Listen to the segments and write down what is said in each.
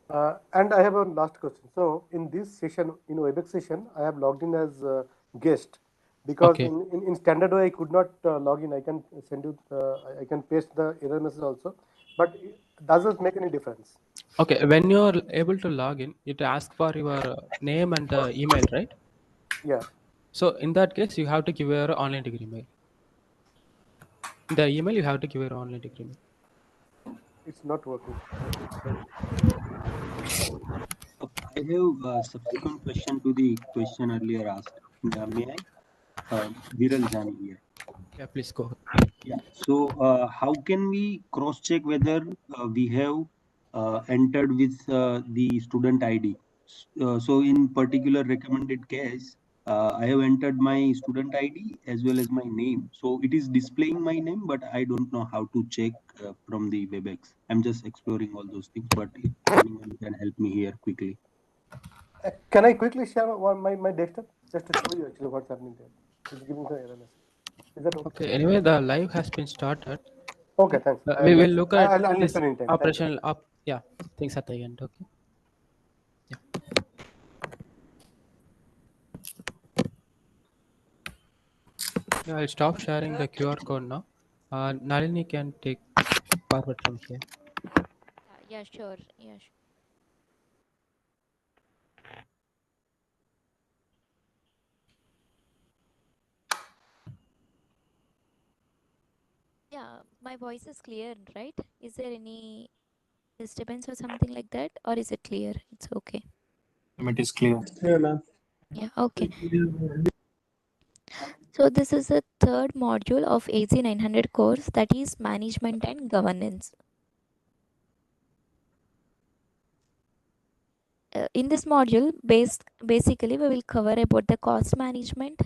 And I have a last question. So in this session, in Webex session, I have logged in as guest because Okay. in standard way I could not log in. I can send you, I can paste the error message also, but does it make any difference? Okay. When you're able to log in, it asks for your name and the email, right? Yeah, So in that case, you have to give your online degree mail. In the email, you have to give your online degree mail. it's not working. I have a subsequent question to the question earlier asked. May I? Viral Jani here. Yeah, please go. Yeah. So, how can we cross-check whether we have entered with the student ID? So, in particular recommended case, I have entered my student ID as well as my name. So, it is displaying my name, but I don't know how to check from the Webex. I'm just exploring all those things, but if anyone can help me here quickly. Can I quickly share my desktop just to show you actually what's happening there? It's giving the error message. Is that okay? Okay. Anyway, the live has been started. Okay, thanks. We will look at I'll this listen in time. Thank you. operational up. Yeah, things at the end. Okay. Yeah. Yeah, I'll stop sharing the QR code now. Nalini can take forward from here. Yeah, sure. Yeah, sure. Yeah, my voice is clear, right? Is there any disturbance or something like that, or is it clear? It's okay. It is clear. Yeah, ma'am. Yeah, okay. So this is the third module of AC 900 course, that is management and governance. In this module, basically we will cover about the cost management,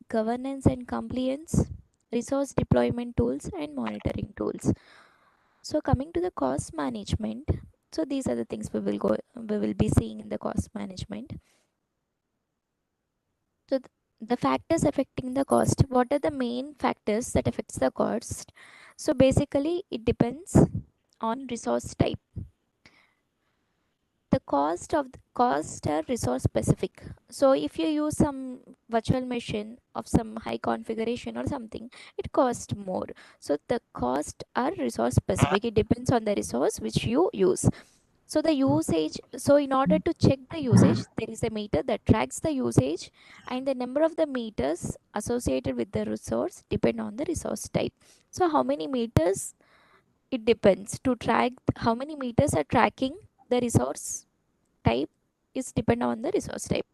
governance and compliance, resource deployment tools and monitoring tools. So coming to the cost management, so these are the things we will be seeing in the cost management. So the factors affecting the cost, what are the main factors that affects the cost? So basically it depends on resource type. The cost are resource specific. So if you use some virtual machine of some high configuration or something, it costs more. So the cost are resource specific. It depends on the resource which you use. So the usage, so in order to check the usage, there is a meter that tracks the usage, and the number of the meters associated with the resource depend on the resource type. So how many meters, it depends to track how many meters are tracking the resource type is depend on the resource type.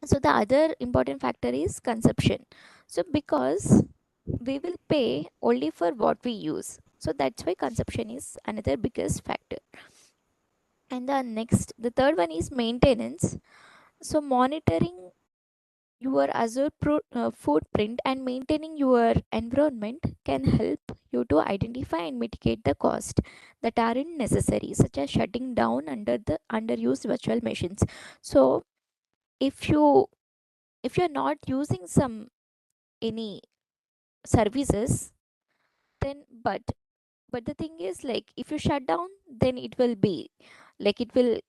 So the other important factor is consumption. So because we will pay only for what we use, so that's why consumption is another biggest factor. And the third one is maintenance. So monitoring your Azure footprint and maintaining your environment can help you to identify and mitigate the cost that aren't necessary, such as shutting down underused virtual machines. So if you're not using any services, then but the thing is, like, if you shut down, then it will be like it will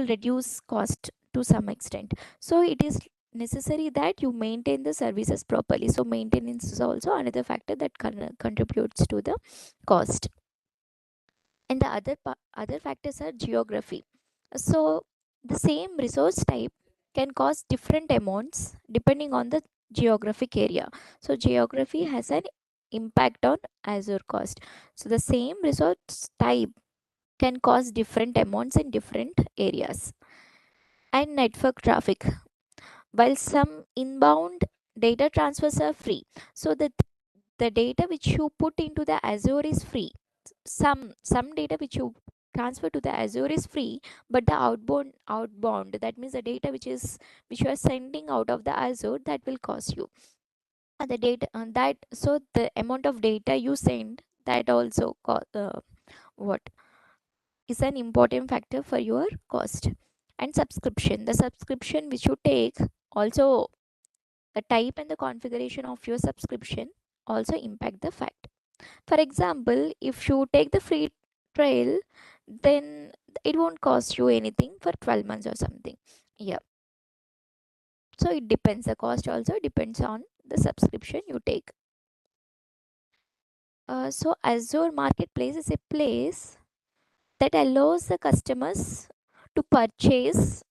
reduce cost to some extent. So it is necessary that you maintain the services properly. So maintenance is also another factor that contributes to the cost. And the other factors are geography. So the same resource type can cost different amounts depending on the geographic area. So geography has an impact on Azure cost. So the same resource type can cost different amounts in different areas. And network traffic, while some inbound data transfers are free, so the data which you put into the Azure is free. Some data which you transfer to the Azure is free, but the outbound, that means the data which you are sending out of the Azure, that will cost you. And the data that so the amount of data you send, that also what is an important factor for your cost. And subscription, the subscription which you take, also the type and the configuration of your subscription also impact the fact. For example, if you take the free trial, then it won't cost you anything for 12 months or something. Yeah, so it depends, the cost also depends on the subscription you take. So Azure Marketplace is a place that allows the customers to purchase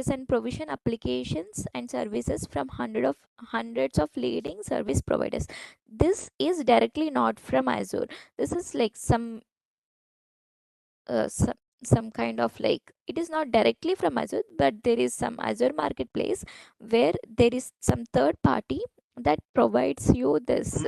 and provision applications and services from hundreds of leading service providers. This is directly not from Azure. This is like uh, some some kind of like, it is not directly from Azure, but there is some Azure Marketplace where there is some third party that provides you this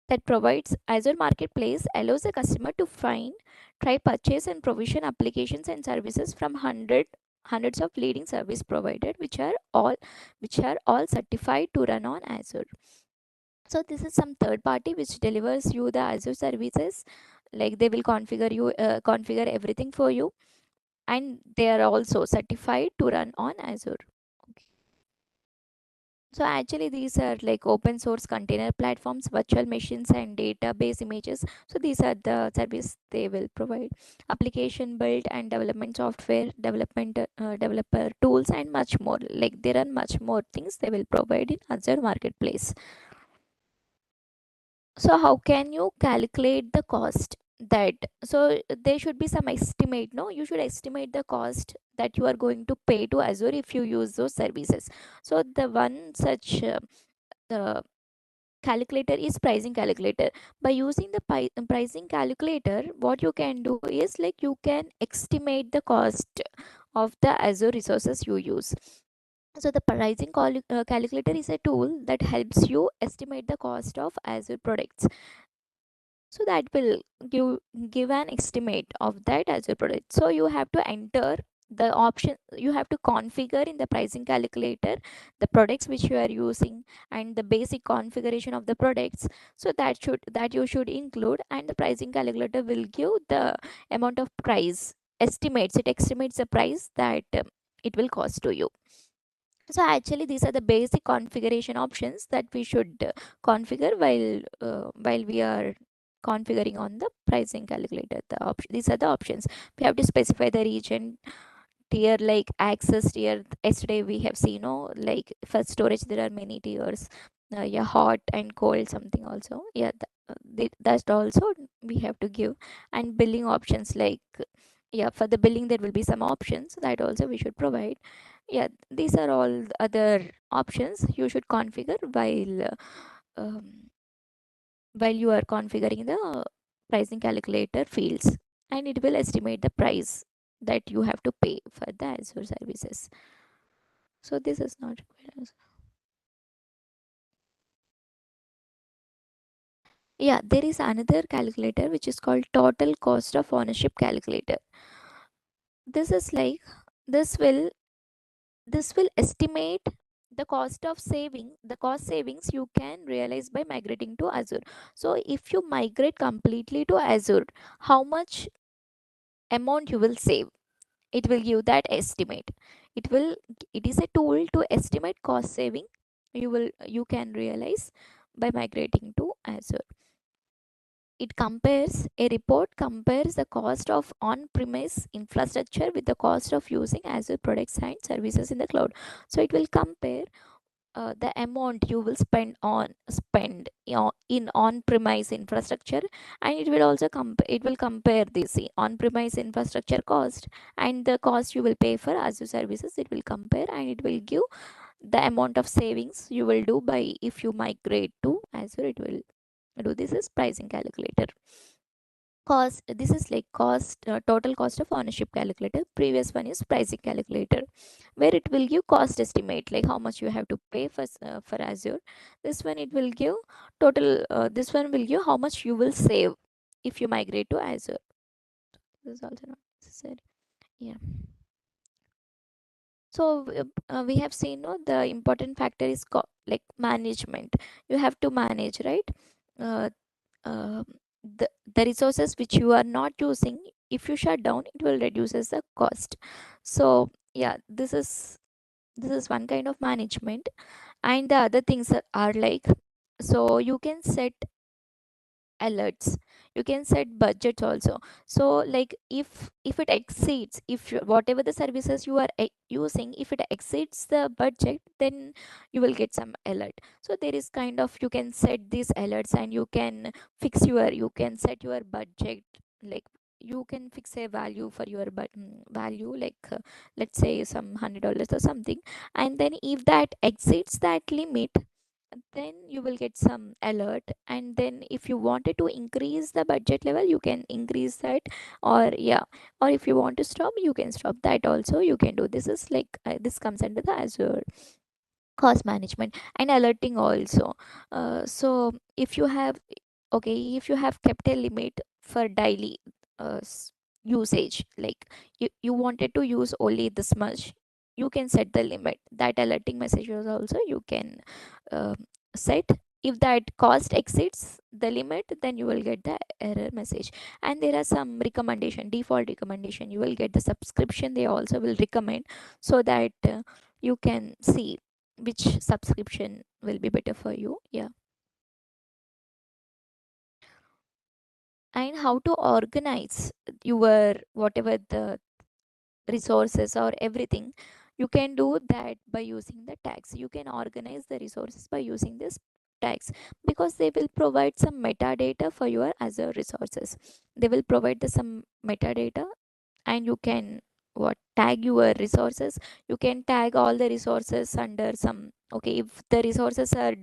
that provides. Azure Marketplace allows a customer to find, try, purchase, and provision applications and services from hundreds of leading service providers, which are all certified to run on Azure. So this is some third party which delivers you the Azure services. Like they will configure everything for you, and they are also certified to run on Azure. Okay. So actually these are like open source container platforms, virtual machines, and database images. So these are the service they will provide. Application build and development software, developer tools, and much more. Like there are much more things they will provide in Azure Marketplace. So how can you calculate the cost? That so there should be some estimate, no? You should estimate the cost that you are going to pay to Azure if you use those services. So the one such the calculator is pricing calculator. By using the pricing calculator, what you can do is like you can estimate the cost of the Azure resources you use. So the pricing calculator is a tool that helps you estimate the cost of Azure products. So that will give an estimate of that Azure product. So you have to enter the option, you have to configure in the pricing calculator the products which you are using and the basic configuration of the products. So that you should include, and the pricing calculator will give the amount of price estimates. It estimates the price that it will cost to you. So actually these are the basic configuration options that we should configure while we are configuring on the pricing calculator. These are the options. We have to specify the region tier, like access tier. Yesterday we have seen, like for storage there are many tiers. Yeah, hot and cold something also. Yeah, that's also we have to give. And billing options, like yeah, for the billing there will be some options that also we should provide. Yeah, these are all other options you should configure while you are configuring the pricing calculator fields, and it will estimate the price that you have to pay for the Azure services. So this is not required. Yeah, there is another calculator which is called total cost of ownership calculator. This is like, this will estimate the cost savings you can realize by migrating to Azure. So if you migrate completely to Azure, how much amount you will save? It will give that estimate. It is a tool to estimate cost saving you can realize by migrating to Azure. A report compares the cost of on-premise infrastructure with the cost of using Azure products and services in the cloud. So it will compare the amount you will spend in on-premise infrastructure, and it will also compare this on-premise infrastructure cost and the cost you will pay for Azure services. It will compare, and it will give the amount of savings you will do by if you migrate to Azure. It will do this is pricing calculator. Cost, this is like total cost of ownership calculator. Previous one is pricing calculator, where it will give cost estimate, like how much you have to pay for Azure. This one it will give this one will give how much you will save if you migrate to Azure. This is also not necessary. Yeah. So we have seen, no, the important factor is like management. You have to manage, right? uh, uh, the resources which you are not using, if you shut down, it will reduces the cost. So yeah, this is one kind of management. And the other things are like, so you can set alerts. You can set budgets also. So like if it exceeds, if whatever the services you are using, if it exceeds the budget, then you will get some alert. So there is kind of, you can set these alerts, and you can you can set your budget. Like you can fix a value for your value, like let's say some $100 or something, and then if that exceeds that limit, then you will get some alert. And then if you wanted to increase the budget level, you can increase that, or yeah, or if you want to stop, you can stop that also, you can do. This is like this comes under the Azure cost management and alerting also. So if you have, okay, if you have kept a limit for daily usage, like you wanted to use only this much, you can set the limit. That alerting messages also you can um set. If that cost exceeds the limit, then you will get the error message. And there are some recommendation, default recommendation, you will get the subscription they also will recommend, so that you can see which subscription will be better for you. Yeah. And how to organize your whatever the resources or everything, you can do that by using the tags. You can organize the resources by using this tags, because they will provide some metadata for your Azure resources. They will provide the some metadata, and you can what tag your resources. You can tag all the resources under some, okay, if the resources are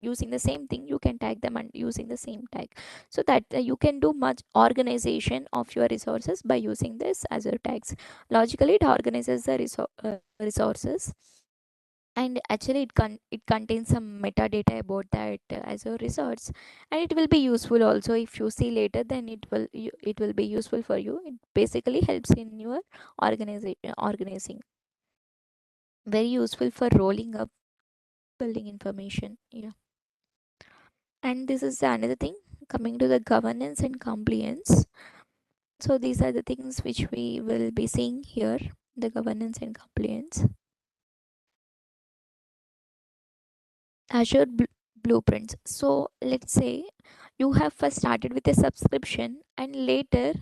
using the same thing, you can tag them and using the same tag, so that you can do much organization of your resources by using this Azure tags. Logically it organizes the resources, and actually it contains some metadata about that Azure resource, and it will be useful also. If you see later, then it will be useful for you. It basically helps in your organizing, very useful for rolling up, building information. Yeah. And this is another thing, coming to the governance and compliance. So these are the things which we will be seeing here, the governance and compliance. Azure blueprints. So let's say you have first started with a subscription, and later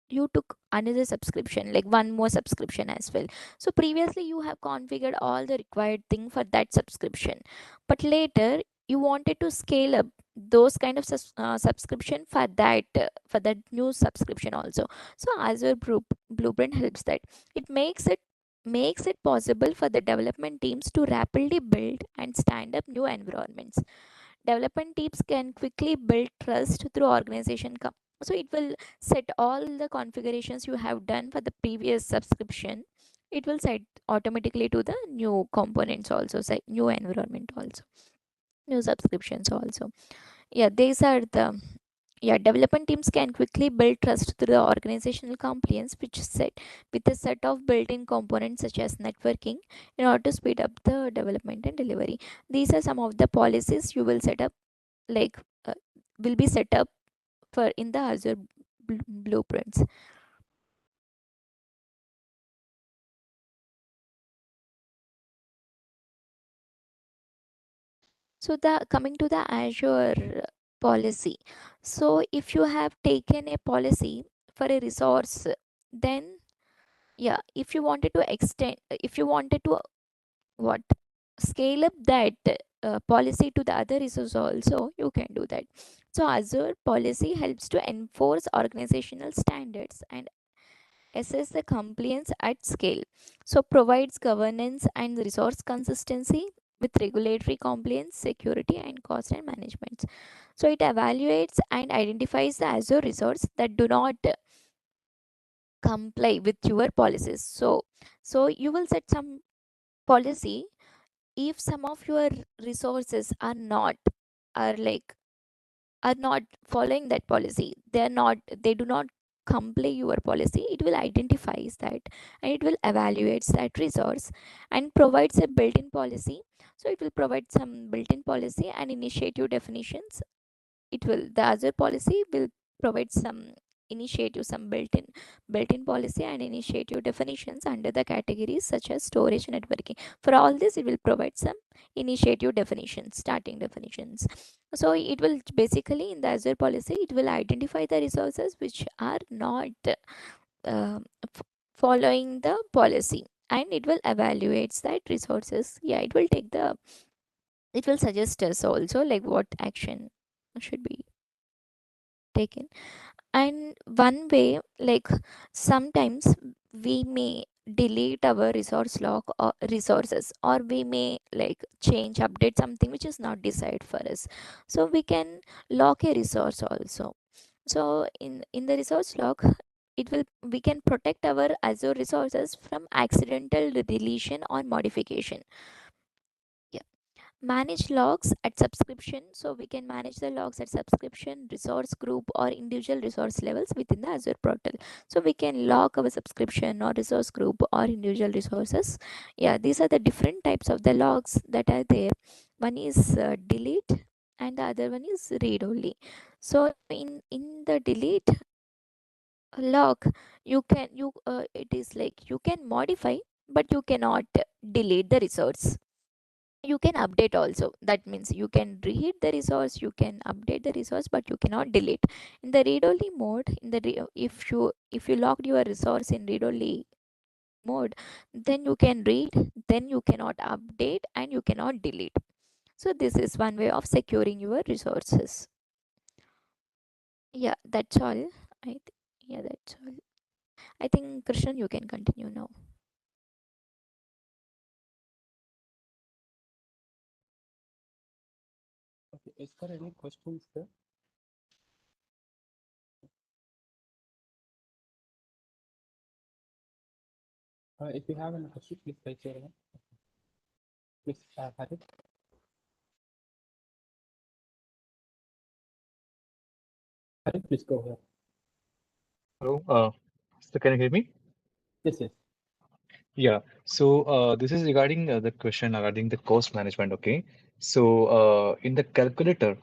you took another subscription, like one more subscription as well. So previously you have configured all the required thing for that subscription, but later you wanted to scale up those kind of subscription for that new subscription also. So Azure blueprint helps that. It makes it possible for the development teams to rapidly build and stand up new environments. Development teams can quickly build trust through organization. So it will set all the configurations you have done for the previous subscription. It will set automatically to the new components also, set new environment also, new subscriptions also. Yeah, these are the, yeah, development teams can quickly build trust through the organizational compliance, which is set with a set of built-in components such as networking, in order to speed up the development and delivery. These are some of the policies you will set up, like will be set up for in the Azure blueprints. So the coming to the Azure policy. So if you have taken a policy for a resource, then yeah, if you wanted to extend, if you wanted to what scale up that policy to the other resource also, you can do that. So Azure policy helps to enforce organizational standards and assess the compliance at scale. So provides governance and resource consistency with regulatory compliance, security, and cost and management. So it evaluates and identifies the Azure resource that do not comply with your policies. So you will set some policy. If some of your resources are like are not following that policy, they do not comply your policy, it will identifies that, and it will evaluates that resource and provides a built-in policy. So it will provide some built-in policy and initiative definitions. It will, the Azure policy will provide some initiate you some built-in policy and initiate you definitions under the categories such as storage and networking. For all this, it will provide some initiative definitions, starting definitions. So it will basically, in the Azure policy, it will identify the resources which are not uh, following the policy, and it will evaluate that resources. Yeah, it will suggest us also like what action should be taken. And one way, like sometimes we may delete our resource log or resources, or we may like change, update something which is not desired for us, so we can lock a resource also. So in the resource log, it will we can protect our Azure resources from accidental deletion or modification. Yeah. Manage logs at subscription, so we can manage the logs at subscription, resource group, or individual resource levels within the Azure portal. So we can log our subscription or resource group or individual resources. Yeah, these are the different types of the logs that are there. One is delete, and the other one is read only. So in the delete log, it is like you can modify, but you cannot delete the resource. You can update also, that means you can read the resource, you can update the resource, but you cannot delete. In the read only mode, if you logged your resource in read only mode, then you can read, then you cannot update, and you cannot delete. So this is one way of securing your resources. Yeah, that's all. Yeah, that's all. I think Krishnan, you can continue now. Okay, is there any questions there? If you have any question, please raise your hand. Please, Harith. Harith, please go ahead. Hello, so can you hear me? Yes, yes. Yeah, so this is regarding the question regarding the cost management. Okay, so in the calculator,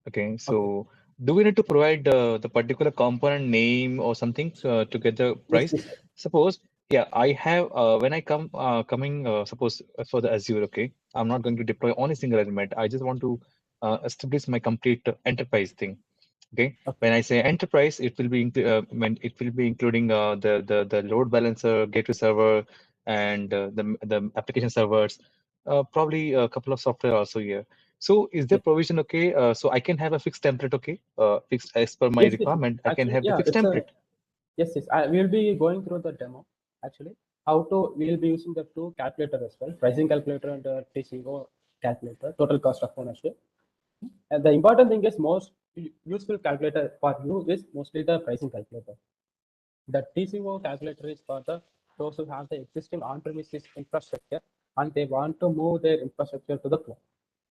okay, so Okay. do we need to provide the particular component name or something to get the Yes, price? yes. Suppose, yeah, I have when I coming suppose for the Azure, okay, I'm not going to deploy only single element. I just want to establish my complete enterprise thing. Okay, Okay. when I say enterprise, it will be including the load balancer, gateway server, and the application servers, probably a couple of software also here. So is there Yes, provision? Okay, so I can have a fixed template. Okay, fixed as per my yes, yes. requirement. I can Actually, have the yeah, fixed it's a template. yes, yes. We will be going through the demo. Actually, we will be using the two calculator as well, pricing calculator and TCO calculator, total cost of ownership. And the important thing is most useful calculator for you is mostly the pricing calculator. The TCO calculator is for those who have the existing on-premises infrastructure and they want to move their infrastructure to the cloud.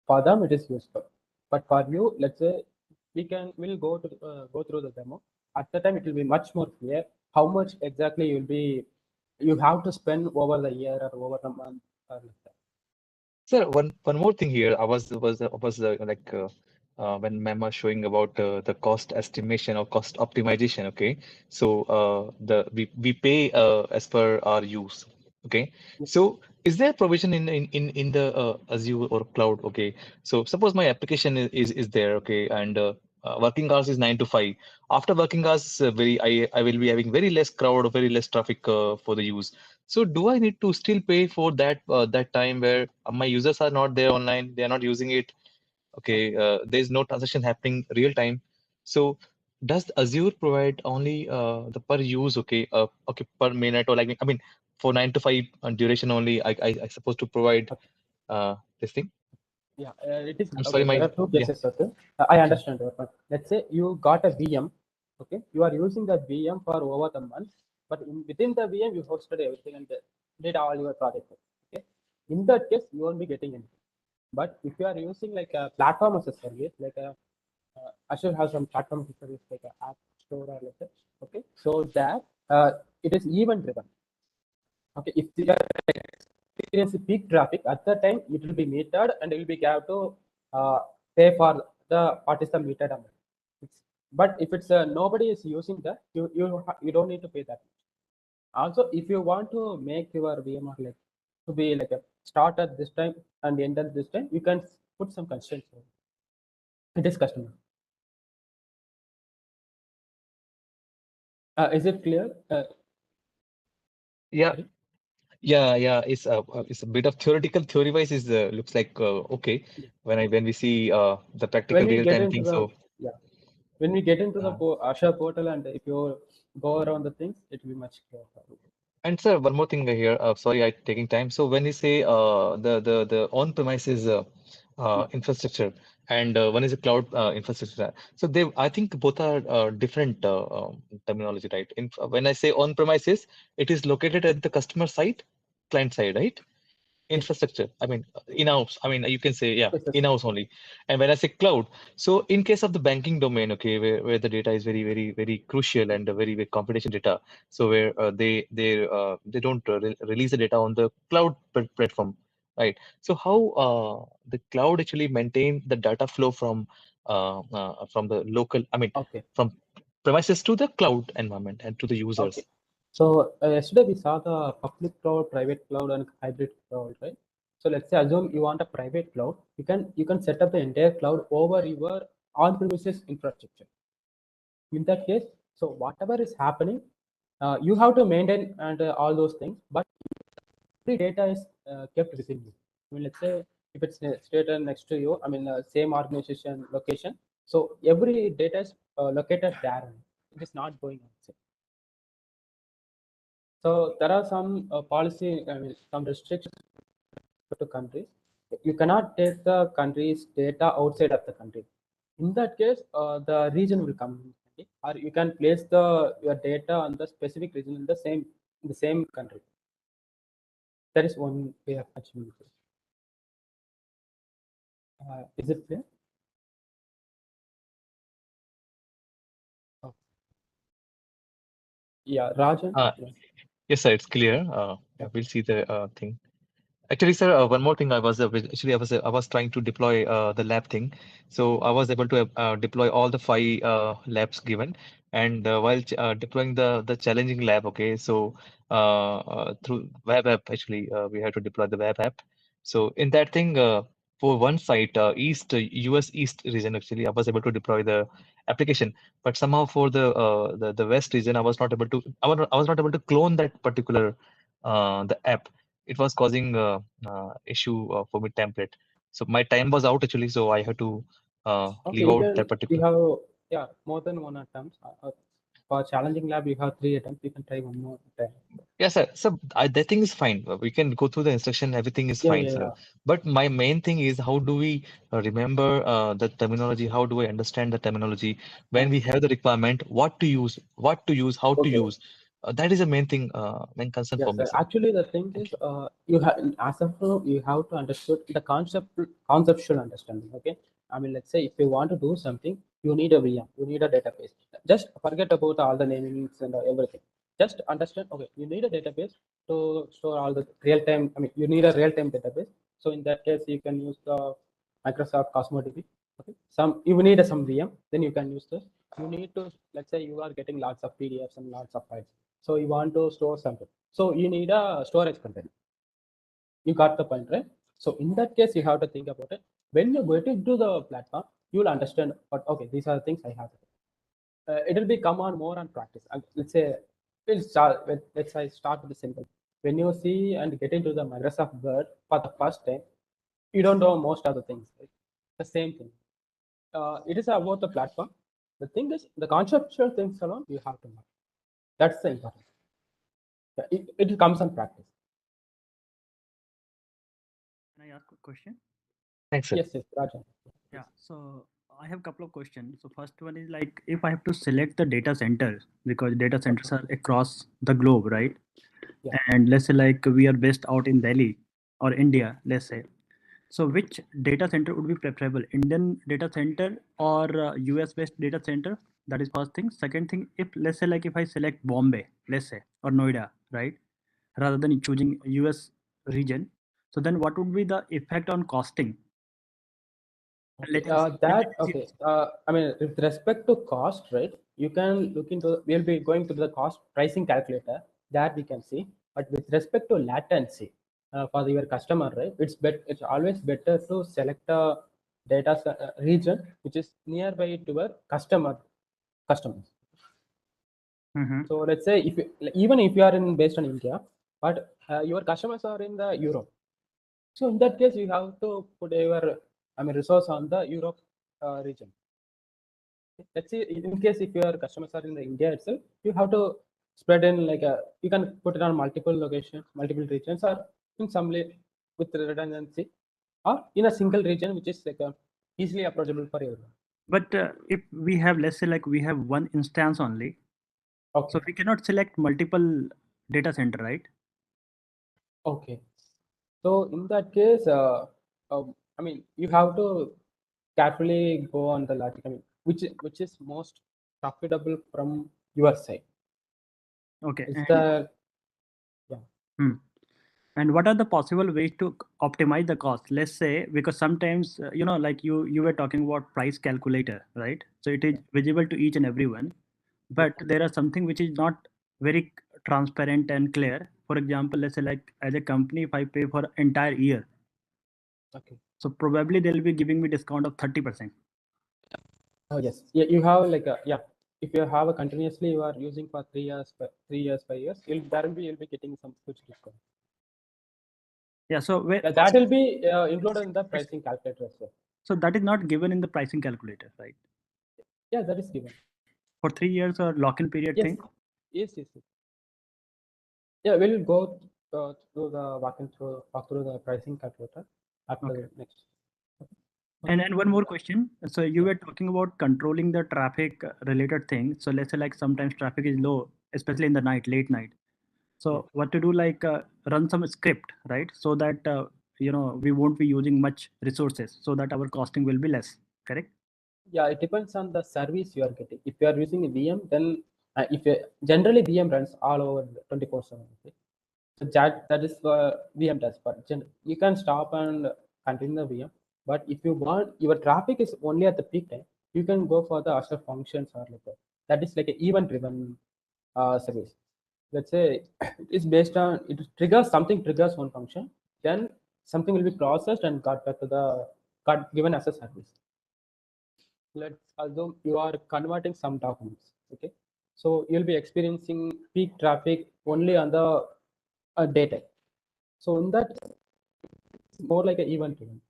For them, it is useful. But for you, let's say we'll go through the demo. At the time, it will be much more clear how much exactly you have to spend over the year or over the month or like that. Sir, one more thing here. I was like when ma'am was showing about the cost estimation or cost optimization. Okay, so we pay as per our use. Okay, Yes. so is there provision in the Azure or cloud? Okay, so suppose my application is there. Okay, and working hours is 9 to 5. After working hours, I will be having very less crowd or very less traffic for the use. So do I need to still pay for that time where my users are not there online, they are not using it? Okay. Okay, there's no transaction happening real time. So does Azure provide only the per use? Okay, okay, per minute, or like, I mean, for 9 to 5 duration only, I supposed to provide Okay. this thing. Yeah, it is I'm sorry, okay. There my are two yeah. cases. Okay, I understand your point. Let's say you got a VM. Okay, you are using the VM for over the month, but within the VM you hosted everything and did all your project. Okay, in that case you won't be getting anything. But if you are using like a platform as a service, like a Azure has some platform as a service like a app store or like that. Okay, so that it is event driven. Okay, if you are experiencing peak traffic at the time, it will be metered and you will be have to uh, pay for what is the metered amount. It's But if it's nobody is using that, you don't need to pay that much. Also, if you want to make your VMR like to be like a start at this time and end at this time, you can put some constraints. It is customer. Is it clear? Yeah. Sorry? Yeah. It's a bit of theoretical. Theory wise is looks like okay Yeah. when we see the practical When we real get time into thing. the So yeah, when we get into the uh, Azure portal, and if you go around the things, it will be much clearer. and sir, one more thing here. Sorry, I taking time. So when you say the on premises Yeah. infrastructure and one is a cloud infrastructure, so they I think both are different terminology, right? When I say on premises, it is located at the customer side, client side, right? Yes. Infrastructure, I mean in-house, I mean you can say, yeah, Yes. Yes. in-house only. And when I say cloud, so in case of the banking domain, okay, where the data is very crucial and very confidential data, so where they don't release the data on the cloud platform, right? So how the cloud actually maintain the data flow from the local, I mean Okay. from premises to the cloud environment and to the users. Okay. So yesterday we saw the public cloud, private cloud, and hybrid cloud, right? So let's say assume you want a private cloud, you can set up the entire cloud over your on-premises infrastructure. In that case, so whatever is happening, you have to maintain and all those things, but every data is kept within you. I mean, let's say if it's stated next to you, I mean, same organization location, so every data is located there. It is not going outside. So there are some policy, I mean, some restrictions to countries. You cannot take the country's data outside of the country. In that case, the region will come in handy, or you can place the your data on the specific region in the same country. That is one way of achieving this. Is it clear? Oh, yeah, Rajan. uh, Yeah. yes sir, it's clear. Yeah. We'll see the thing. Actually, sir, one more thing. I was trying to deploy the lab thing, so I was able to deploy all the five labs given. And while deploying the challenging lab, okay, so through web app, actually, we had to deploy the web app. So in that thing, for one site, US East region, actually, I was able to deploy the application. But somehow for the West region, I was not able to clone that particular the app. It was causing issue for my template. So my time was out actually, so I had to Okay, leave you out that can. You particular. have more than one attempts. For challenging lab, you have 3 attempts. You can try one more time. Yes, sir. So that thing is fine. We can go through the instruction. Everything is Yeah, fine, yeah, sir. yeah. But my main thing is how do we remember the terminology? How do I understand the terminology when we have the requirement? What to use? What to use? How to Okay. use? That is a main thing, main concern for Yes, me, sir. sir. Actually, the thing Thank is, you. you have as of now you have to understand the conceptual understanding. Okay, I mean, let's say if you want to do something, you need a VM, you need a database. Just forget about all the namings and everything. Just understand. Okay, you need a database to store all the real time. I mean, you need a real time database. So in that case, you can use the Microsoft Cosmo DB. Okay, you need some VM, then you can use this. You need to, let's say you are getting lots of PDFs and lots of files, so you want to store something, so you need a storage container. You got the point, right? So in that case, you have to think about it. When you go into the platform, you will understand what, okay, these are the things I have to do. It will become on more on practice. Let's say let's say start with the simple. When you see and get into the Microsoft Word for the first time, you don't know most of the things, right? The same thing. It is about the platform. The thing is, the conceptual things alone you have to know. That's the important. Yeah, it comes on practice. Can I ask a question? Thanks, sir. Yes, yes, Rajan. Yeah, so I have a couple of questions. So first one is like if I have to select the data center because data Okay. centers are across the globe, right? Yeah. And let's say like we are based out in Delhi or India, let's say. So which data center would be preferable? Indian data center or US based data center? That is first thing. Second thing, if let's say like if I select Bombay, let's say, or Noida, right? Rather than choosing US region, so then what would be the effect on costing? Let us That okay. I mean, with respect to cost, right? You can look into. We'll be going to the cost pricing calculator. That we can see. But with respect to latency, for your customer, right? It's always better to select a region which is nearby to your customers. Mhm. So let's say if you, even if you are in based on India, but your customers are in the Europe. So in that case, you have to put your resource on the Europe region. Let's say in case if your customers are in the India itself, you have to spread in like a, you can put it on multiple locations, multiple regions, or in some with redundancy, or in a single region which is like easily approachable for everyone. But if we have, let's say, like we have one instance only, so Okay. we cannot select multiple data center, right? Okay. So in that case, you have to carefully go on the logic. Which is most profitable from your side. Okay. Is And the yeah. hmm. And what are the possible ways to optimize the cost? Let's say, because sometimes like you were talking about price calculator, right? So it is visible to each and everyone, Yeah. but there are something which is not very transparent and clear. For example, let's say like as a company, if I pay for entire year, Okay. so probably they'll be giving me discount of 30%. Oh yes. Yeah, you have like a yeah. If you have a continuously you are using for 3 years, 3 years, 5 years, you'll be getting some huge discount. Yeah. So where, Yeah, that will be included in the it's- pricing calculator as well. so that is not given in the pricing calculator, right? Yeah, that is given. For 3 years or lock-in period Yes. thing. Yes. Yeah, we'll go through the walk through the pricing calculator after Okay. the next. And one more question. So you Yeah. were talking about controlling the traffic related thing. So let's say like sometimes traffic is low, especially in the night, late night. Yeah. So what to do, like run some script, right? So that we won't be using much resources, so that our costing will be less. Correct? Yeah, it depends on the service you are getting. If you are using a VM, then if you, generally VM runs all over 24/7. Okay? So that is what VM does. But you can stop and continue the VM. But if you want your traffic is only at the peak time, you can go for the Azure functions or like that. That is like an event-driven service. Let's say it's based on it triggers something triggers one function, then something will be processed and got given as a service. Let's assume you are converting some documents. Okay, so you'll be experiencing peak traffic only on the data. So in that, it's more like an event driven.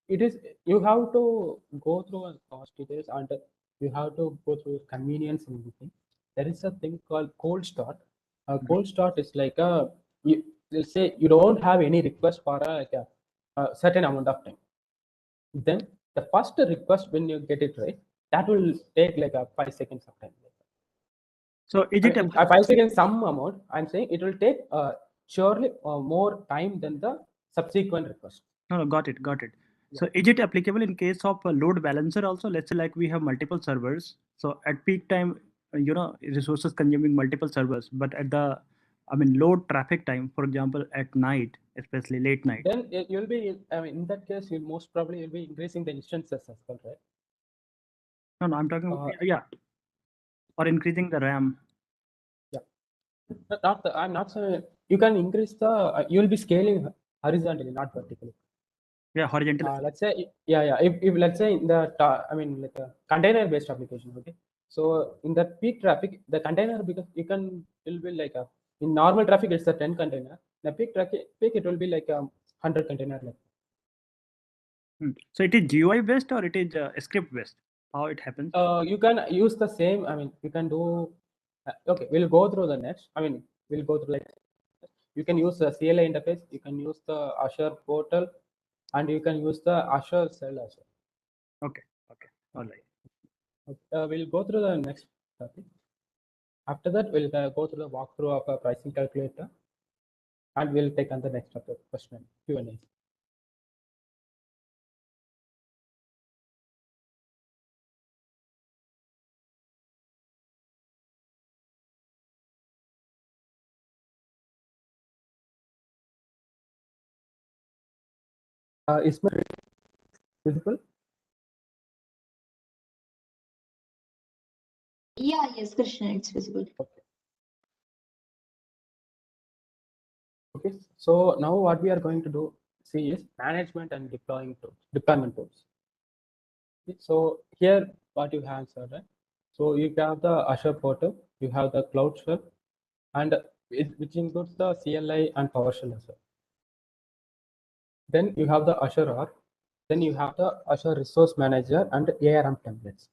It is, you have to go through a cost details, and you have to go through convenience and everything. There is a thing called cold start. Mhm. Cold start is like a, let's say you don't have any request for a certain amount of time. Then the first request, when you get it right, that will take like a 5 seconds of time. So is I it mean, 5 seconds some amount. I'm saying it will take surely more time than the subsequent request. no, no, got it, got it. Yeah. So is it applicable in case of a load balancer also? Let's say like we have multiple servers. So at peak time, resources consuming multiple servers, but at the, I mean, load traffic time, for example, at night, especially late night. Then you'll be. I mean, in that case, you most probably will be increasing the instances as well, right? No, no, I'm talking, Uh, yeah, or increasing the RAM. yeah. Not the, I'm not saying you can increase the. You will be scaling horizontally, not vertically. Yeah, horizontal. Let's say yeah, if let's say in the I mean like a container based application. Okay, so in the peak traffic, the container, because you can, it will be like a, in normal traffic it's a 10 container. The peak it will be like a 100 container, like. So it is GUI based or it is script based? How it happens? You can use the same, I mean you can do okay, we'll go through the next, I mean we'll go through like, you can use the CLI interface, you can use the Azure portal, and you can use the Azure cell as well. Okay, okay, all right. We'll go through the next topic. After that, we'll go through the walkthrough of a pricing calculator, and we'll take on the next topic, question Q&A. Is my visible? Yeah, yes, Krishna, it's visible. Okay. Okay. So now what we are going to do see is management and deployment tools. Okay, so here what you have, sir, right? So you have the Azure portal, you have the Cloud Shell, and which includes the CLI and PowerShell as well. Then you have the Azure Arc. Then you have the Azure Resource Manager and ARM templates.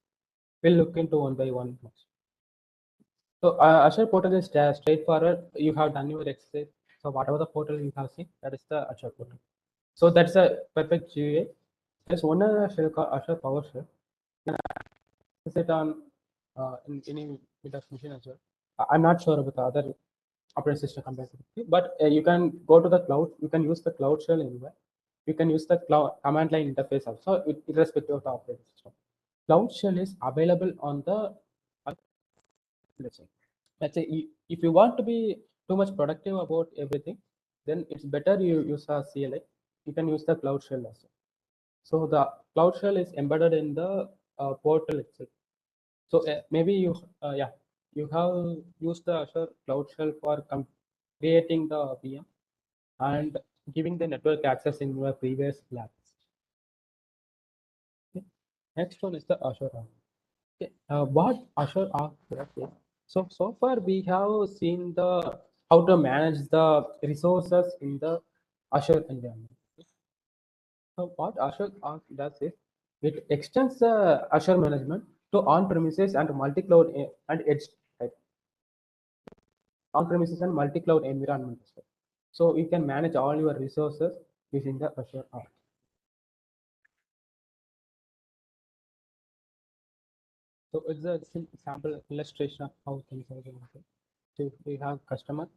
We'll look into one by one. So Azure portal is straightforward. You have done your exercise. So whatever the portal you have seen, that is the Azure portal. So that's a perfect GUI. There's one shell called Azure PowerShell. You can access it on in any Windows machine as well. I'm not sure about the other operating system compatibility, but you can go to the cloud. You can use the cloud shell anywhere. You can use the cloud command line interface also, irrespective of the operating system. Cloud shell is available on the let's say if you want to be too much productive about everything, then it's better you use a CLI. You can use the cloud shell also. So the cloud shell is embedded in the portal itself. So maybe you have used the Azure cloud shell for creating the VM and giving the network access in your previous labs. Okay. Next one is the Azure Arc. Okay. What Azure Arc is? So far we have seen the how to manage the resources in the Azure environment. So what Azure Arc does is it extends the Azure management to on-premises and multi-cloud and edge type. On-premises and multi-cloud environment as well. So you can manage all your resources using the Azure Arc. So it's a sample illustration of how things are going to. So you have customer.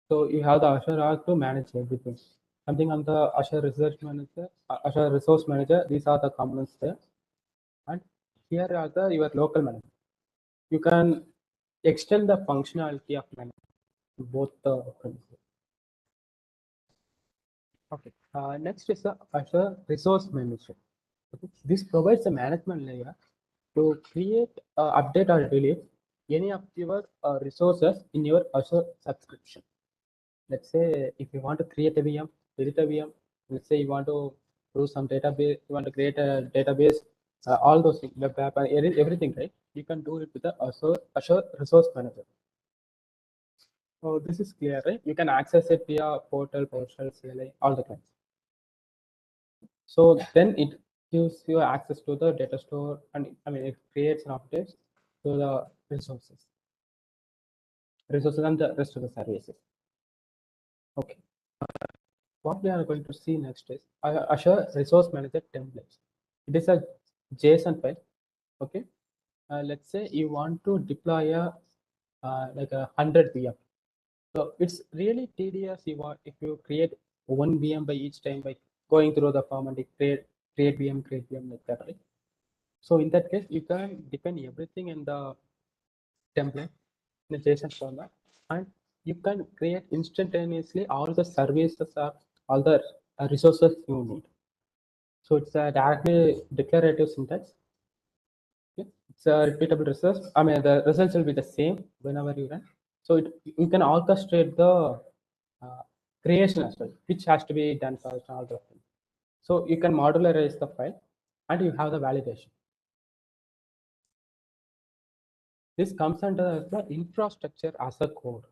So you have the Azure Arc to manage everything. Something on the Azure Research Manager, Azure Resource Manager. These are the components there, and here are the your local manager. You can extend the functionality of management to both the premises. Okay. Next is the Azure Resource Manager. Okay. This provides a management layer to create, update, or delete any of your resources in your Azure subscription. Let's say if you want to create a VM, delete a VM. Let's say you want to do some database, you want to create a database, all those things, web app, everything, right? You can do it with the Azure Resource Manager. So this is clear, right? You can access it via portal, PowerShell, CLI, all the kinds. So then it gives you access to the data store, and it creates and updates to the resources and the rest of the services. Okay. What we are going to see next is Azure Resource Manager templates. It is a JSON file. Okay. Let's say you want to deploy like 100 VM. So it's really tedious if you create one VM by each time by going through the form and create VM like that, right? So in that case, you can depend everything in the template in the JSON format, and you can create instantaneously all the services or all the resources you need. So it's a directly declarative syntax. Okay. It's a repeatable resource. The results will be the same whenever you run. So you can orchestrate the creation as well, which has to be done first and all those things. So you can modularize the file, and you have the validation. This comes under the infrastructure as a code.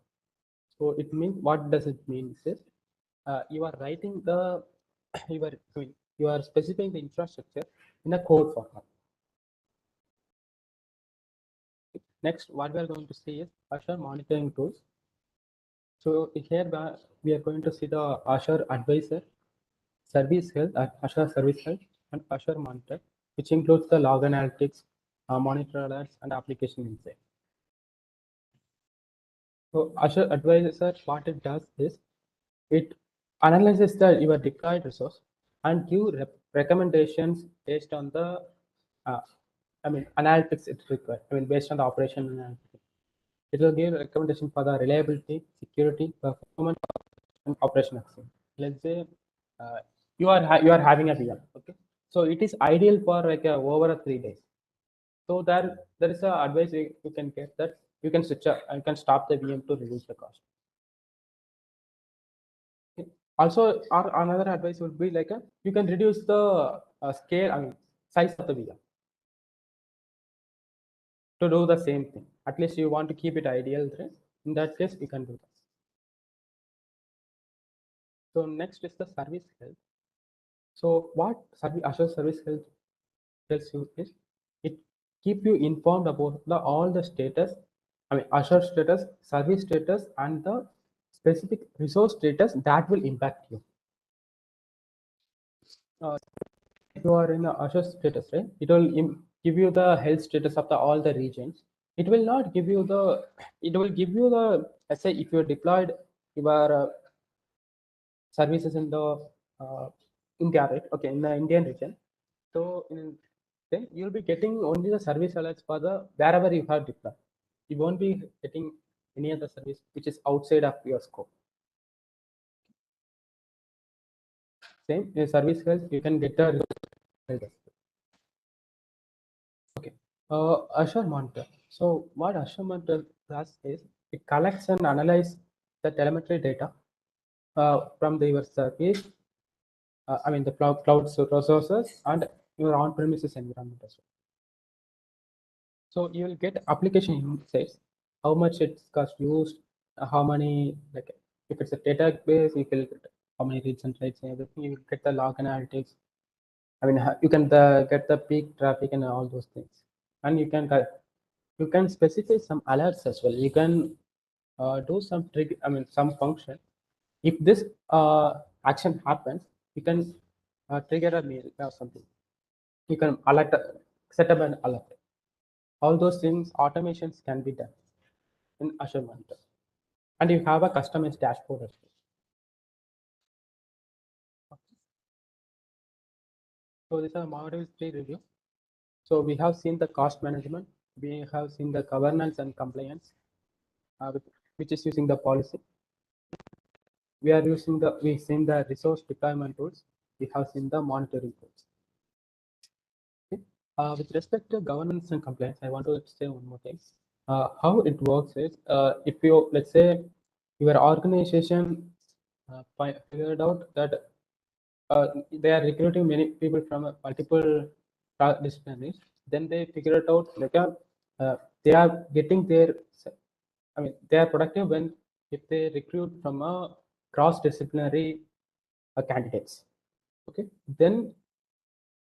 So it means, what does it mean is you are writing the you are specifying the infrastructure in a code format. Next, what we are going to see is Azure monitoring tools. So here we are going to see the Azure Advisor, Service Health, Azure Service Health, and Azure Monitor, which includes the log analytics, monitor alerts, and application insight. So Azure Advisor, what it does is it analyzes your deployed resource and give recommendations based on the analytics it requires. Based on the operation analytics. It will give recommendation for the reliability, security, performance, and operation excellence. Let's say you are having a VM. Okay, so it is ideal for like over 3 days. So there is a advice you can get that you can switch up and can stop the VM to reduce the cost. Also, our another advice would be like you can reduce the scale, I mean size of the VM to do the same thing. At least you want to keep it ideal, right? In that case, you can do that. So next is the service health. So what Azure Service Health tells you is it keep you informed about all the status, I mean Azure status, service status, and the specific resource status that will impact you. If you are in the Azure status, right, it will give you the health status of all the regions. It will not give you the, it will give you the, let's say if you deployed your services in the India, right? Okay, in the Indian region. So then you'll be getting only the service alerts for the wherever you have deployed. You won't be getting any other service which is outside of your scope. Same in service health, you can get the okay. Azure Monitor. So what Azure Monitor does is it collects and analyzes the telemetry data from your service, I mean the cloud resources and your on-premises environment as well. So you will get application insights, how much it's cost used, how many, like if it's a database, you will get how many reads and writes and everything. You will get the log analytics. I mean, you can get the peak traffic and all those things, and you can specify some alerts as well. You can do some trick, I mean, some function. If this action happens, you can trigger a mail or something. You can alert, set up an alert. All those things, automations can be done in Azure Monitor. And you have a customized dashboard as well. So this is a module 3 review. So we have seen the cost management. We have seen the governance and compliance, which is using the policy. We've seen the resource deployment tools. We have seen the monitoring tools. Okay. With respect to governance and compliance, I want to say one more thing. How it works is, if you, let's say, your organization figured out that they are recruiting many people from multiple disciplines, then they figure it out like they are getting their, I mean, they are productive when if they recruit from a cross-disciplinary candidates. Okay, then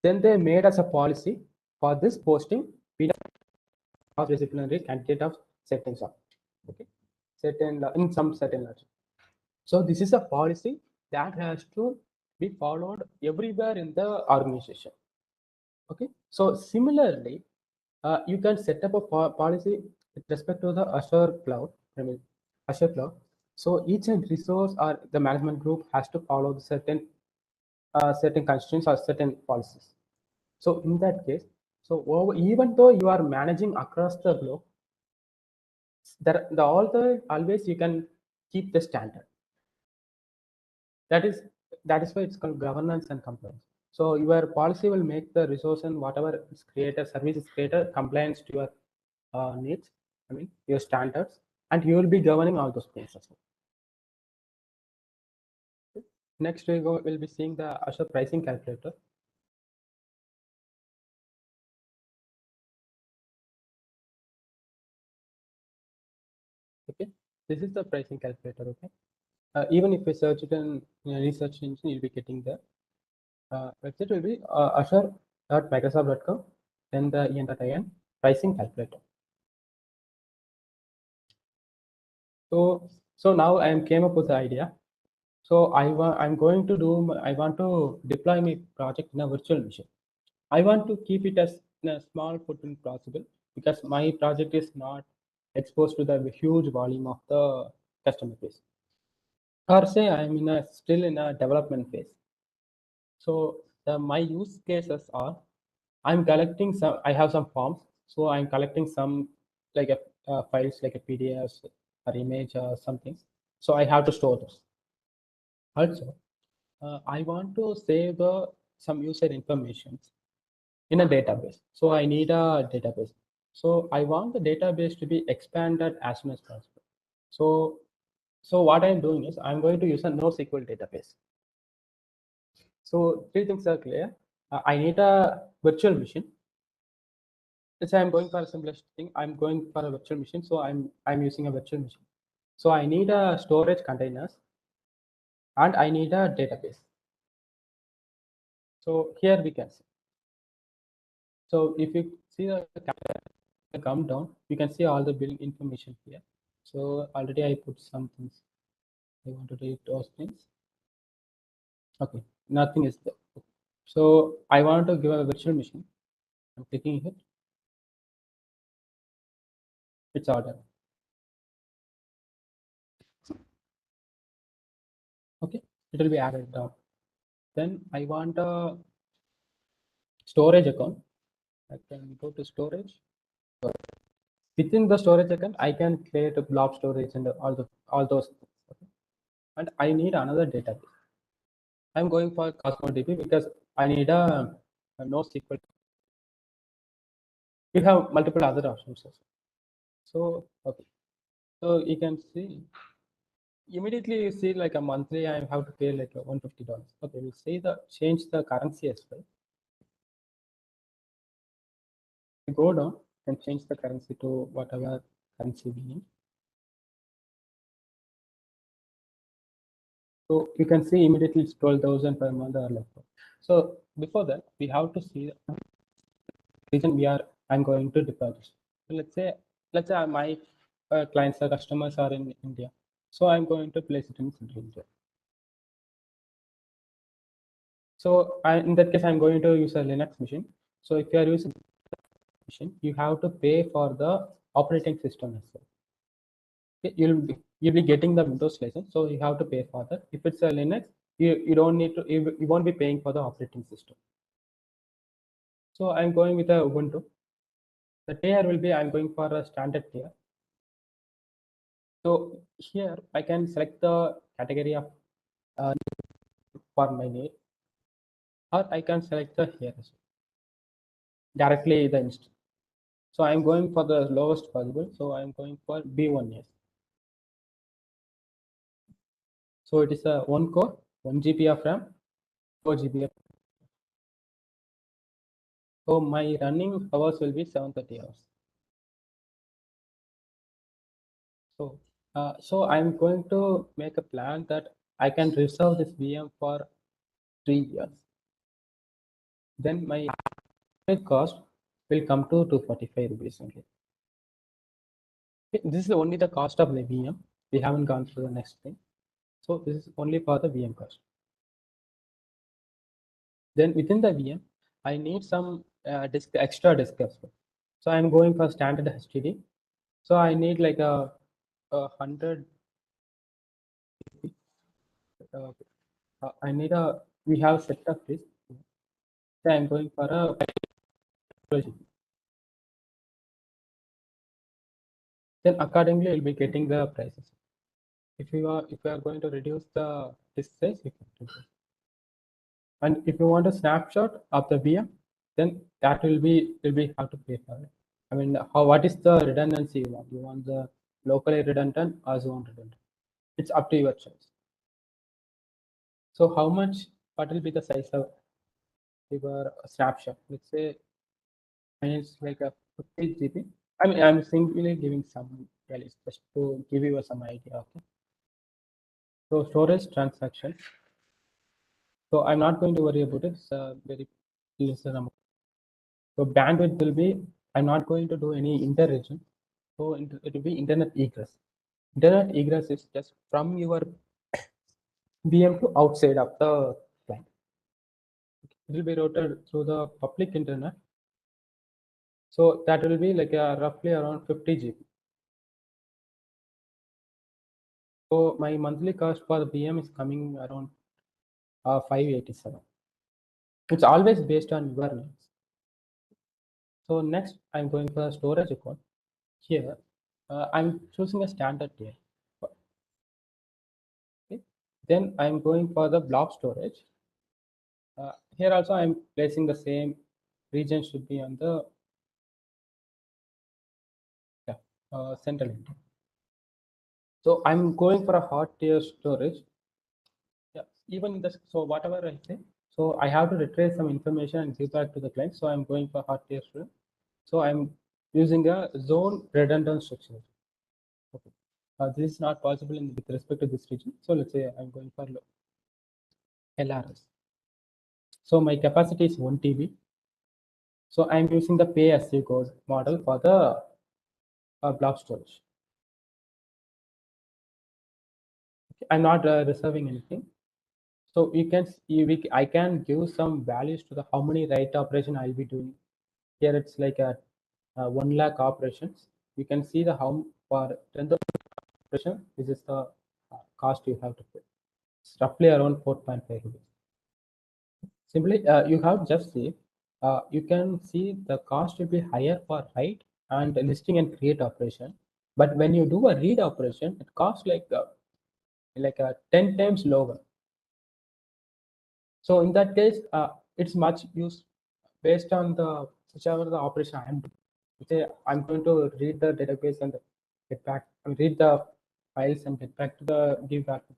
they made as a policy for this posting, we cross-disciplinary candidate of settings of, okay, certain in some certain large. So this is a policy that has to be followed everywhere in the organization. Okay, so similarly, you can set up a policy with respect to the Azure cloud. I mean, Azure cloud. So each and resource or the management group has to follow the certain constraints or certain policies. So in that case, so even though you are managing across the globe, always you can keep the standard. That is why it's called governance and compliance. So your policy will make the resource and whatever is created, service is created, compliance to your needs, I mean your standards, and you will be governing all those things as well. Next we'll be seeing the Azure pricing calculator. Okay, this is the pricing calculator. Okay, even if you search it in any search engine, you'll be getting the website will be azure.microsoft.com, then the en.in pricing calculator. So now I came up with the idea. So I'm going to do, I want to deploy my project in a virtual machine. I want to keep it as in a small footprint possible because my project is not exposed to the huge volume of the customer base. Or say I'm still in a development phase. So my use cases are, I'm collecting some, I have some forms. So I'm collecting some like files like a PDF or image or something. So I have to store those. Also, I want to save some user information. in a database. So I need a database. So I want the database to be expanded as soon as possible. So what I'm doing is I'm going to use a NoSQL database. So three things are clear. I need a virtual machine. Let's say I'm going for a simplest thing. I'm going for a virtual machine. So I'm using a virtual machine. So I need a storage containers and I need a database. So here we can see. So if you see the come down, you can see all the billing information here. So already I put some things. I want to delete those things. Okay, nothing is there. So I want to give a virtual machine. I'm clicking it. It's ordered. Okay, it will be added down. Then I want a storage account. I can go to storage. Within the storage account, I can create a blob storage and all those things. Okay? And I need another database. I'm going for Cosmos DB because I need a NoSQL. We have multiple other options also. So okay, so you can see immediately you see like a monthly I have to pay like $150. Okay, we'll say the change the currency as well. We go down and change the currency to whatever currency we need. So you can see immediately it's 12,000 per month or like that. So before that, we have to see the region I'm going to deploy this. So let's say my clients or customers are in India. So I'm going to place it in Central India. So in that case, I'm going to use a Linux machine. So if you are using machine, you have to pay for the operating system as well. Okay, you'll be getting the Windows license, so you have to pay for that. If it's a Linux, you don't need to. You won't be paying for the operating system. So I'm going with a Ubuntu. The tier will be I'm going for a standard tier. So here I can select the category of for my name, or I can select the here as well, directly the instance. So I'm going for the lowest possible. So I'm going for B1S. So it is a 1 core, 1 GB of RAM, 4 GB of. So my running hours will be 730 hours. So I'm going to make a plan that I can reserve this VM for 3 years. Then my cost will come to 245 rupees only. Okay, this is only the cost of the VM. We haven't gone through the next thing. So this is only for the VM cost. Then within the VM, I need some extra disk as well. So I'm going for standard HDD. So I need like a 100. I need we have set of disk. So I'm going for a 12 GB. Then accordingly you'll be getting the prices. If you are going to reduce the disk size, you can do it. And if you want a snapshot of the VM, then that will be how to pay for it. I mean, what is the redundancy you want? You want the locally redundant or zone redundant? It's up to your choice. So what will be the size of your snapshot? Let's say, and it's like a 50 GB. I mean, I'm simply giving some values just to give you some idea. Okay. So storage transaction. So I'm not going to worry about it. It's a very lesser amount. So bandwidth will be, I'm not going to do any inter-region. So it will be internet egress. Internet egress is just from your VM to outside of the client. It will be routed through the public internet. So that will be like roughly around 50 GB. So my monthly cost for the VM is coming around 587. It's always based on your needs. So next, I'm going for a storage account. Here, I'm choosing a standard tier. Okay. Then I'm going for the blob storage. Here also I'm placing the same region should be on the central India. So I'm going for a hot tier storage. Yeah, even in this, so whatever I say, so I have to retrieve some information and give back to the client. So I'm going for hot tier storage. So I'm using a zone redundant structure. Okay. This is not possible with respect to this region. So let's say I'm going for LRS. So my capacity is 1 TB. So I'm using the pay as you go model for the block storage. Okay. I'm not reserving anything. So you can I can give some values to the how many write operation I'll be doing. Here it's like a 1 lakh operations. You can see the how for 10,000 operation. This is the cost you have to pay. It's roughly around 4.5 rupees. Simply, you have just see. You can see the cost will be higher for write and listing and create operation. But when you do a read operation, it costs like a 10 times lower. So in that case, it's much used based on the whichever the operation I am doing. Say I'm going to read the database and get back and read the files and get back to the give back to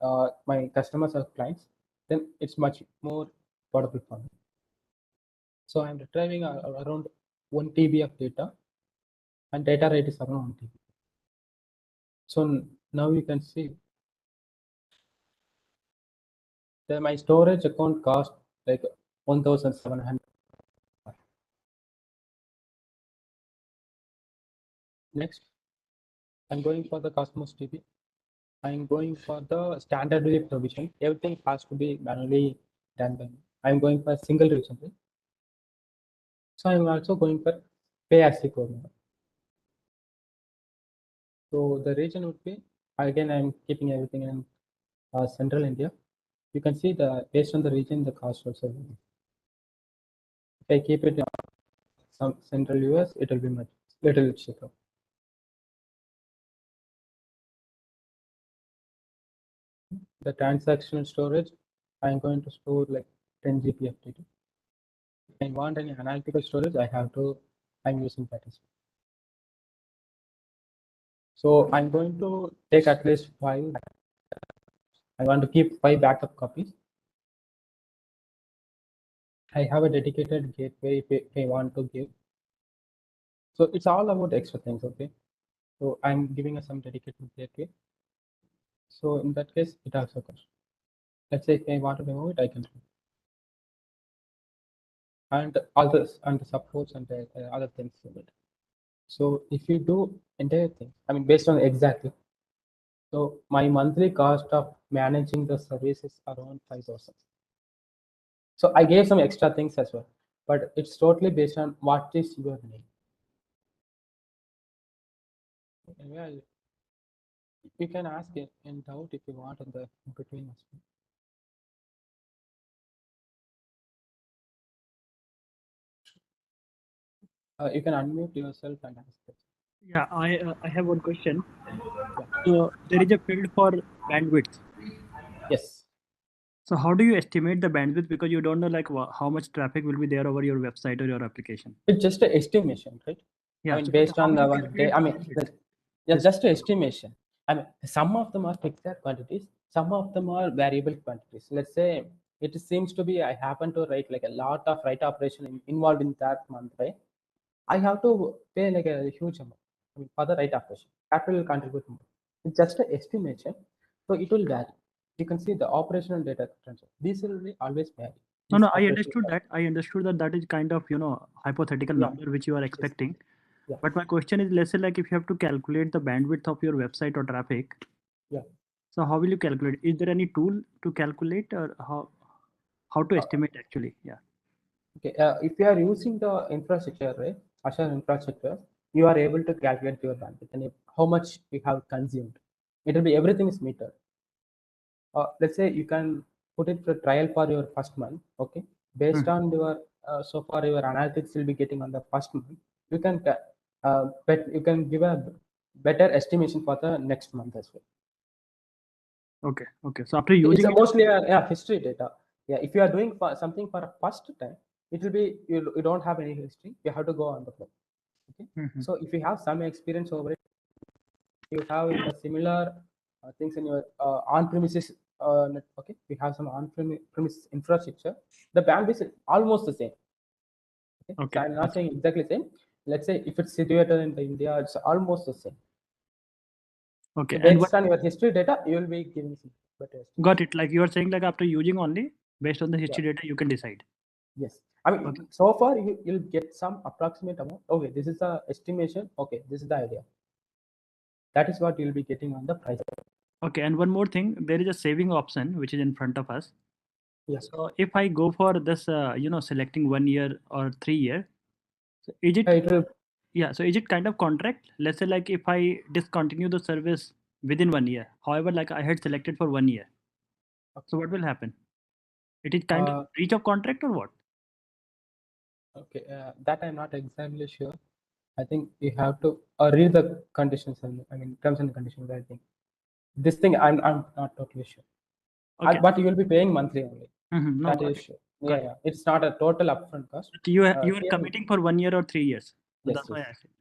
the my customers or clients. Then it's much more affordable for me. So I'm retrieving around 1 TB of data, and data rate is around 1 TB. So now you can see that my storage account cost like 1,700. Next, I'm going for the Cosmos DB. I'm going for the standard provision. Everything has to be manually done by me. I'm going for single region. So I'm also going for pay as you go. So the region would be, again, I'm keeping everything in central India. You can see the based on the region, the cost also. If I keep it in some central US, it will be much little cheaper. The transactional storage, I'm going to store like 10 GB of data. If I want any analytical storage, I'm using that as well. So I'm going to take at least 5. I want to keep 5 backup copies. I have a dedicated gateway if I want to give. So it's all about extra things, okay? So I'm giving some dedicated gateway. So in that case, it also costs. Let's say if I want to remove it, I can remove it. And others and the supports and the other things with it. So if you do entire thing, I mean based on exactly. So my monthly cost of managing the service is around 5,000. So I gave some extra things as well, but it's totally based on what is your need. Anyway, you can ask it in doubt if you want in the in between as well. You can unmute yourself and ask it. Yeah, I have one question. So there is a field for bandwidth. Yes. So how do you estimate the bandwidth, because you don't know like how much traffic will be there over your website or your application? It's just an estimation, right? Yeah. I mean, So based how on will you our calculate I the mean, bandwidth? yeah, just an estimation. I mean, some of them are fixed quantities, some of them are variable quantities. Let's say it seems to be I happen to write like a lot of write operation involved in that month, right? I have to pay like a huge amount. I mean, for the write operation, that will contribute more. It's just an estimation, so it will vary. You can see the operational data transfer. These will be always vary. No, These no, I operational understood that. I understood that that is kind of, hypothetical Yeah. number which you are expecting. Yeah. But my question is, let's say like if you have to calculate the bandwidth of your website or traffic. Yeah. So how will you calculate? Is there any tool to calculate, or how to estimate actually? Yeah. Okay, if you are using the infrastructure, right, Azure infrastructure, you are able to calculate your bandwidth and how much you have consumed. It will be everything is metered. Let's say you can put it for trial for your first month. Okay, based on your so far your analytics will be getting on the first month. You can you can give a better estimation for the next month as well. Okay. Okay. So after It's using a it, mostly a history data. Yeah, if you are doing something for a first time, it will be, you don't have any history, you have to go on the cloud. Okay. So if you have some experience over it, you have the similar things in your on-premises okay, we have some on-premise infrastructure, the bandwidth is almost the same. Okay. So I'm not saying exactly same. Let's say if it's situated in the India, it's almost the same. Okay. So And based on your history data, you will be giving some better estimate. got it. Like you are saying, like after using only based on the history data, you can decide. Yes. I mean, so far you'll get some approximate amount. Okay, this is the estimation. Okay, this is the idea. That is what you'll be getting on the price. Okay. And one more thing, there is a saving option which is in front of us. Yes. So if I go for this, selecting 1 year or 3 year, so is it? It will, Yeah. So is it kind of contract? Let's say like if I discontinue the service within 1 year, however, like I had selected for 1 year. So what will happen? It is kind of breach of contract or what? okay, that I'm not exactly sure. I think you have to read the conditions and I mean terms and conditions. I think this thing I'm not totally sure. Okay. But you will be paying monthly only. No, That got is it. sure. Got Yeah, yeah. It's not a total upfront cost. it. You are Here- committing for 1 year or 3 years. So Yes, that's why yes. I said.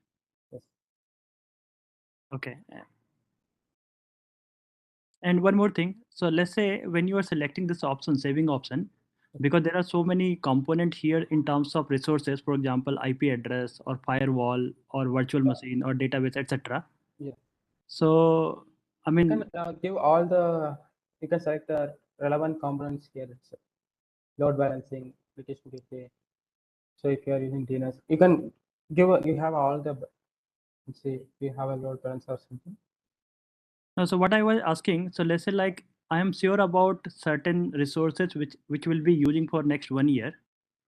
Yes. Okay. And one more thing. So let's say when you are selecting this option, saving option, because there are so many components here in terms of resources, for example, IP address or firewall or virtual machine or database, etc. Yeah. So I You mean, can give all the, you can select the relevant components here itself. Load balancing, application gateway. So if you are using DNS, you can give, you have all the, let's say you have a load balancer or something. no, so what I was asking, so let's say like I am sure about certain resources which will be using for next 1 year,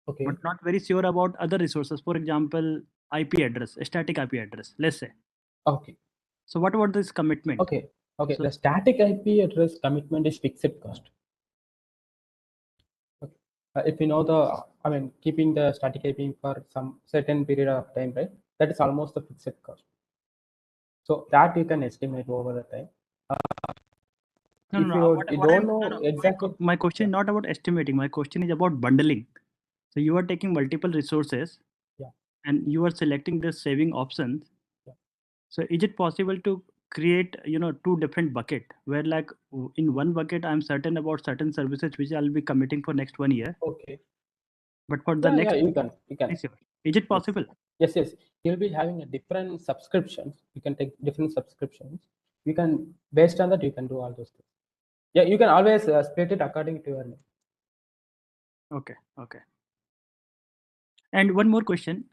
Okay. but not very sure about other resources. For example, IP address, static IP address, let's say. Okay. So what about this commitment? Okay. Okay. So, The static IP address commitment is fixed cost. Okay. If you know the, I mean, keeping the static IP for some certain period of time, right? That is almost the fixed cost. So that you can estimate over the time. no, If no, no. you What I'm, don't know no, no. exactly, My question is not about estimating. My question is about bundling. So you are taking multiple resources, yeah, and you are selecting the saving options. yeah. So is it possible to create, two different bucket where like in one bucket I'm certain about certain services which I'll be committing for next 1 year, Okay. but for the Yeah, next, you can. is it Yes. possible? Yes. You'll be having a different subscriptions. You can take different subscriptions. You can, based on that, you can do all those things. Yeah, you can always split it according to your need. Okay. And one more question.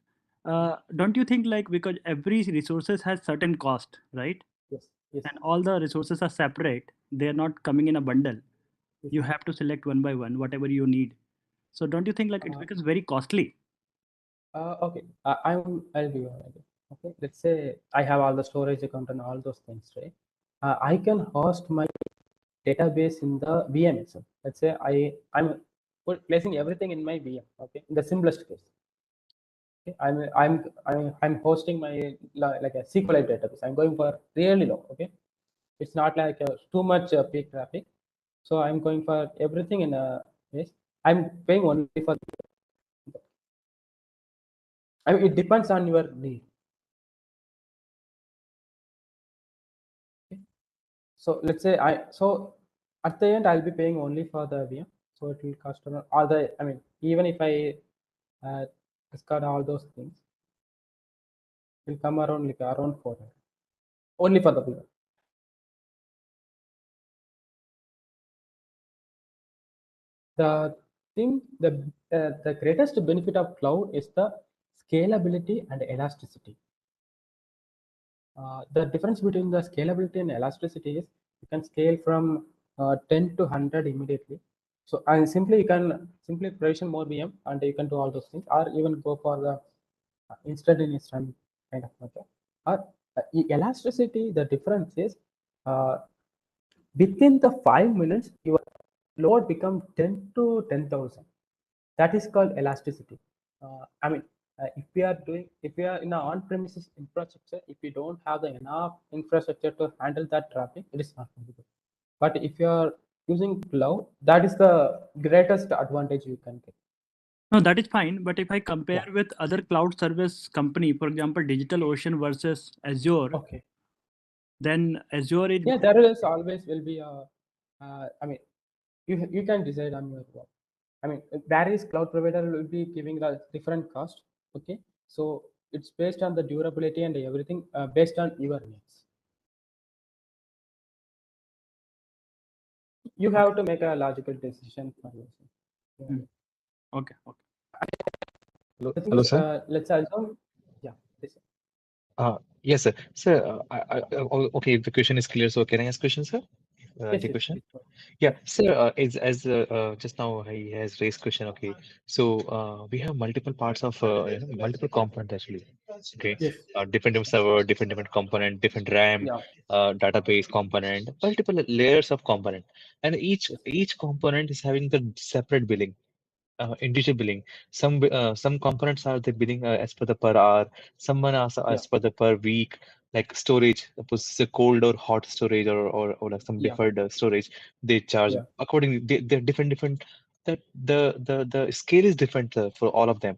Don't you think like because every resources has certain cost, right? Yes. Yes. And all the resources are separate, they are not coming in a bundle. Yes. You have to select one by one whatever you need. So don't you think like it becomes very costly? Okay. I'll give you an idea. Okay. Let's say I have all the storage account and all those things, right? I can host my database in the VM itself. Let's say I'm placing everything in my VM. Okay. In the simplest case. Okay. I'm hosting my like a SQLite database. I'm going for really low. Okay. It's not like too much peak traffic. So I'm going for everything in a place. I'm paying only for. I mean, it depends on your need. Okay. So let's say so at the end I'll be paying only for the VM. So it will cost around all the. I mean, even if I discard all those things, it will come around like around 400 only for the VM. The thing, the greatest benefit of cloud is the scalability and elasticity. The difference between the scalability and elasticity is you can scale from 10 to 100 immediately. So and simply you can simply provision more VM and you can do all those things, or even go for the instant kind of method. Or elasticity, the difference is uh, within the 5 minutes your load become 10 to 10,000. That is called elasticity. I mean, if we are in an on-premises infrastructure, if you don't have the enough infrastructure to handle that traffic, it is not possible. But if you are using cloud, that is the greatest advantage you can get. No, that is fine. But if I compare with other cloud service company, for example, DigitalOcean versus Azure, Okay. then Azure is Yeah, there is always will be a. I mean, you can decide on your own. I mean, various cloud provider will be giving a different cost. Okay, so it's based on the durability and everything based on your needs. You have to make a logical decision for yourself. Yeah. Hmm. Okay. Hello, The thing hello, is, sir. let's assume, yeah, this, Yes, sir. Sir, okay, the question is clear. So can I ask question, sir? yes, The yes, question? please go. Yeah, Yeah, sir, as just now he has raised question. Okay, so we have multiple parts of multiple component actually. Okay, yes, different server, different component, different RAM, yeah, database component, multiple layers of component, and each yes, each component is having the separate billing. Individual billing. Some components are the billing as per the per hour. Some are yeah, as per the per week. Like storage, suppose it's a cold or hot storage or like some yeah, deferred storage, they charge yeah, accordingly. They're different. The scale is different for all of them.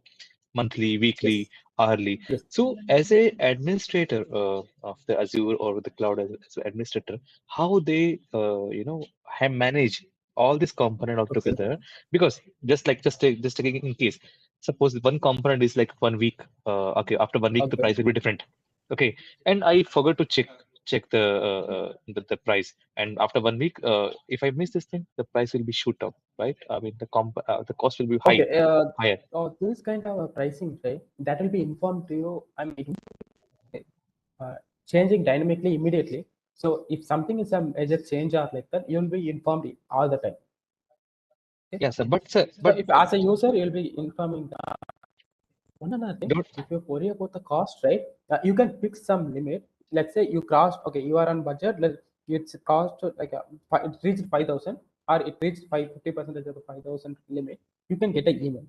Monthly, weekly, yes, hourly. yes, So as a administrator of the Azure or the cloud as an administrator, how they have manage all this component of okay, together, because just taking in case, suppose one component is like 1 week, okay, after 1 week the okay, price will be different, okay, and I forgot to check the price, and after 1 week, if I miss this thing, the price will be shoot up, right? I mean the cost will be okay. higher. This kind of pricing, right? That will be informed to you. I mean, uh, changing dynamically immediately. So if something is a major change or like that, you'll be informed all the time. Okay? Yeah, sir, but sir, So but if as a user, you'll be informing one another thing. don't. If you worry about the cost, right? You can fix some limit. Let's say you crossed. Okay, you are on budget. It's cost like it reached 5,000 or it reached 50% of the 5,000 limit. You can get an email.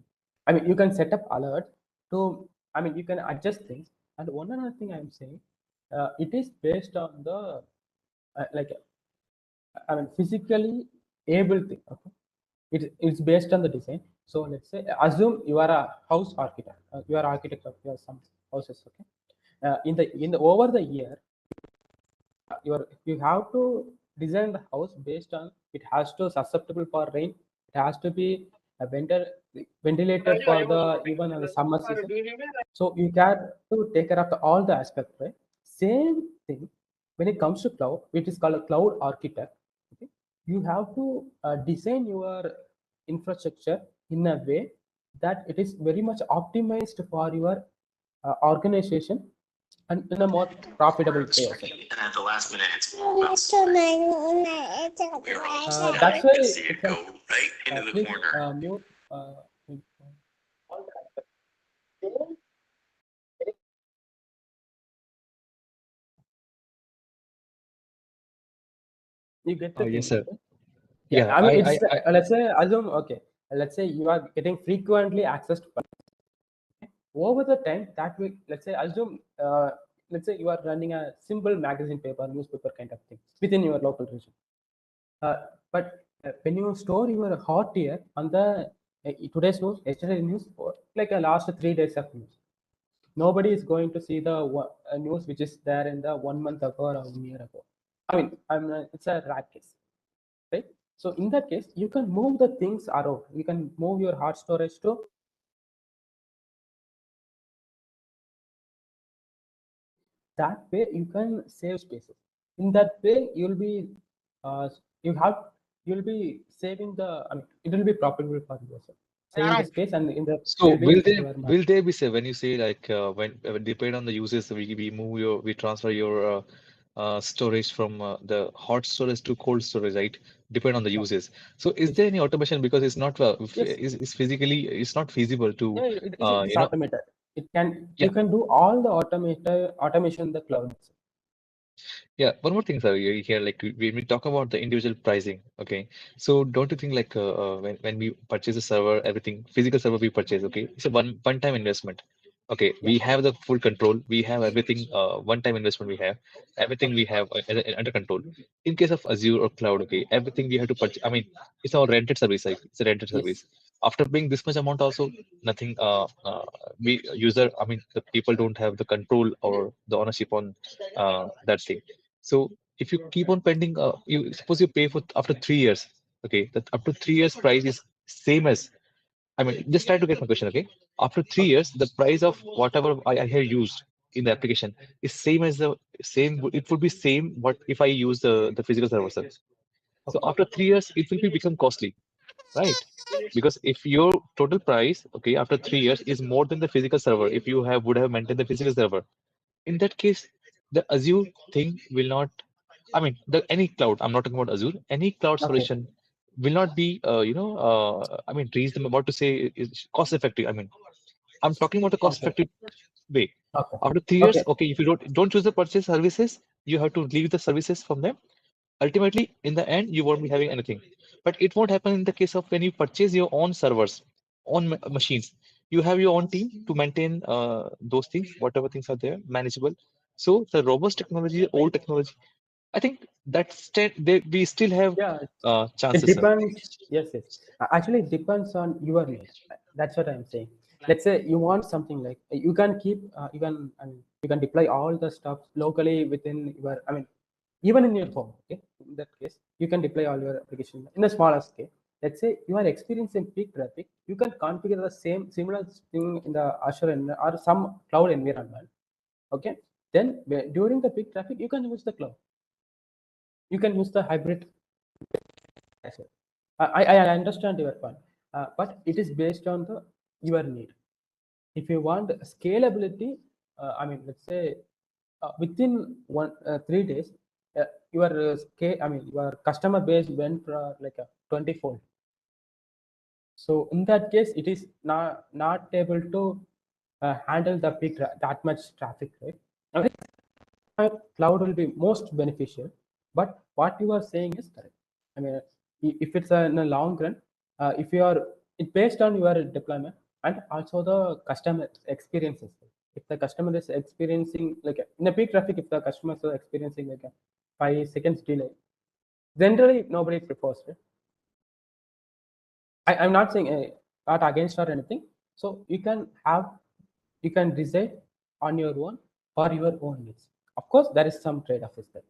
I mean, you can set up alert to. I mean, you can adjust things. And one another thing I'm saying, it is based on the like I mean physically able thing. Okay, it's based on the design. So let's say assume you are a house architect. You are architect of your some houses. Okay, in the over the year, you have to design the house based on it has to susceptible for rain. It has to be a ventilated for the even in the summer season. So you got to take care of all the aspects, right? Same thing when it comes to cloud, it is called a cloud architect. Okay? You have to design your infrastructure in a way that it is very much optimized for your organization and in a more profitable way as well. And at the last minute, it's all about scoring. We're all just That's dying why to see you it can go right into the please corner. mute. You get the Yes, thing, sir. okay? Yeah, Yeah, I mean it's I let's say assume okay. Let's say you are getting frequently accessed over the time that will let's say assume let's say you are running a simple magazine paper, newspaper kind of thing within your local region. But when you store your hot air on the today's news, yesterday news, or like a last 3 days of news, nobody is going to see the news which is there in the 1 month ago or 1 year ago. I mean, it's a rat case, right? So in that case, you can move the things around. You can move your hard storage to that way. You can save spaces. In that way, uh, you have you'll be saving the. I mean, it will be profitable for yourself, saving the space, and in the So will be your money. will they be say when you say like when depend on the uses, we transfer your storage from the hot storage to cold storage, right? Depend on the Yeah. uses. So is Yes. there any automation, because it's not Yes. is physically it's not feasible to Yeah, it is automated. It can yeah. you can do all the automation in the cloud. Yeah, one more thing, sir, here, like when we talk about the individual pricing, okay. So don't you think like when we purchase a server, everything physical server we purchase, okay, it's a one time investment. Okay, Yeah. we have the full control. We have everything. One time investment we have everything we have under control. In case of Azure or cloud, okay, everything we have to purchase. I mean, it's our rented service. Like, it's a rented Yes. service. After paying this much amount, also nothing. We user, I mean, the people don't have the control or the ownership on that thing. So if you keep on pending, you suppose you pay for after 3 years. Okay, that up to 3 years price is same as, I mean, just try to get my question, okay? After 3 years, the price of whatever I have used in the application is same as the same. It would be same what if I use the physical server service. So after 3 years, it will be become costly, right? Because if your total price, okay, after 3 years is more than the physical server, if you have would have maintained the physical server, in that case, the Azure thing will not. I mean, the any cloud. I'm not talking about Azure. Any cloud Okay. solution will not be, I mean, reasonable. What to say is cost effective. I mean, I'm talking about a cost Okay. effective way. Okay. After 3 years, Okay. okay, if you don't choose the purchase services, you have to leave the services from them. Ultimately, in the end, you won't be having anything. But it won't happen in the case of when you purchase your own servers, own machines. You have your own team to maintain those things, whatever things are there, manageable. So the robust technology, old technology, I think that's we still have Yeah, it chances, sir. depends. Yes, yes. Actually, it depends on your need. That's what I'm saying. Let's say you want something like you can keep, I mean, you can deploy all the stuff locally within your, I mean, even in your home. Okay, in that case, you can deploy all your application in a smaller scale. Let's say you are experiencing peak traffic, you can configure the same similar thing in the Azure or some cloud environment. Okay, then during the peak traffic, you can use the cloud. You can use the hybrid. I understand your point, but it is based on the your need. If you want scalability, I mean, let's say within 3 days, your scale, I mean, your customer base went for like a 20-fold. So in that case, it is not able to handle the peak that much traffic, right? I mean, cloud will be most beneficial, but what you are saying is correct. I mean, if it's in a long run, if you are it based on your deployment and also the customer experiences. If the customer is experiencing like in a peak traffic, if the customers are experiencing like a 5 seconds delay, generally nobody prefers it. I'm not saying not against or anything. So you can decide on your own for your own needs. Of course, there is some trade-off is there.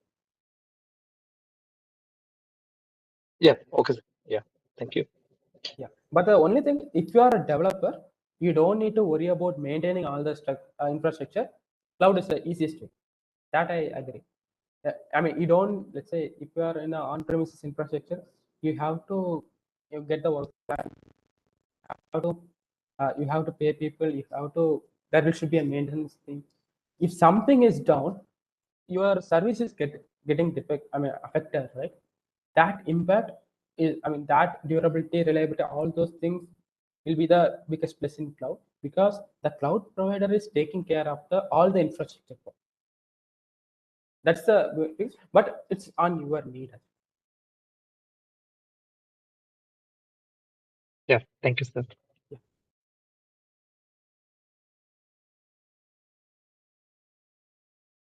Yeah. Okay, sir. Yeah. Thank you. Yeah, but the only thing, if you are a developer, you don't need to worry about maintaining all the infrastructure. Cloud is the easiest way. That I agree. I mean, you don't. Let's say if you are in an on-premises infrastructure, you have to you get the work. Have to you have to pay people. You have to there should be a maintenance thing. If something is down, your services getting defect. I mean, affected, right? That impact is, I mean, that durability, reliability, all those things will be the biggest plus in cloud because the cloud provider is taking care of the all the infrastructure. That's the thing, but it's on your need. Yeah. Thank you, sir.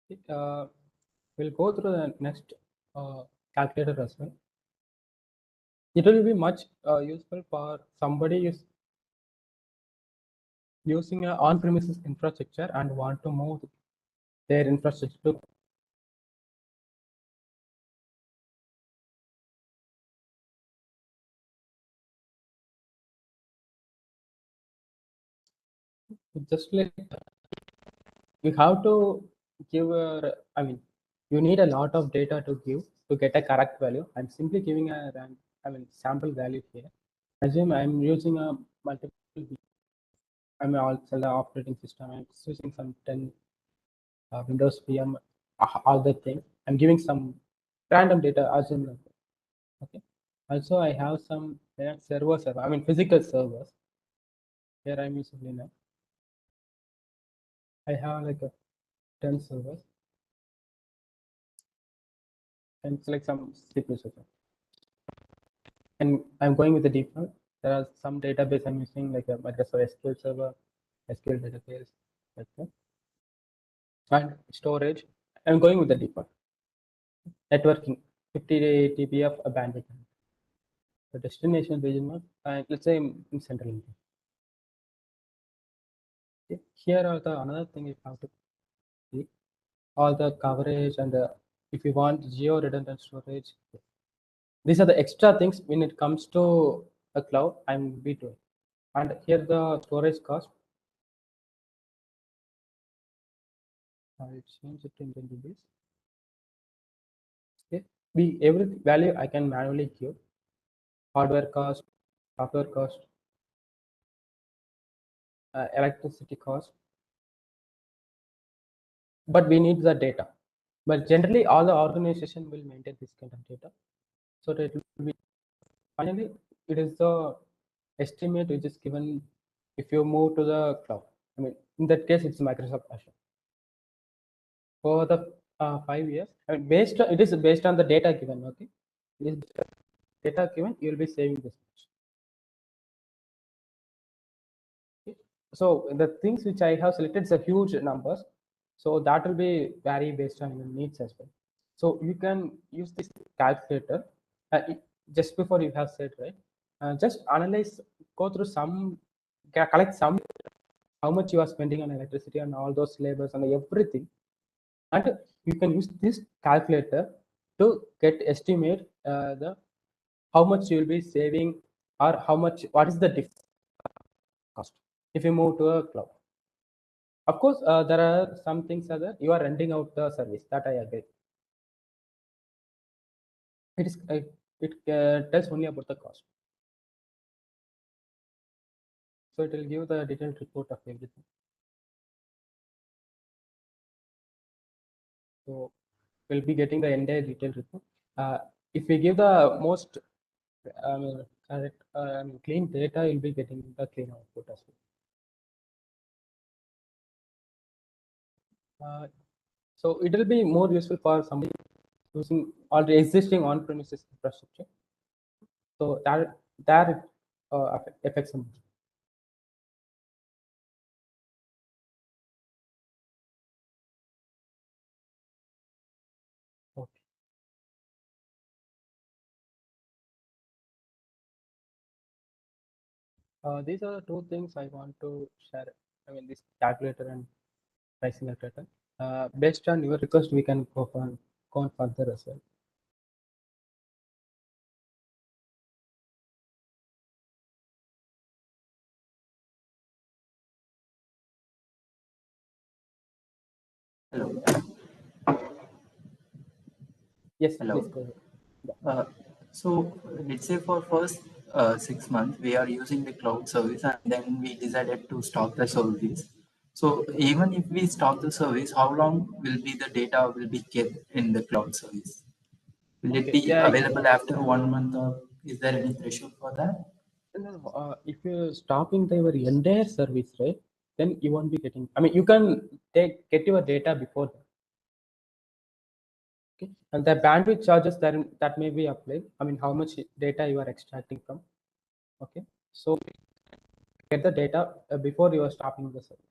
Yeah. We'll go through the next calculator as well. It will be much useful for somebody is using an on-premises infrastructure and want to move their infrastructure to just like you have to give I mean, you need a lot of data to give to get a correct value. I'm simply giving a I mean, sample value here. Assume I'm using a multiple, I'm also the operating system. I'm using some 10 Windows VM, all the things. I'm giving some random data, assume like that. Okay. Also, I have some Linux servers, I mean, physical servers. Here I'm using Linux. I have like a 10 servers and select some CPU server. And I'm going with the default. There are some database I'm using like a Microsoft SQL server, SQL database, like that. And storage. I'm going with the default. Networking, 50 TB of bandwidth. the destination region map, and let's say in central India. Okay. Here are the another thing you have to see, all the coverage and if you want geo redundant storage, these are the extra things when it comes to a cloud I'm be doing. And here the storage cost, I'll change it into this. Okay. Every value I can manually give, hardware cost, software cost, electricity cost, but we need the data. But generally, all the organization will maintain this kind of data. So that it will be finally it is the estimate which is given if you move to the cloud. I mean, in that case, it's Microsoft Azure. For the 5 years, I mean, it is based on the data given. Okay, it is data given, you will be saving this much. Okay. So the things which I have selected is a huge numbers, so that will be vary based on your needs as well. So you can use this calculator. Just before you have said, right, just analyze, go through some, collect some, how much you are spending on electricity and all those labors and everything, and you can use this calculator to get estimate the how much you will be saving, or how much, what is the difference cost if you move to a cloud. Of course, there are some things other you are renting out the service, that I agree. It is it tells only about the cost, so it will give the detailed report of everything. So we'll be getting the entire detailed report. If we give the most correct clean data, you'll be getting the clean output as well. So it will be more useful for somebody using already existing on-premises infrastructure. So that it affects them. Okay. These are the two things I want to share. I mean, this calculator and pricing calculator. Based on your request, we can go on further as well. Hello. Yes, Hello. please go ahead. Yeah. So let's say for first 6 months we are using the cloud service, and then we decided to stop the service. So even if we stop the service, how long will be the data will be kept in the cloud service? Will it Okay. be Yeah. available after 1 month, or is there any threshold for that? No, if you're stopping your entire service, right, then you won't be getting. I mean, you can get your data before that. Okay, and the bandwidth charges that may be applied. I mean, how much data you are extracting from. Okay, so get the data before you are stopping the service.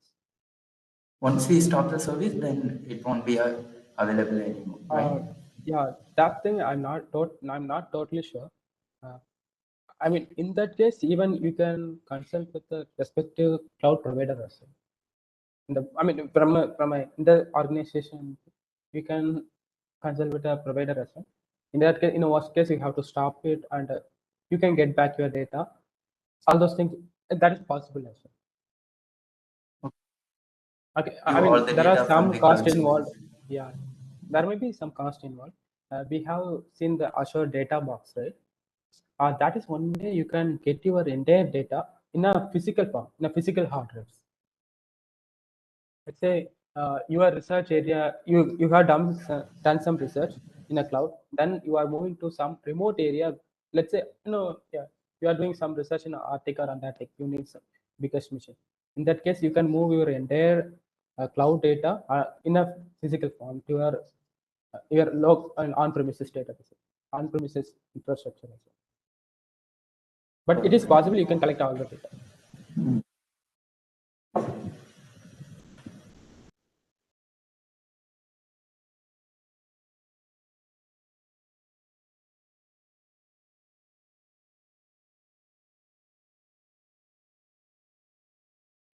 Once we stop the service, then it won't be available anymore, right? Yeah, that thing I'm not totally sure. I mean, in that case, even you can consult with the respective cloud provider as well. I mean, in the organization, you can consult with a provider as well. In that case, in a worst case, you have to stop it, and you can get back your data. All those things, that is possible as well. Okay, I All mean, the there are data from some the cost cloud involved. service. Yeah, there may be some cost involved. We have seen the Azure data box, right? That is one way you can get your entire data in a physical form, in a physical hard drives. Let's say your research area, you have done some research in a cloud, then you are moving to some remote area. Let's say yeah, you are doing some research in Arctic or Antarctic. You need some biggest machine. In that case, you can move your entire cloud data in a physical form to your on-premises database, on-premises infrastructure as well. But it is possible you can collect all the data.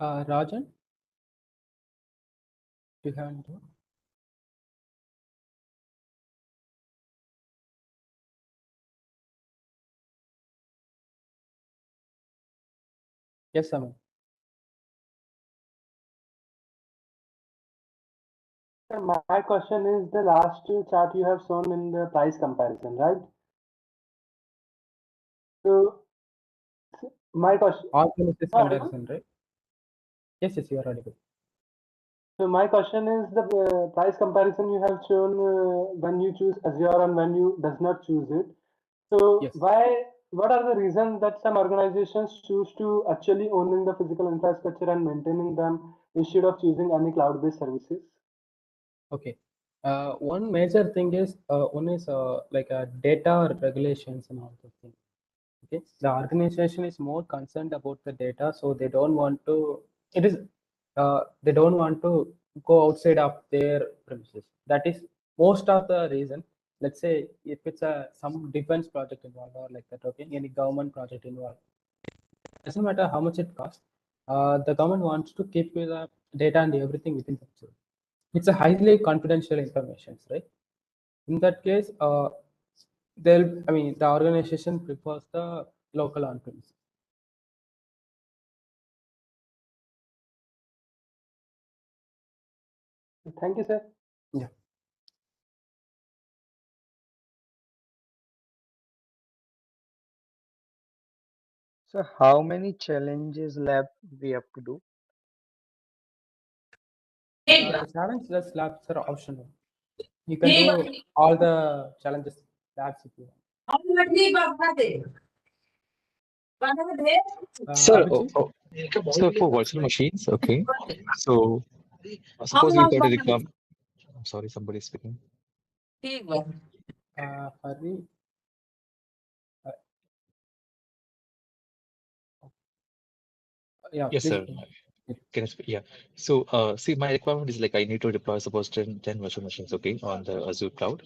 Rajan, do you have anything? Yes, Aman. My question is the last chart you have shown in the price comparison, right? So my question. Organization comparison, right? Yes, yes, you are audible. So my question is the price comparison you have shown when you choose Azure and when you does not choose it. So Yes. what are the reasons that some organizations choose to actually owning the physical infrastructure and maintaining them instead of choosing any cloud-based services? Okay. One major thing is one is like data regulations and all those things. Okay, the organization is more concerned about the data, so they don't want to. It is they don't want to go outside of their premises. That is most of the reason. Let's say if it's a some defense project involved or like that. Okay, any government project involved. Doesn't matter how much it costs. The government wants to keep the data and everything within the. It's a highly confidential information, right? In that case, I mean, the organization prefers the local on-premise. Thank you, sir. Yeah. So how many challenges lab we have to do? The challenge labs are optional. You can do all the challenges labs if you want. Sir, Abhijit? so for virtual machines, okay. So suppose we got a requirement. I'm sorry, somebody is speaking. Hari, yeah, Yes, please. sir. Can I speak? Yeah. So, see, my requirement is like I need to deploy suppose 10 virtual machines, okay, on the Azure cloud.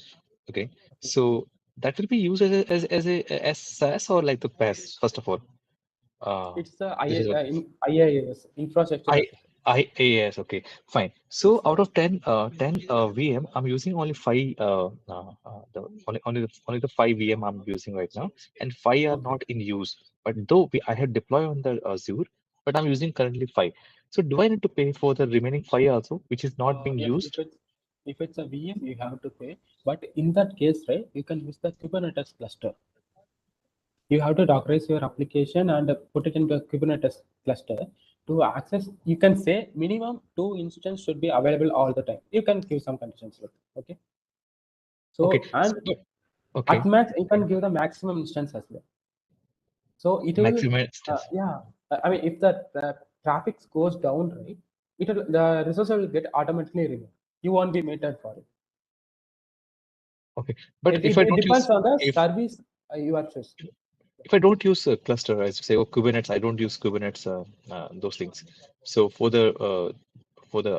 Okay. So that will be used as SaaS or like the PaaS, first of all. It's the This is what IaaS, infrastructure I as a IaaS, okay, fine. So out of 10 VM, I'm using only five. The only the five VM I'm using right now, and five are not in use. But though I had deployed on the Azure, but I'm using currently five. So do I need to pay for the remaining five also, which is not being yes, used? if it's a VM, you have to pay. But in that case, right, you can use the Kubernetes cluster. You have to dockerize your application and put it into a Kubernetes cluster to access. You can say minimum 2 instances should be available all the time. You can give some conditions with it, okay. So Okay. and Okay. at max you can give the maximum instance as well. So it will Maximum instance. yeah. I mean, if the traffic goes down, right, the resource will get automatically removed. You won't be metered for it. Okay. But It, if it, I it don't depends use on the if service you are choosing. if I don't use a cluster, as you say, or Kubernetes, I don't use Kubernetes, those things. So for the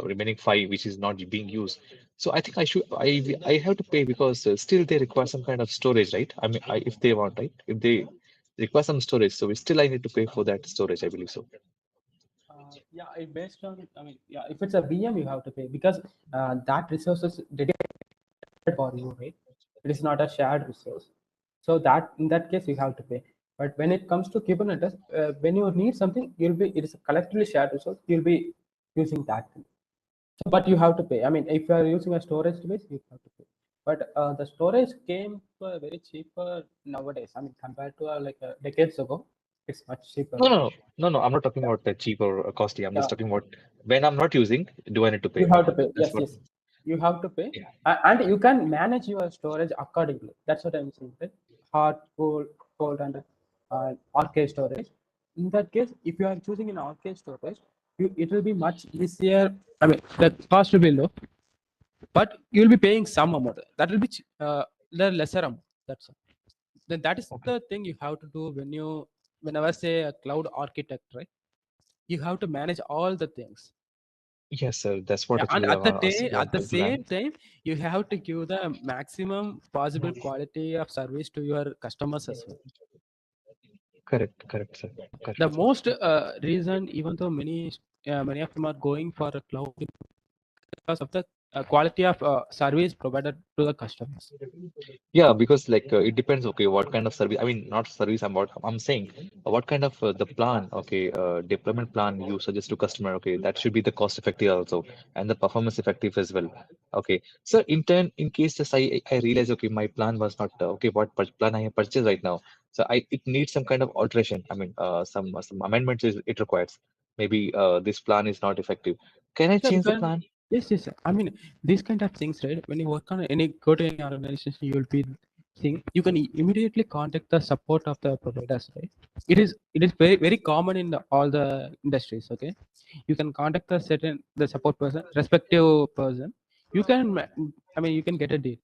remaining five, which is not being used, so I think I have to pay because still they require some kind of storage, right? I mean, if they want, right? If they require some storage, so still I need to pay for that storage, I believe so. Yeah, it based on. I mean, yeah, if it's a VM, you have to pay because that resource is dedicated for you, right? It is not a shared resource. So that in that case, you have to pay. But when it comes to Kubernetes, when you need something, it is a collectively shared resource. You'll be using that. So, but you have to pay. I mean, if you are using a storage device, you have to pay. But the storage came very cheaper nowadays. I mean, compared to like decades ago, it's much cheaper. No. I'm not talking about the cheap or costly. I'm just Yeah, talking about when I'm not using, do I need to you pay? have to pay. That's Yes, what. yes, you have to pay, Yeah. and you can manage your storage accordingly. That's what I'm saying. Right? Hot, cold, and arcade storage. In that case, if you are choosing an arcade storage, it will be much easier. I mean, the cost will be low, but you'll be paying some amount. That will be the lesser amount. That's all. Then that is Okay. the thing you have to do whenever say a cloud architect, right? You have to manage all the things. Yes, sir. That's what Yeah, and actually at the we at want the to same implement. time, you have to give the maximum possible quality of service to your customers as well. Correct, sir. The Correct. most reason, even though many many of them are going for a cloud because of the quality of service provided to the customers. Yeah, because like it depends. Okay, what kind of service? I mean, not service. I'm saying what kind of the plan. Okay, deployment plan you suggest to customer. Okay, that should be the cost effective also and the performance effective as well. Okay, so in case just I realize okay my plan was not okay what plan I have purchased right now. So it needs some kind of alteration. I mean, some amendments it requires. Maybe this plan is not effective. Can I Sure, you change the can. plan? Yes, yes. I mean, these kind of things, right? When you work on any, go to any organization, you will be seeing. You can immediately contact the support of the providers, right? It is very very common in all the industries. Okay, you can contact the support person, respective person. You can, I mean, you can get a deal.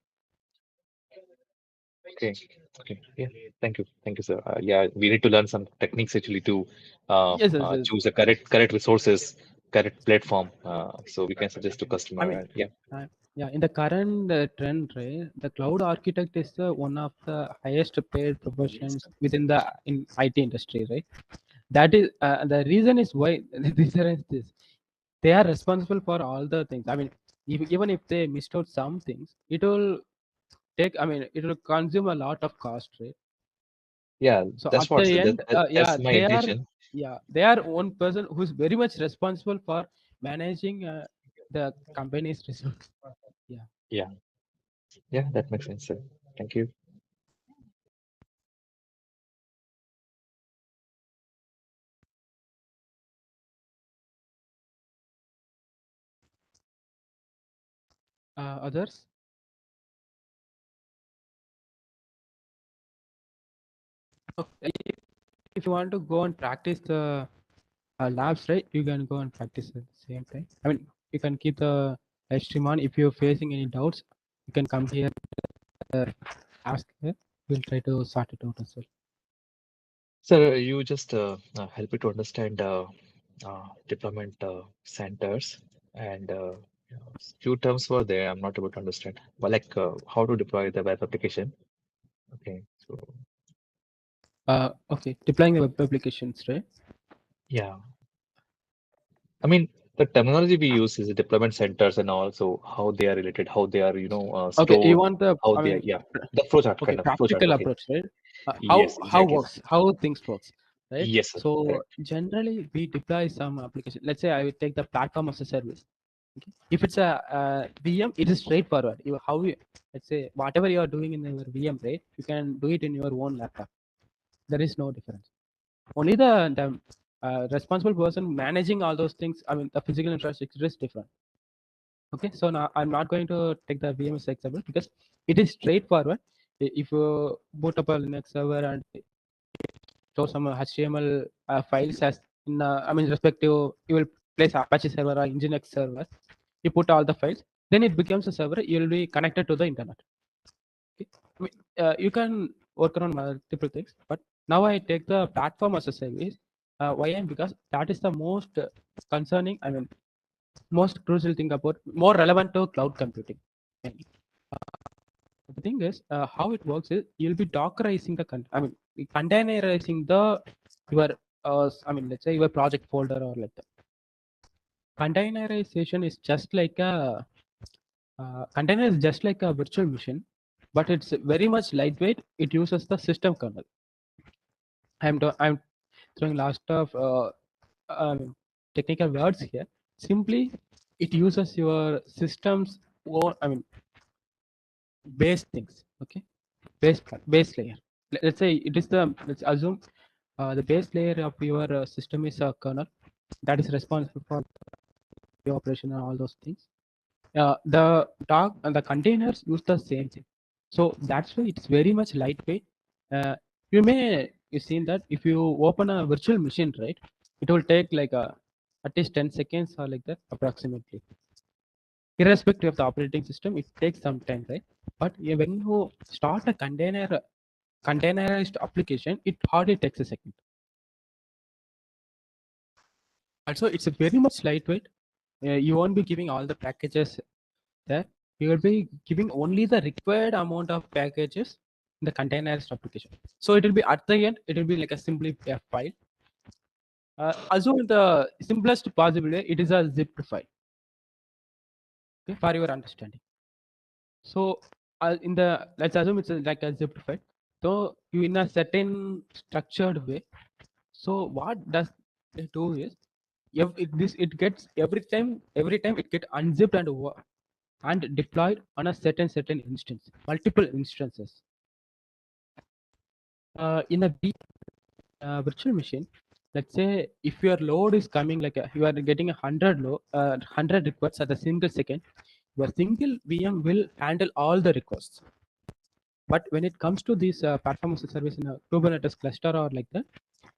Okay. Okay. Yeah. Thank you, sir. Yeah, we need to learn some techniques actually to Yes, yes, yes. choose the correct resources, correct platform, so we can suggest to I customer. mean, And yeah. yeah, in the current trend, right, the cloud architect is one of the highest paid professions within the in IT industry, right? That is the reason is why this is this. They are responsible for all the things. I mean, even if they missed out some things, it will take. I mean, it will consume a lot of cost, right? Yeah, So that's at what. the So end, that's my intention. they are one person who's very much responsible for managing the company's resource. Yeah. Yeah. Yeah, that makes sense, sir. Thank you. Others. Okay. If you want to go and practice the labs, right, you can go and practice at the same time. I mean, you can keep the live stream on. If you're facing any doubts, you can come here, uh, ask here. We'll try to sort it out as well. Sir, you just help me to understand deployment centers and few terms were there. I'm not able to understand. But like how to deploy the web application. Okay. So Okay, deploying the web applications, right? yeah. I mean, the terminology we use is the deployment centers and also how they are related, how they are, Okay, you stored, want the, how I they are, mean, yeah, the flowchart okay, kind of flowchart. practical Okay. approach, right? Yes, exactly. How things works, right? Yes, sir. So Correct. generally we deploy some application. Let's say I will take the platform as a service. Okay. If it's a VM, it is straightforward. Let's say whatever you are doing in your VM, right? You can do it in your own laptop. There is no difference. Only the responsible person managing all those things. I mean, the physical infrastructure is different. Okay, so now I'm not going to take the VMS example because it is straightforward. If you boot up a Linux server and show some HTML files as in, I mean, respective, you will place Apache server or Nginx server. You put all the files, then it becomes a server. You will be connected to the internet. Okay? I mean, you can work around multiple things, but now I take the platform as a service. Why? Because that is the most concerning. I mean, most crucial thing about more relevant to cloud computing. The thing is, how it works is you'll be dockerizing I mean, containerizing your I mean, let's say your project folder or like that. Containerization is just like a container is just like a virtual machine, but it's very much lightweight. It uses the system kernel. I'm throwing lots of technical words here. Simply, it uses your system's I mean, base things. Okay, base layer. Let's say it is let's assume the base layer of your system is a kernel that is responsible for the operation and all those things. The dog and the containers use the same thing, so that's why it's very much lightweight. You've seen that if you open a virtual machine, right, it will take like at least 10 seconds or like that approximately. Irrespective of the operating system, it takes some time, right? But when you start a containerized application, it hardly takes a second. Also, it's a very much lightweight. You won't be giving all the packages there. You will be giving only the required amount of packages in the containerized application. So it will be at the end, it will be like a simply a file. Assume the simplest possible way, it is a zipped file. Okay, for your understanding. So in the, let's assume it's like a zipped file. So you in a certain structured way. So what does it do is, it gets every time it get unzipped and deployed on a certain instance, multiple instances. In a virtual machine, let's say if your load is coming like you are getting 100 requests at a single second, your single VM will handle all the requests. But when it comes to this performance service in a Kubernetes cluster or like that,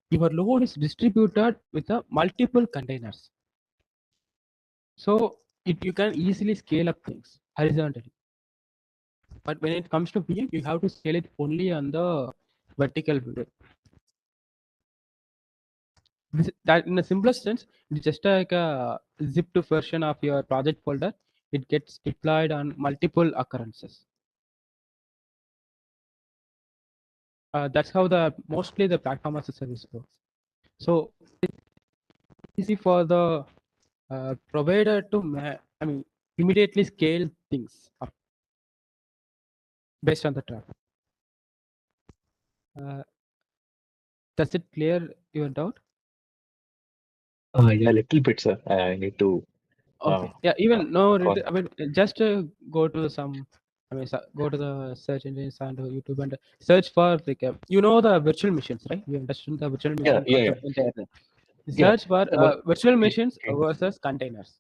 your load is distributed with multiple containers. So you can easily scale up things horizontally. But when it comes to VM, you have to scale it only on the vertical way. That in the simplest sense, it's just like a zipped version of your project folder. It gets deployed on multiple occurrences. That's how mostly the platform as a service works. So it's easy for the provider to immediately scale things up based on the traffic. Does it clear your doubt? Yeah, little bit, sir. I need to. Okay. Yeah. Even no. Con- Just go to some. Go to the search engines and YouTube and search for like the virtual machines, right? You understand the virtual yeah, machine yeah, yeah, concept entirely. yeah. Search for So, but virtual okay, machines okay. versus containers.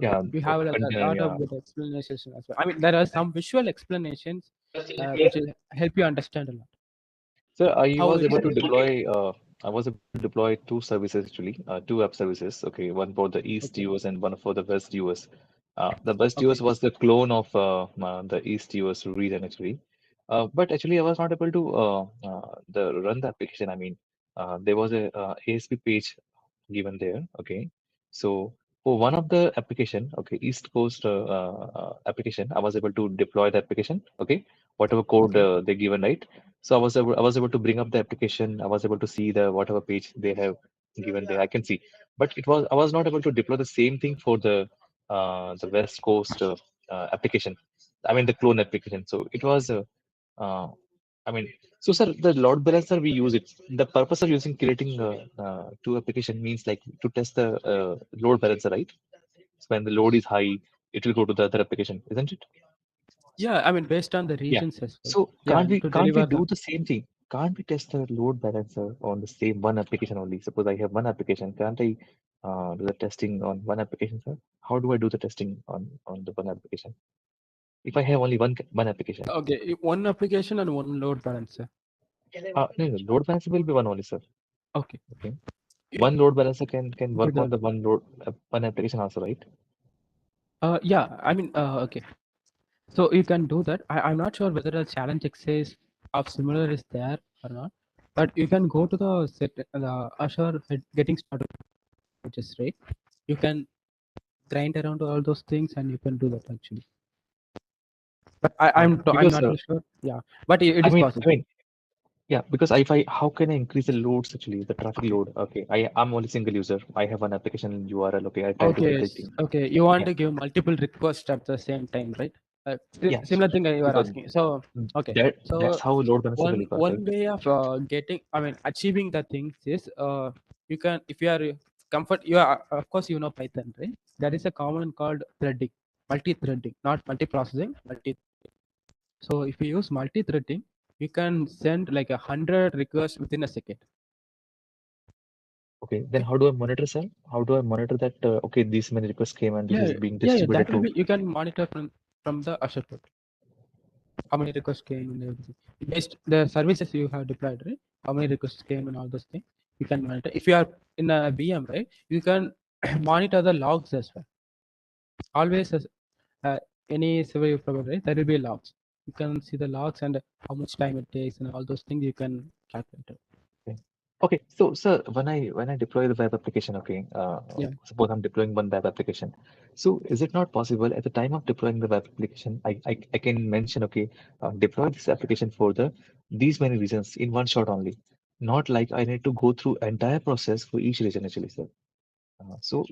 Okay. Yeah, You have a container. lot Yeah. of good explanations as well. There are some visual explanations which will help you understand a lot. So I How was it able is. to deploy. I was able to deploy two services actually, two app services. Okay, one for the East Okay. US and one for the West US. The West Okay. US was the clone of the East US region actually. But actually, I was not able to run the application. There was a ASP page given there. Okay, so for one of the application, okay, East Coast application, I was able to deploy the application. Okay, whatever code Okay. they given, right? So I was able to bring up the application. I was able to see the whatever page they have given there. I can see, but I was not able to deploy the same thing for the West Coast application. The clone application. So it was uh, I mean, so sir, the load balancer we use it. The purpose of using creating two application means like to test the load balancer, right? So when the load is high, it will go to the other application, isn't it? Yeah. Based on the Yeah. regions as well. So Yeah. To can't we deliver do the. the same thing? Can't we test the load balancer on the same one application only? Suppose I have one application, can't I do the testing on one application, sir? How do I do the testing on the one application? If I have only one application, Okay. One application and one load balancer. no, load balancer will be one only, sir. Okay. Okay. One load balancer can Do work on that. the one application also, right? Yeah. Okay. So you can do that. I'm not sure whether a challenge exercise of similar is there or not, but you can go to the Azure getting started, which is right. You can grind around all those things and you can do that actually. But I'm Because not really sure. Yeah, but it I is mean I possible. mean yeah, because if I how can I increase the loads actually, the traffic Okay. load? Okay, I'm only single user. I have one application URL. Okay, I try to Okay. get it in. Okay. You want Yeah, to give multiple requests at the same time, right? yeah. So, Similar thing you are because asking. So okay. that's So how load balancer will work, one right? way of achieving the things is you can, if you are comfort, you are, of course you know Python, right? There is a common called threading, multi-threading, not multi-processing, multi. So if you use multi-threading, you can send like 100 requests within a second. Okay, then Okay. how do I monitor, sir? How do I monitor that? Okay, these many requests came and this Yeah, is being yeah. That distributed will to. be, you can monitor from the Azure portal. How many requests came and everything. Based the services you have deployed, right? How many requests came and all those things. You can monitor. If you are in a VM, right? You can monitor the logs as well. Always as any service provider, right? There will be logs. You can see the logs and how much time it takes and all those things you can calculate it. Okay. Okay. So, sir, when I deploy the web application, okay, Yeah. suppose I'm deploying one web application. So, is it not possible at the time of deploying the web application, I can mention, okay, deploy this application for these many reasons in one shot only. not like I need to go through entire process for each region actually, sir. So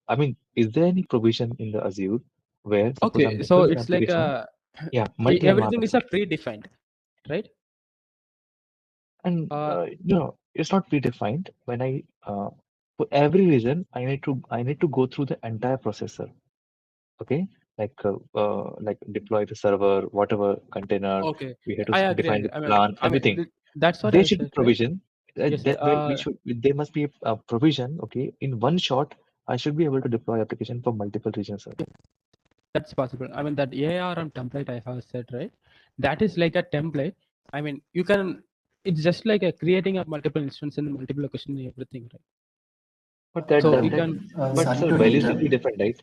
I mean, is there any provision in the Azure where suppose I'm Okay, so deploying an it's like application? Yeah, everything is multi-environment. a predefined, right? And it's not predefined. When I for every region, I need to go through the entire processor. Okay, like deploy the server, whatever container Okay, we have to I agree. define the I mean, plan, everything. that's what There I should be said, right? provision. Yes. That where we should there must be a provision. Okay, in one shot, I should be able to deploy application for multiple regions. Sir. That's possible. I mean, that ARM template I have said, right? That is like a template. I mean, you can. It's just like a creating a multiple instance in multiple location and everything, right? But that, So that, you that can. but Sorry sir, to values will be interrupt. different, right?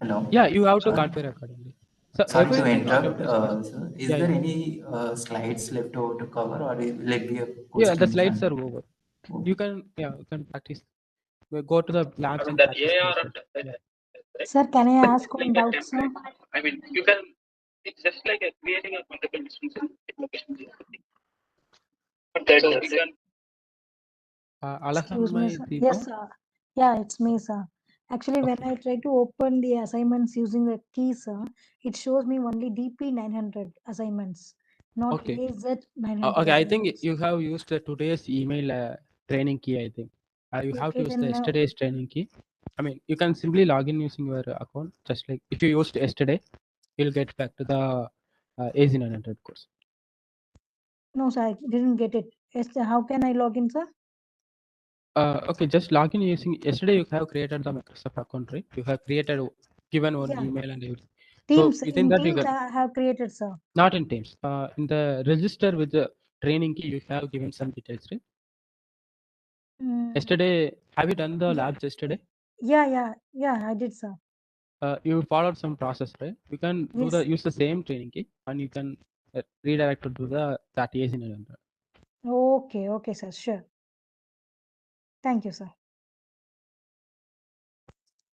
Hello. Yeah, you have to Sorry. configure accordingly. So Sorry to everything interrupt. automatically is. Sir. Is Yeah, there yeah. any slides left over to cover, or will it be a Yeah, the questions slides are and? over. You can, yeah, you can practice. Go to the I labs mean and that practice AR yourself. and Yeah. Sir, can I but ask like one a doubt, sir? template. I mean, you can. It's just like a creating a multiple instances locations. But that So you doesn't. can. Excuse me, Alahamai sir. Deepa. Yes, sir. Yeah, it's me, sir. Actually, when Okay. I try to open the assignments using the key, sir, it shows me only DP 900 assignments, not Okay. AZ Okay, 900 I think assignments. you have used today's email training key, I think. You have to Okay, use the then yesterday's training key. I mean, you can simply log in using your account, just like if you used yesterday, you'll get back to the AZ900 course. no, sir, I didn't get it. Yes, sir, how can I log in, sir? Okay, just log in using yesterday. You have created the Microsoft account, right? You have given one Yeah, email and everything. So Teams. within In that, you Teams, can I have created, sir. not in Teams. In the register with the training key, you have given some details, right? Mm, Yesterday, have you done the yeah, labs yesterday? yeah, I did, sir. You followed some process, right? You can Yes. use the same training key and you can redirect to the that AZ900. Okay, sir, sure. Thank you, sir.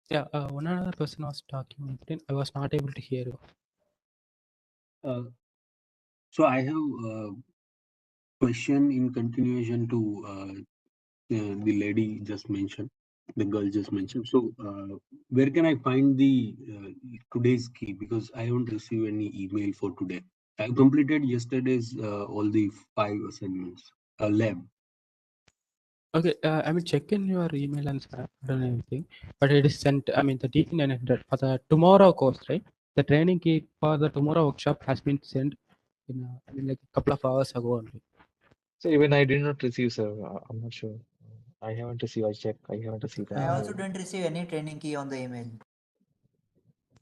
Yeah, one another person was talking. I was not able to hear you. So I have a question in continuation to the lady just mentioned, the girl just mentioned. So where can I find the today's key? Because I haven't received any email for today. I completed yesterday's all the 5 assignments, lab. Okay, I mean, check in your email and spam and everything, but it is sent. I mean, the DP900 for the tomorrow course, right? The training key for the tomorrow workshop has been sent in, I mean, like a couple of hours ago only. So even I did not receive, sir. I'm not sure. I haven't received. I checked. I haven't received I any also mail. didn't receive any training key on the email.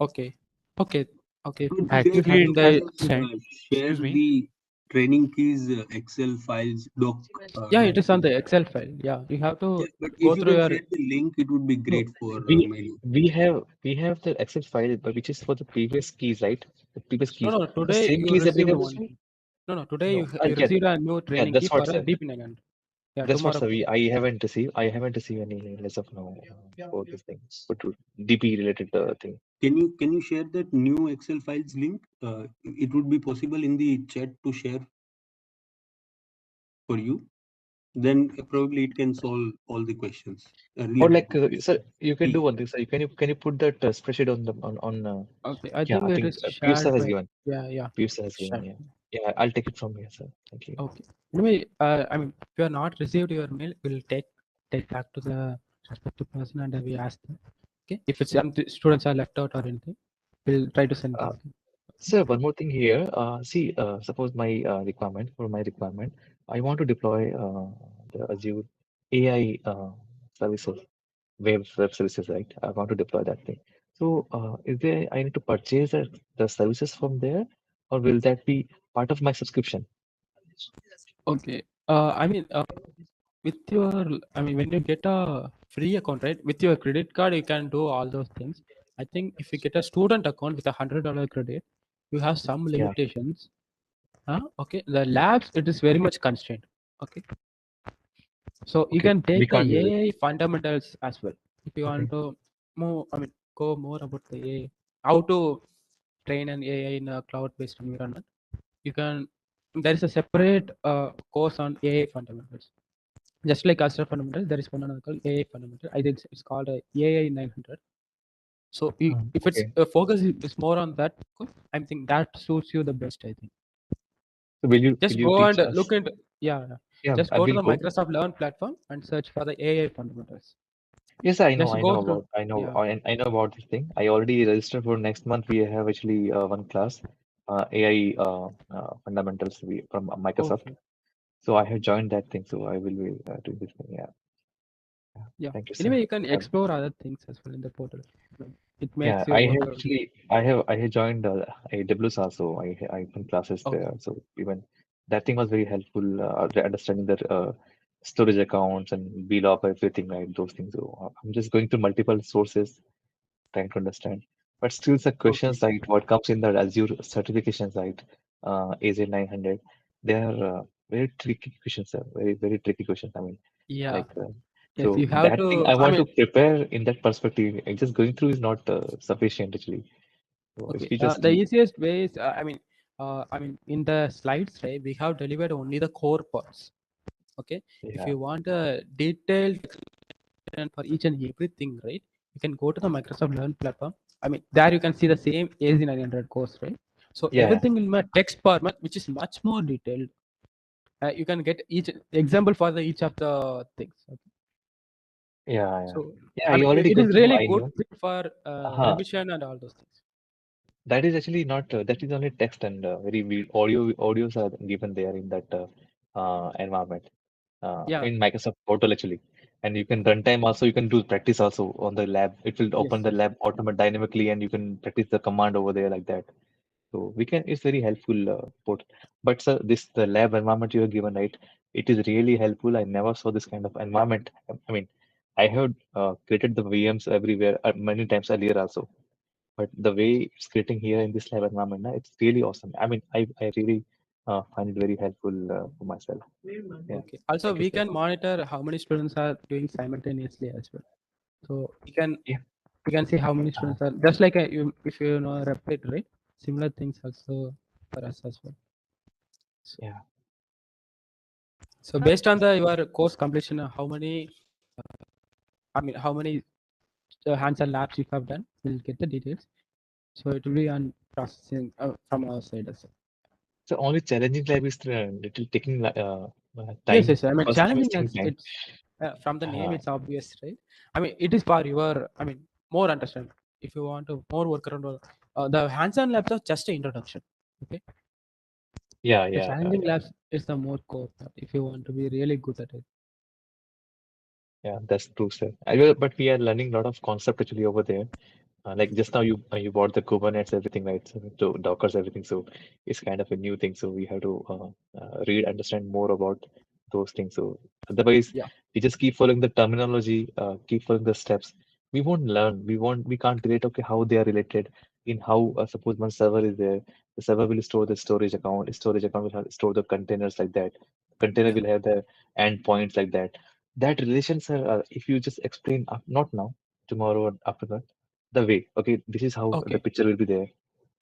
Okay, okay, okay. So today Actually, in the sent. share Excuse me. the training keys, Excel files, doc. Yeah, Like, it is on the Excel file. Yeah, you have to yeah, but go if you through can your. share the link, it would be No, great for We my. we have the Excel file, but which is for the previous keys, right? The previous keys. no. The Today same you keys received applicable one to me? key. No. Today No. you Yeah, received a new yeah. training key That's for what, a sir. DP900. Yeah, That's what, tomorrow. sir. I haven't received. I haven't received any email as of now for this thing. For DP related thing. Can you share that new Excel files link? It would be possible in the chat to share for you. Then probably it can solve all the questions Or related like, to this sir, you can do key. one thing, sir. Can you put that spreadsheet on the on Okay, I yeah, think I it think is Piyush sir shared has by. given. Yeah, Piyush sir has given. shared. Yeah. I'll take it from here, sir. Thank you. Okay. Anyway, I mean, if you are not received your mail, we'll take back to the respective person and we ask them. Okay, if it's some students are left out or anything, we'll try to send them. Sir, one more thing here. See, suppose my requirement, I want to deploy the Azure AI services, web services, right? I want to deploy that thing. So, is there I need to purchase the services from there, or will that be part of my subscription? Okay. I mean, with your, I mean, when you get a free account, right? With your credit card, you can do all those things. I think if you get a student account with $100 credit, you have some Yeah. limitations. Okay. The labs, it is very much constrained. Okay. So you Okay. can We take the can't use it. AI fundamentals as well. If you Okay. want to go more about the AI, how to train an AI in a cloud-based environment, you can there is a separate course on AI fundamentals. Just like Azure fundamentals, there is one another called AI fundamental. I think it's called AI 900. So if it's Okay. focus is more on that, I think that suits you the best. I think. So will Just you go and teach us? look into Yeah, just I go to will the go. Microsoft Learn platform and search for the AI fundamentals. Yes, Just I go know through. about, Yeah. I know about this thing. I already registered for next month. We have actually one class, AI fundamentals from Microsoft. Okay. So I have joined that thing. So I will be doing this thing. Yeah. Yeah. Thank you, sir. Anyway, you can Yeah, explore other things as well in the portal. It yeah, makes your I work. have actually, I have joined AWS also. I opened classes Okay. there. So even that thing was very helpful. The understanding that storage accounts and bill of everything, right? Those things. So I'm just going to multiple sources trying to understand. But still, the question Okay. side, what comes in the Azure certification side, AZ900, they are very tricky questions, sir. Very tricky questions. I mean, Yeah. like, Yes, so you have that thing to. I I want mean, to prepare in that perspective. Just going through is not sufficient actually. So if okay. we just, The easiest way is, in the slides, right, we have delivered only the core parts. Okay. If yeah, you want a detailed explanation for each and everything, right, you can go to the Microsoft Learn platform. I mean, there you can see the same AZ900 course, right? So yeah, everything in my text format, which is much more detailed. You can get each example for the each of the things. Okay. yeah. So Yeah, I I mean, already it go is through. really I good know. for Uh-huh. revision and all those things. That is actually not, that is only text and audios are given there in that environment Yeah. in Microsoft Portal actually. And you can runtime also, you can do practice also on the lab. It will open Yes. the lab automatically dynamically and you can practice the command over there like that. So we can, it's very helpful port. But sir, the lab environment you have given, right? It is really helpful. I never saw this kind of environment. I mean, I have created the VMs everywhere many times earlier also. But the way it's creating here in this lab environment, it's really awesome. I mean, I really find it very helpful for myself. Yeah. Okay. Also, Thank you, we sir. can monitor how many students are doing simultaneously as well. So Yeah. we can see how many Uh, students are just like if you know Replit, right? Similar things also for us as well. So, yeah. so based on the your course completion, how many how many hands-on labs you have done, we'll get the details. So it will be on processing from our side as well. So only challenging lab is little taking Yes, time. yes. I mean, First thing is challenging taking as time. it's from the name, Uh, it's obvious, right? I mean, it is for your, more understanding. If you want to more work around, the hands-on labs are just an introduction. Okay, the challenging yeah. labs is the more core part if you want to be really good at it. Yeah, that's true, sir. But we are learning a lot of concept actually over there. Like just now you bought the Kubernetes everything right so Docker's everything so it's kind of a new thing so we have to read understand more about those things so otherwise Yeah. we just keep following the terminology keep following the steps we won't learn we can't relate okay how they are related in how suppose one server is there the server will store the storage account will store the containers like that container Yeah. will have the endpoints like that relations are if you just explain not now tomorrow or after that the way okay this is how the Okay. picture will be there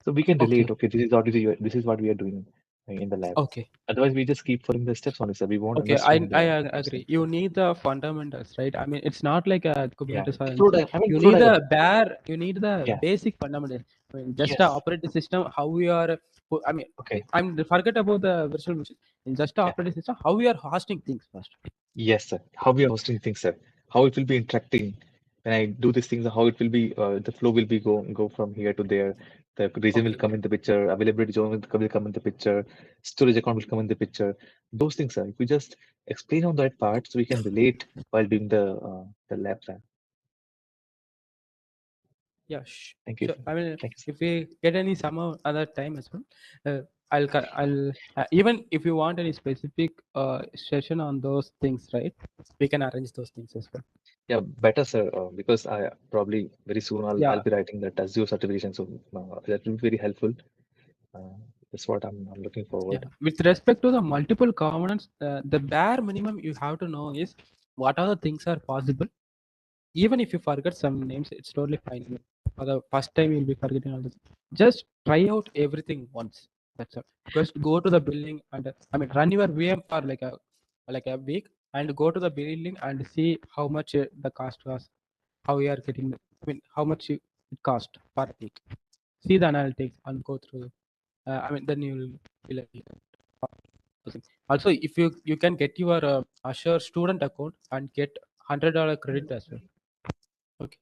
so we can relate Okay. okay this is what we are doing in the lab Okay. otherwise we just keep following the steps only sir we won't Okay. I understand I those agree. things You need the fundamentals, right? I mean, it's not like a yeah Kubernetes or fluid anything. I mean You fluid need the diagram bare. You need the yeah basic fundamentals. I mean, just the yes operating system. How we are. I mean, okay I'm forget about the virtual machine. In just the yeah operating system, how we are hosting things first. yes sir how we are hosting things sir how it will be interacting when I do these things how it will be the flow will be go from here to there the region will Okay. come in the picture availability zone will come in the picture storage account will come in the picture those things sir if we just explain on that part so we can relate while doing the lab plan Yeah. thank you Sure. sir I mean, thank you sir if we get any some other time as well, I'll even if you want any specific session on those things, right? We can arrange those things as well. yeah better sir because I probably very soon I'll Yeah. be writing that Azure certification so that will be very helpful that's what I'm looking Yeah. forward With respect to the multiple components, the bare minimum you have to know is what are the things are possible. Even if you forget some names, it's totally fine. For the first time, you'll be forgetting all this. Just try out everything once. That's all. Just go to the building and run your VM for like a week and go to the building and see how much the cost was, how you are getting. How much it cost per week. See the analytics and go through. Then you will be like. Also, if you can get your Azure student account and get $100 credit as well. Okay.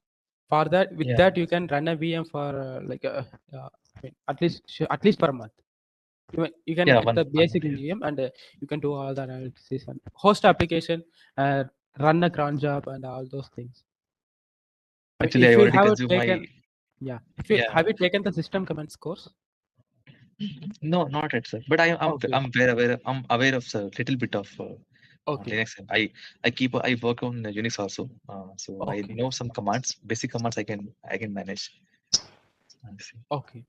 For that, with that you can run a VM for at least per month. You can get the basic VM and you can do all the analysis and host application, run a cron job and all those things. Actually, If I you already have consumed taken, my. if you have you taken the system commands course? No, not yet, sir. But Okay. I'm very aware. I'm aware of a little bit of Okay. Linux. I work on Unix also. So I Okay. know some commands, basic commands I can manage. I see. Okay.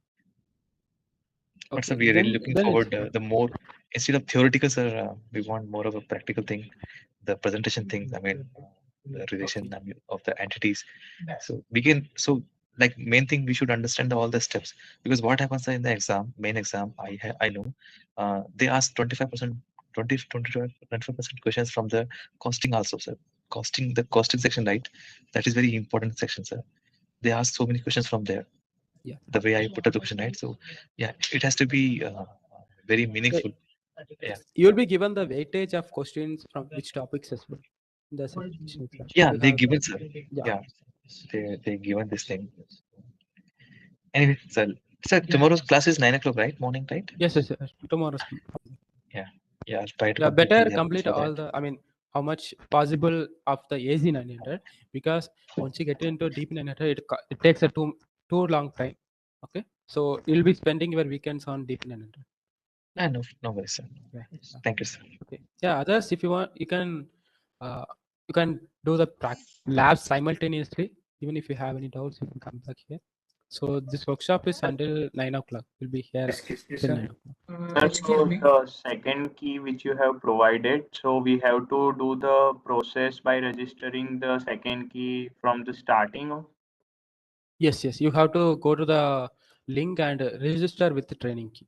But Okay. sir, we are really Then looking it's forward fine. the more instead of theoretical, sir. We want more of a practical thing, the presentation thing. The relation of the entities. So we can like main thing we should understand all the steps, because what happens in the main exam, I know they ask 25%, 25% questions from the costing also, sir. The costing section, right? That is very important section, sir. They ask so many questions from there. Yeah. The way I put up the question, right? So yeah, it has to be very meaningful. Yeah. You'll be given the weightage of questions from which topics as well. The section. Yeah, You they have given, the, sir. yeah. Yeah, they given this thing. Anyway, sir, tomorrow's class is 9 o'clock, right? Morning, right? Yes, tomorrow's. Yeah, yeah. I'll try to Yeah, complete better the complete before that. all the. How much possible of the AZ 900, because once you get into deep 900, it takes a too long time. Okay, so you'll be spending your weekends on deep 900. No worries, sir. Yeah. Thank you, sir. Okay. Yeah. Others, if you want, you can do the labs simultaneously. Even if you have any doubts, you can come back here. So this workshop is until 9 o'clock. We'll be here till 9 o'clock. So the second key which you have provided, so we have to do the process by registering the second key from the starting of. Yes. You have to go to the link and register with the training key.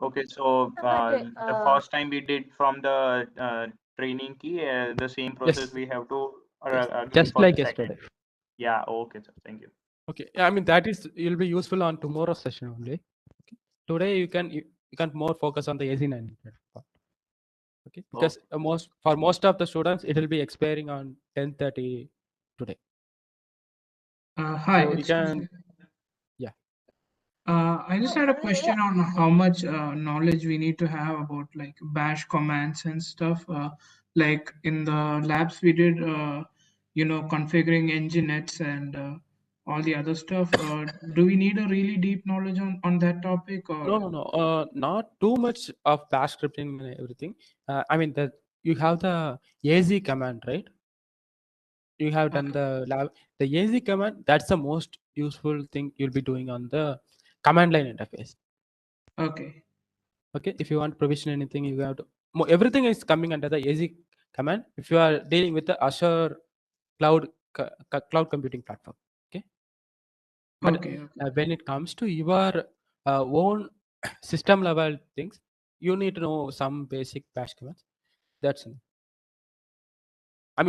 Okay, so the first time we did from the training key, the same process we have to again Just for the like second. yesterday. Yeah. Okay, sir. Thank you. Okay. That is will be useful on tomorrow's session only. Okay. Today you can more focus on the AZ900 part. Okay. Because for most of the students it will be expiring on 10:30 today. Hi, So you excuse can. me. Yeah. I just had a question on how much knowledge we need to have about like bash commands and stuff. Like in the labs we did, configuring nginx and all the other stuff. Do we need a really deep knowledge on that topic or? No. Not too much of bash scripting and everything. That you have the AZ command, right? You have done the lab. The AZ command, that's the most useful thing you'll be doing on the command line interface. Okay. Okay. If you want to provision anything, you have to. Everything is coming under the AZ command. If you are dealing with the Azure cloud computing platform. Okay. But Okay. when it comes to your own system level things, you need to know some basic bash commands. That's it.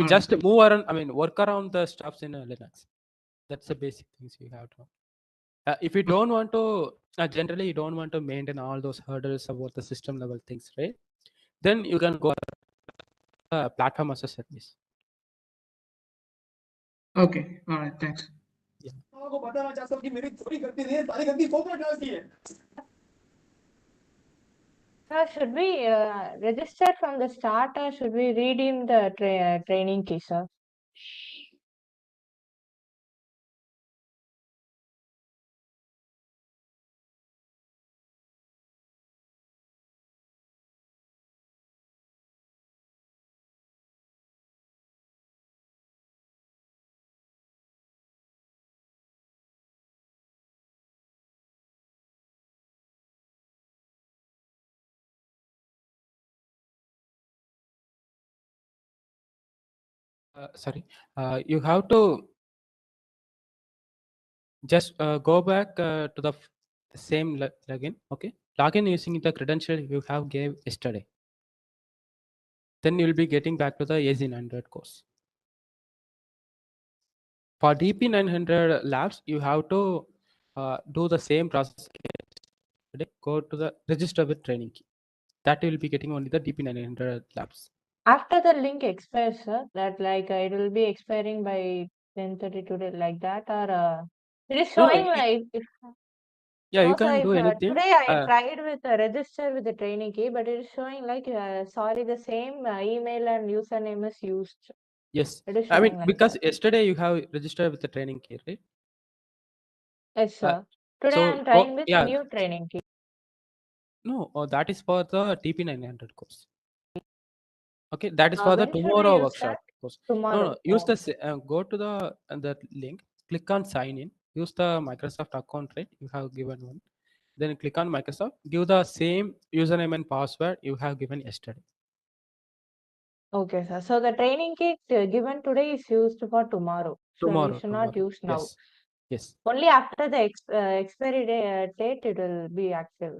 Just move around. Work around the stuffs in Linux. That's the basic things you have to know. If you don't want to, generally you don't want to maintain all those hurdles about the system level things, right? Then you can go platform as a service. Okay. All right. Thanks. Yeah. Should we register from the start or should we redeem the training key, sir? Sorry. You have to just go back to the same login. Okay. log in using the credential you have gave yesterday. Then you will be getting back to the AC900 course. For DP900 labs, you have to do the same process. Go to the register with training key. That you will be getting only the DP900 labs. After the link expires, sir, that like it will be expiring by 10:30 today, like that, or it is No, no, showing like if yeah, you no, sir. can If do anything. today I tried with register with the training key, but it is showing like sorry, the same email and username is used. Yes, It is I mean showing like because that. yesterday you have registered with the training key, right? Yes, sir. Today I So am trying with yeah, new training key. no, that is for the TP900 course. Okay, that is for the When should we tomorrow use that? workshop course. No, Tomorrow. use Oh, the go to the link, click on sign in, use the Microsoft account, right? You have given one. Then click on Microsoft, give the same username and password you have given yesterday. okay, sir. So the training kit given today is used for tomorrow. So we should not use now. Yes, yes. Only after the expiry date it will be active.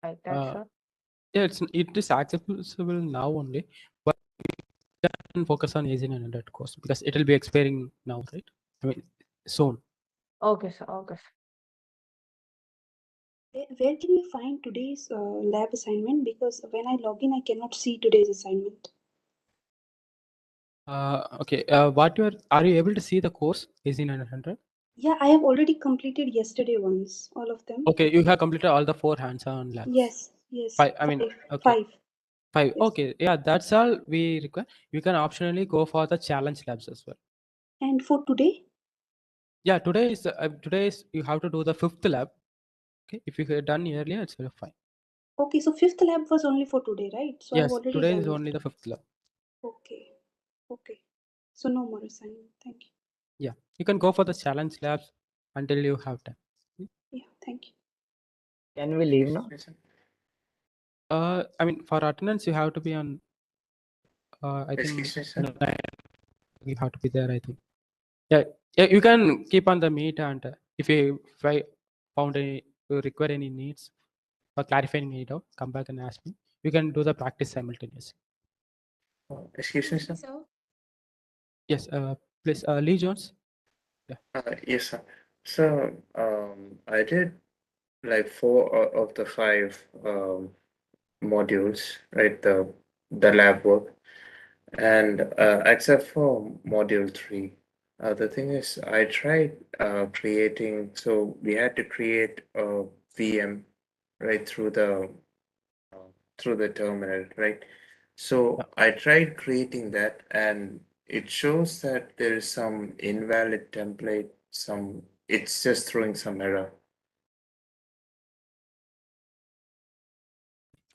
Like that, sir. Yeah, it is accessible now only, but we can focus on AZ900 course because it will be expiring now, right? I mean, soon. Okay, sir. Okay, sir. Where can we find today's lab assignment? Because when I log in, I cannot see today's assignment. Okay. What are you able to see the course AZ900? Yeah, I have already completed yesterday ones, all of them. Okay, you have completed all the 4 hands-on labs. Yes, yes. Five. I mean, okay. Five. Five. Yes. Okay. Yeah, that's all we require. You can optionally go for the challenge labs as well. And for today? Yeah, today is you have to do the 5th lab. Okay, if you had done earlier, it's fine. Okay, so 5th lab was only for today, right? So Yes, I've already today done is it. only the 5th lab. Okay. Okay. So no more assignment. Thank you. Yeah, you can go for the challenge labs until you have time. Yeah, thank you. Can we leave now? I mean, for attendance, you have to be on. I think you have to be there. I think. Yeah, yeah. You can keep on the meet, and if I found any you require any needs for clarifying it out, come back and ask me. You can do the practice simultaneously. Excuse me, sir. Yes. Please, Lee Jones. Yeah. Yes, sir. So, I did like 4 of the 5 modules, right? The lab work, and except for module 3, the thing is, I tried creating. So we had to create a VM, right, through the terminal, right? So I tried creating that, and it shows that there is some invalid template, it's just throwing some error.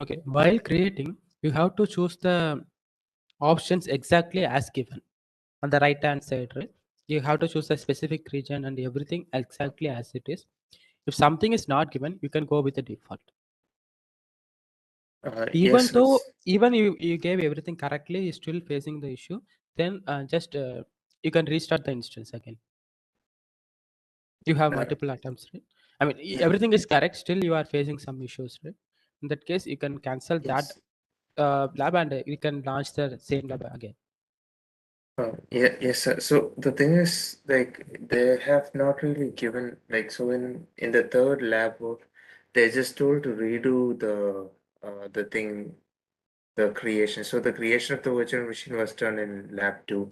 Okay. While creating, you have to choose the options exactly as given on the right hand side, right? You have to choose a specific region and everything exactly as it is. If something is not given, you can go with the default. Even Yes, though you gave everything correctly, you're still facing the issue, then just you can restart the instance again. You have multiple attempts, right? I mean, everything is correct, still you are facing some issues, right? In that case, you can cancel that lab and you can launch the same lab again. Yeah, yes, sir. So the thing is, like, they have not really given, like, so in the third lab work, they're just told to redo the thing, the creation. So the creation of the virtual machine was done in lab 2,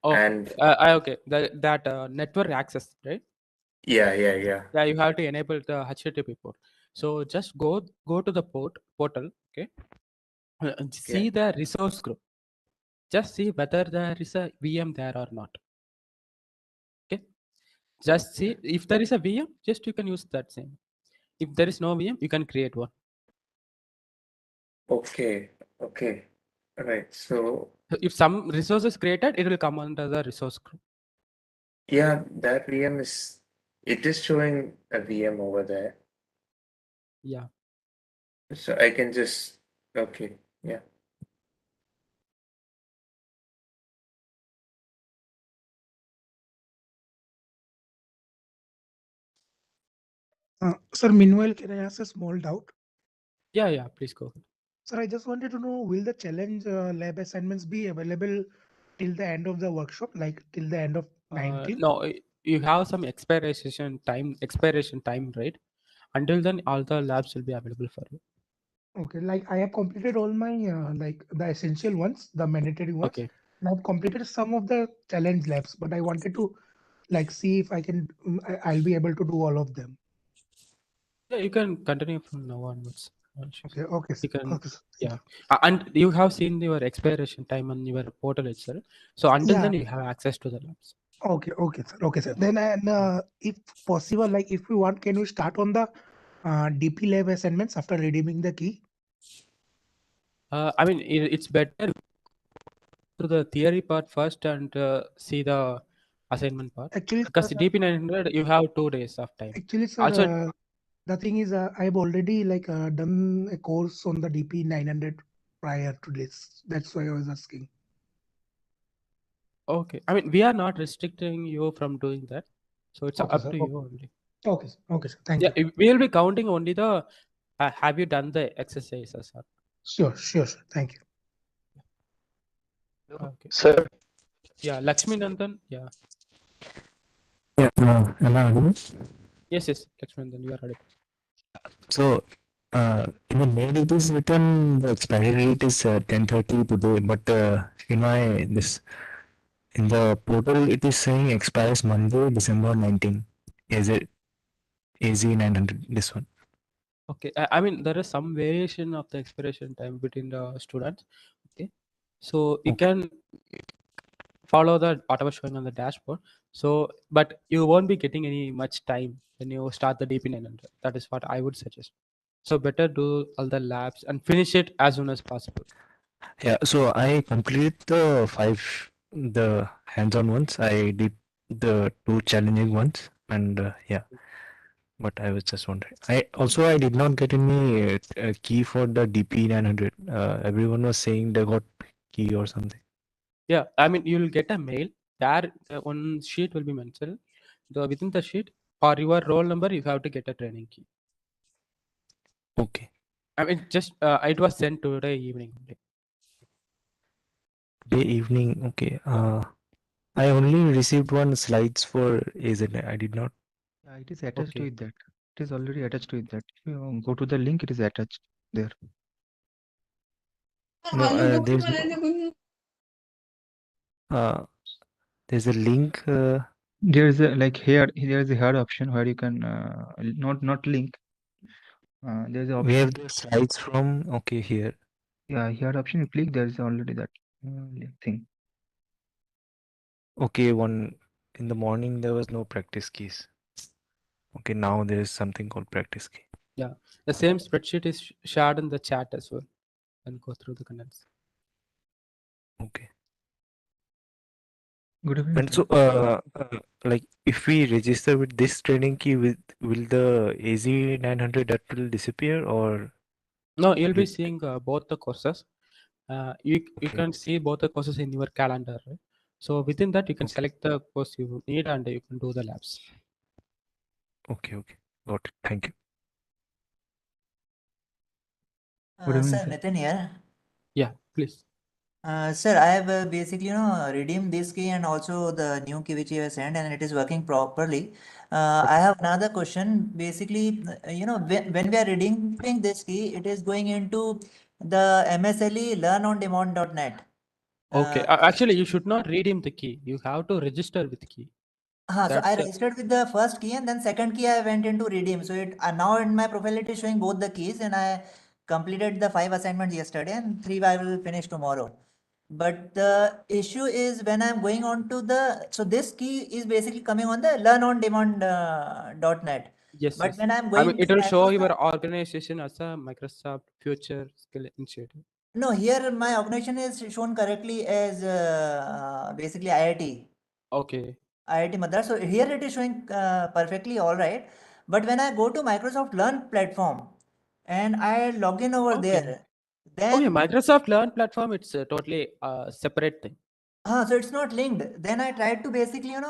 Oh, and okay. That network access, right? yeah. Yeah, you have to enable the HTTP port. So just go to the portal. Okay, see the resource group. Just see whether there is a VM there or not. Okay, just see if there is a VM. Just you can use that same. If there is no VM, you can create one. Okay. All right. So If some resource is created, it will come under the resource group. yeah, that VM it is showing a VM over there. Yeah. So I can just, okay, yeah. Sir, meanwhile, can I ask a small doubt? Yeah, please go ahead. Sir, I just wanted to know, will the challenge lab assignments be available till the end of the workshop, like till the end of 19? No, you have some expiration time, right? Until then, all the labs will be available for you. Okay, like I have completed all my like the essential ones, the mandatory ones. Okay. And I've completed some of the challenge labs, but I wanted to like see if I can, I'll be able to do all of them. Yeah, you can continue from now onwards. Okay, okay, You sir. can, Okay, sir. yeah. And you have seen your expiration time on your portal itself. So until Yeah. then, you have access to the labs. Okay, okay, sir. Okay, sir. Yeah. Then, and if possible, like if we want, can we start on the DP lab assignments after redeeming the key? I mean, it's better to the theory part first and see the assignment part. Actually, Because sir, DP900, you have 2 days of time. actually, sir, Also, the thing is, I've already like done a course on the DP 900 prior to this. That's why I was asking. okay. I mean, we are not restricting you from doing that. So it's Okay, up sir. to you only. Okay, sir. Okay, sir. Thank Yeah, you. we will be counting only the have you done the exercises? Sure, sure, sir. Thank you. Okay. Sir. Yeah, Lakshmi Nandan. Yeah. Yeah, am I audible? Yes, Lakshmi Nandan, you are audible. So, in the mail it is written the expiry date is 10:30 today, but in the portal it is saying expires Monday, December 19. Is it AZ900? This one. Okay. I mean, there is some variation of the expiration time between the students. Okay. So you can follow the whatever showing on the dashboard. So, but you won't be getting any much time when you start the DP900. That is what I would suggest. So better do all the labs and finish it as soon as possible. Yeah, so I completed the hands-on ones. I did the 2 challenging ones, and yeah. But I was just wondering. I did not get any key for the DP900. Everyone was saying they got key or something. Yeah, I mean, you'll get a mail. There, one sheet will be mentioned. Within the sheet, for your roll number, you have to get a training key. Okay. I mean, just it was sent today evening. Today evening. Okay. I only received one slides for AZ. I did not. Yeah, it is attached Okay. with that. It is already attached with that. If you go to the link, it is attached there. No, there's a link. There is a like here. There is a here option where you can not link. There is a We option. have the slides from. Okay, here. Yeah, here option. You click. There is already that thing. Okay, one in the morning there was no practice keys. Okay, now there is something called practice key. Yeah, the same spreadsheet is shared in the chat as well. And go through the contents. Okay. Good evening. And so, like, if we register with this training key, will the AZ900 that will disappear, or? No, you'll be seeing both the courses. You Okay. can see both the courses in your calendar, right? So within that, you can Okay. select the course you need and you can do the labs. Okay, got it. Thank you. Good evening, Sir, sir. Nitin here. Yeah, please. Sir, I have basically redeemed this key and also the new key which you have sent, and it is working properly. I have another question. Basically, when we are redeeming this key, it is going into the MSLE learnondemand.net. Okay, actually, you should not redeem the key. You have to register with key. So I registered with the first key, and then second key I went into redeem. So it now in my profile it is showing both the keys, and I completed the 5 assignments yesterday, and 3 I will finish tomorrow. But the issue is when I'm going on to so this key is basically coming on the learnondemand.net. Yes, But yes. when I'm I going mean, to it will show Microsoft, your organization as a Microsoft Future Skill Initiative. no, here my organization is shown correctly as basically IIT. Okay. IIT Madras. So here it is showing perfectly all right. But when I go to Microsoft Learn platform and I log in over there, then Okay, Microsoft Learn platform, it's a totally separate thing. so it's not linked. Then I tried to basically get No,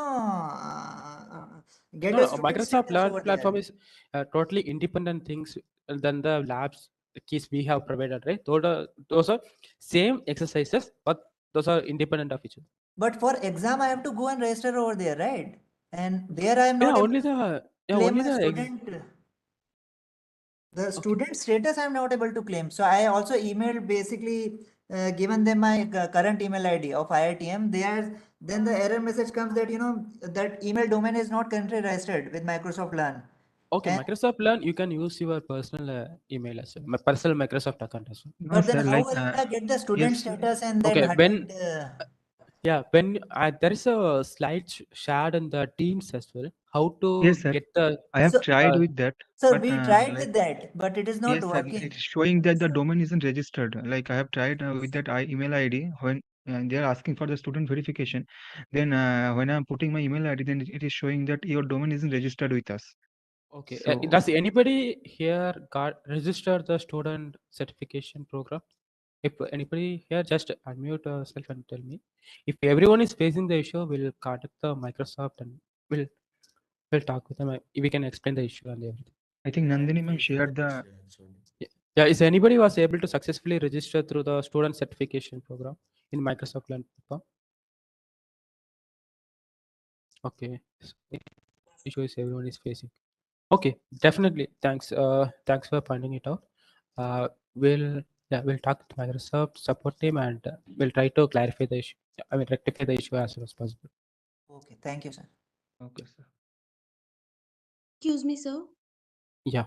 a student Microsoft status Learn over platform there. is totally independent things than the labs the keys we have provided, right? Those are same exercises, but those are independent of each other. But for exam, I have to go and register over there, right? And there I am not Yeah, able only to the claim my student. The student status I'm not able to claim. So I also emailed, basically given them my current email ID of IITM. Then the error message comes that that email domain is not currently registered with Microsoft Learn. Okay, And Microsoft Learn, you can use your personal email as well, my personal Microsoft account as well. No, but then sir, how like, will I get the student yes, status and then Okay, when 100? yeah, when there is a slide shared in the Teams as well, how to yes, sir. get the I have So, tried with that, sir, but we tried like, with that, but it is not yes, sir, working. it's showing that the domain isn't registered. Like I have tried with that email ID when they are asking for the student verification. Then when I'm putting my email ID, then it is showing that your domain isn't registered with us. Okay, So does anybody here got register the student certification program? If anybody here, just unmute yourself and tell me. If everyone is facing the issue, we'll contact the Microsoft and we'll talk with them. We can explain the issue and everything. I think Nandini ma'am shared the. Yeah, is anybody was able to successfully register through the student certification program in Microsoft Learn platform? Okay, so issue is everyone is facing. Okay, definitely. Thanks for pointing it out. We'll talk to Microsoft support team and we'll try to clarify the issue. I mean, rectify the issue as soon as possible. Okay, thank you, sir. Okay, sir. Excuse me, sir. Yeah.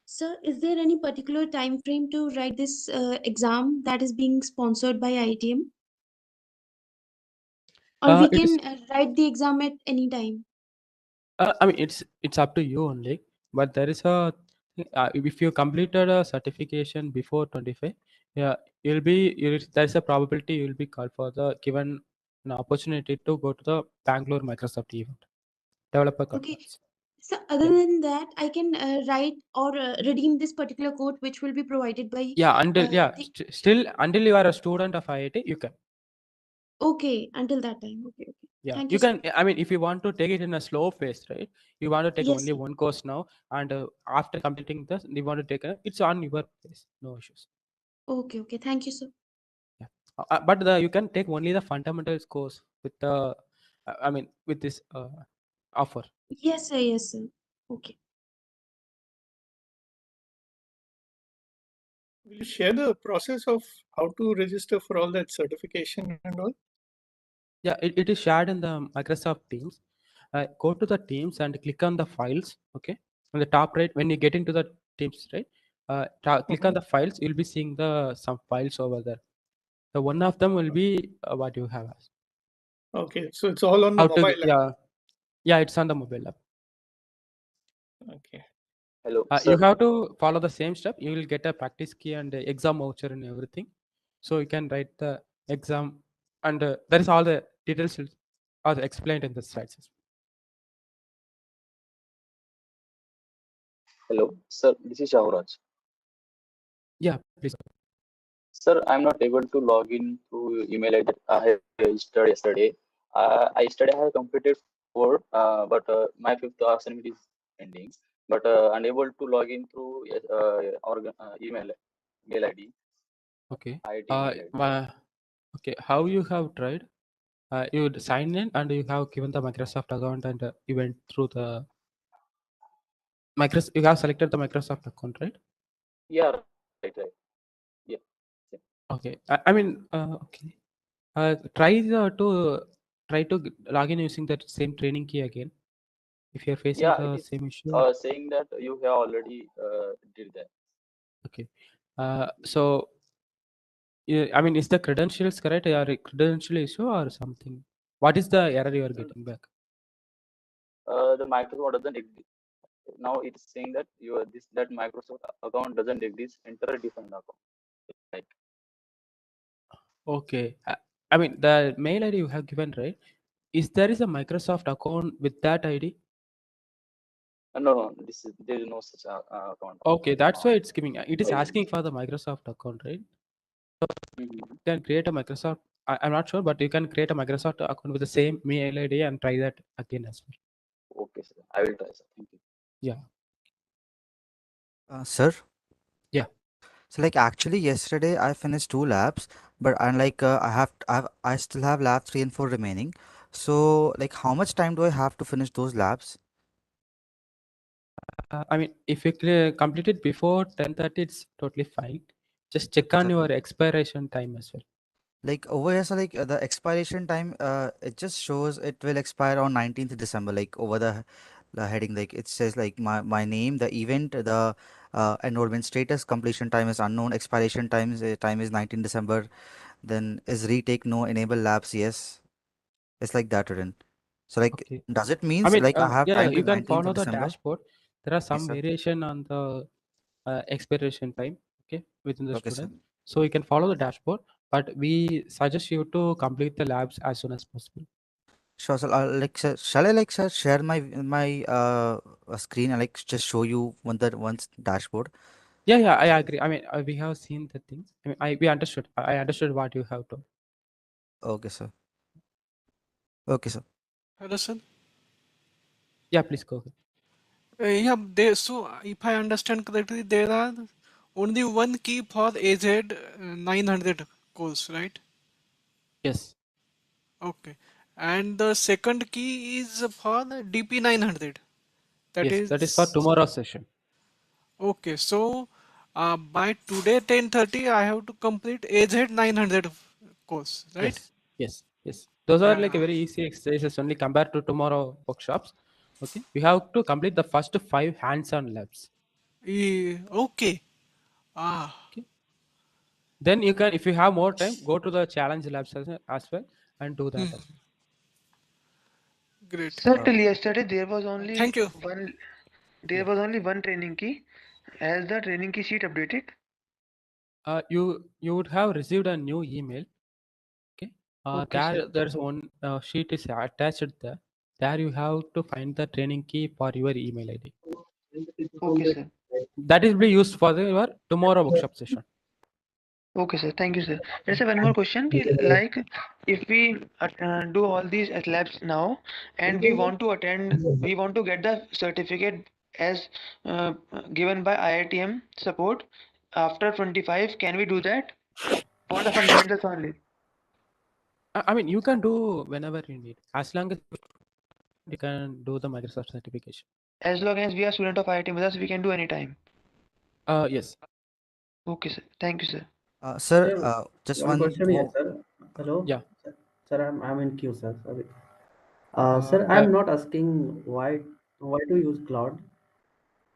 Sir, is there any particular time frame to write this exam that is being sponsored by ITM? Or we It is. can write the exam at any time? I mean, it's up to you only. But there is a if you completed a certification before 25, yeah, there's a probability you'll be called for the given an opportunity to go to the Bangalore Microsoft event, developer Okay. conference. So other Yeah. than that, I can write or redeem this particular code which will be provided by Yeah, until the... still until you are a student of IIT, you can. Okay, until that time. Okay, okay. Yeah, Thank you you, sir. can. I mean, if you want to take it in a slow pace, right? You want to take Yes, only sir. one course now, and after completing this, you want to take it's on your pace. No issues. Okay, okay. Thank you, sir. Yeah, but you can take only the fundamentals course with the. I mean, with this offer. Yes, sir. Yes, sir. Okay. Will you share the process of how to register for all that certification and all? Yeah, it is shared in the Microsoft Teams. Go to the Teams and click on the files. Okay, on the top right when you get into the Teams, right? Click on the files. You'll be seeing the some files over there. So one of them will be what you have asked. Okay, so it's all on the How to mobile app. yeah, it's on the mobile app. Okay. Hello, You sir. have to follow the same step. You will get a practice key and a exam voucher and everything. So you can write the exam and there is all the details are explained in the slides. Hello, sir. This is Shahraj. Yeah, please. Sir, I'm not able to log in through email ID that I have registered yesterday. Yesterday I have completed 4, but my 5th assignment is pending. But unable to log in through email ID. Okay. IT email ID. Okay. How you have tried? You would sign in and you have given the Microsoft account and you went through the Microsoft. You have selected the Microsoft account, right? Yeah, right. Yeah. Okay. I mean, okay. Try to log in using that same training key again. If you are facing Yeah, it the is same issue. saying that you have already did that. Okay. So, yeah, I mean, is the credentials correct? Or a credential issue or something? What is the error you are getting back? The Microsoft doesn't exist. Now it's saying that that Microsoft account doesn't exist. Enter a different account. Like, Okay. I mean, the mail ID you have given, right? There is a Microsoft account with that ID? no, there is no such account. Okay, that's why it's giving. It is asking for the Microsoft account, right? So you can create a Microsoft. I'm not sure, but you can create a Microsoft account with the same mail ID and try that again as well. Okay, sir. I will try, sir. Thank you. Yeah. Sir? Yeah. So like actually yesterday I finished 2 labs, but I'm like I still have lab 3 and 4 remaining. So like how much time do I have to finish those labs? I mean, if you complete it before 10:30, it's totally fine. Just check on your expiration time as well. Like over here, so like the expiration time, it just shows it will expire on 19th December. Like over the heading, like it says like my name, the event, the enrollment status, completion time is unknown, expiration time is 19 December. Then is retake no, enable labs yes. It's like that written. So like, Okay. does it I means mean, like I have yeah, time you till can 19th follow of the December? dashboard. There are Yes, some sir. variation on the expiration time, okay, within the Okay, sir. student. So you can follow the dashboard, but we suggest you to complete the labs as soon as possible. Sure, sir. Like, sir, shall I like, sir, share my screen and like just show you once dashboard? Yeah, I agree. I mean, we have seen the things. I mean, we understood. I understood what you have to. Okay, sir. Okay, sir. Hello, sir. Yeah, please go ahead. Yeah, so if I understand correctly, there are only one key for AZ 900 course, right? Yes. Okay. And the second key is for the DP 900. Yes, that is for tomorrow's session. Okay, so by today 10:30, I have to complete AZ 900 course, right? Yes. Those are like a very easy exercises only compared to tomorrow workshops. Okay, we have to complete the first 5 hands-on labs. Okay. Okay. Then you can, if you have more time, go to the challenge labs as well and do that as well. Great. Sir, till yesterday there was only Thank you. one. There was only one training key. Has the training key sheet updated? You would have received a new email. Okay. Okay, sir. There's one sheet is attached there. There you have to find the training key for your email ID. Okay, sir. That is be used for your tomorrow workshop session. Okay, sir. Thank you, sir. And sir, one more question. Like, if we do all these at labs now, and we want to attend, we want to get the certificate as given by IITM support after 25, can we do that for the fundamentals only? I mean, you can do whenever you need, as long as you can do the Microsoft certification. As long as we are student of IITM, thus we can do anytime. Yes. Okay, sir. Thank you, sir. Sir, Sir, just one one question here, more. sir. Hello? Yeah. Sir, I'm in queue, sir. Sorry. Sir, Yeah. I'm not asking why to use cloud.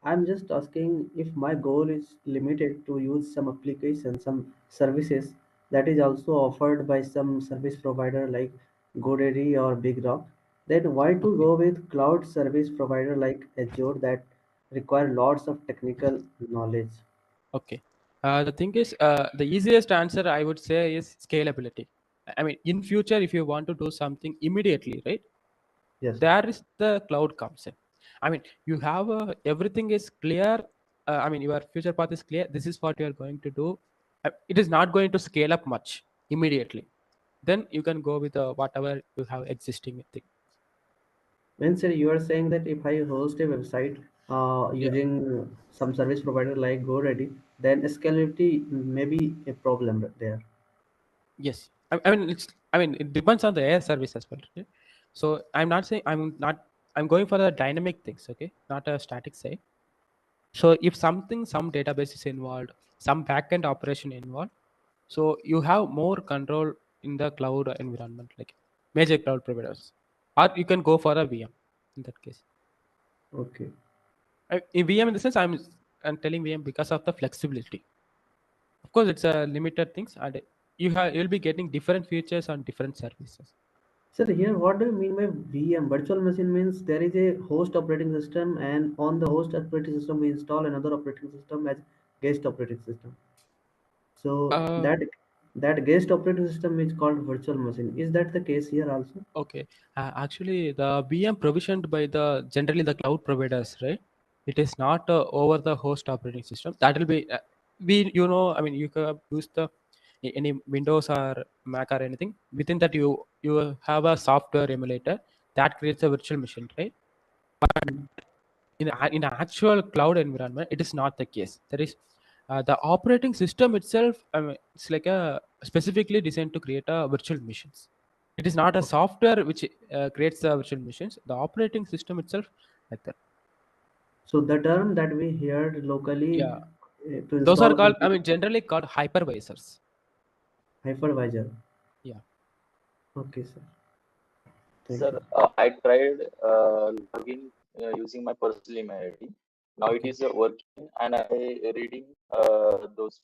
I'm just asking if my goal is limited to use some application, some services that is also offered by some service provider like GoDaddy or Big Rock, then why to go with cloud service provider like Azure that require lots of technical knowledge? Okay. The thing is, the easiest answer I would say is scalability. I mean, in future, if you want to do something immediately, right? Yes. There is the cloud comes in. I mean, you have everything is clear. I mean, your future path is clear. This is what you are going to do. It is not going to scale up much immediately. Then you can go with whatever you have existing thing. When sir, you are saying that if I host a website Yeah. using some service provider like GoDaddy, then scalability may be a problem there. Yes. I mean, it depends on the AI service as well. Okay? So I'm not saying I'm going for the dynamic things. Okay, not a static side. So if some database is involved, some backend operation involved, so you have more control in the cloud environment, like major cloud providers, or you can go for a VM in that case. Okay. In VM, in the sense, I'm telling VM because of the flexibility. Of course, it's a limited things, and you'll be getting different features on different services. Sir, here what do you mean by VM? Virtual machine means there is a host operating system, and on the host operating system we install another operating system as guest operating system. So Uh, that guest operating system is called virtual machine. Is that the case here also? Okay. Actually, the VM provisioned by the generally the cloud providers, right? It is not over the host operating system. That will be I mean, you can use the any Windows or Mac or anything. Within that, you have a software emulator that creates a virtual machine, right? But in an actual cloud environment, it is not the case. There is The operating system itself, I mean, it's like a specifically designed to create a virtual machines. It is not a software which creates the virtual machines. The operating system itself, like that. So the term that we heard locally Yeah, to those are install called, the generally called hypervisors. hypervisor. Yeah. Okay, sir. Thank Sir, you. I tried login using my personal email ID. Now it Okay. is working, and I reading those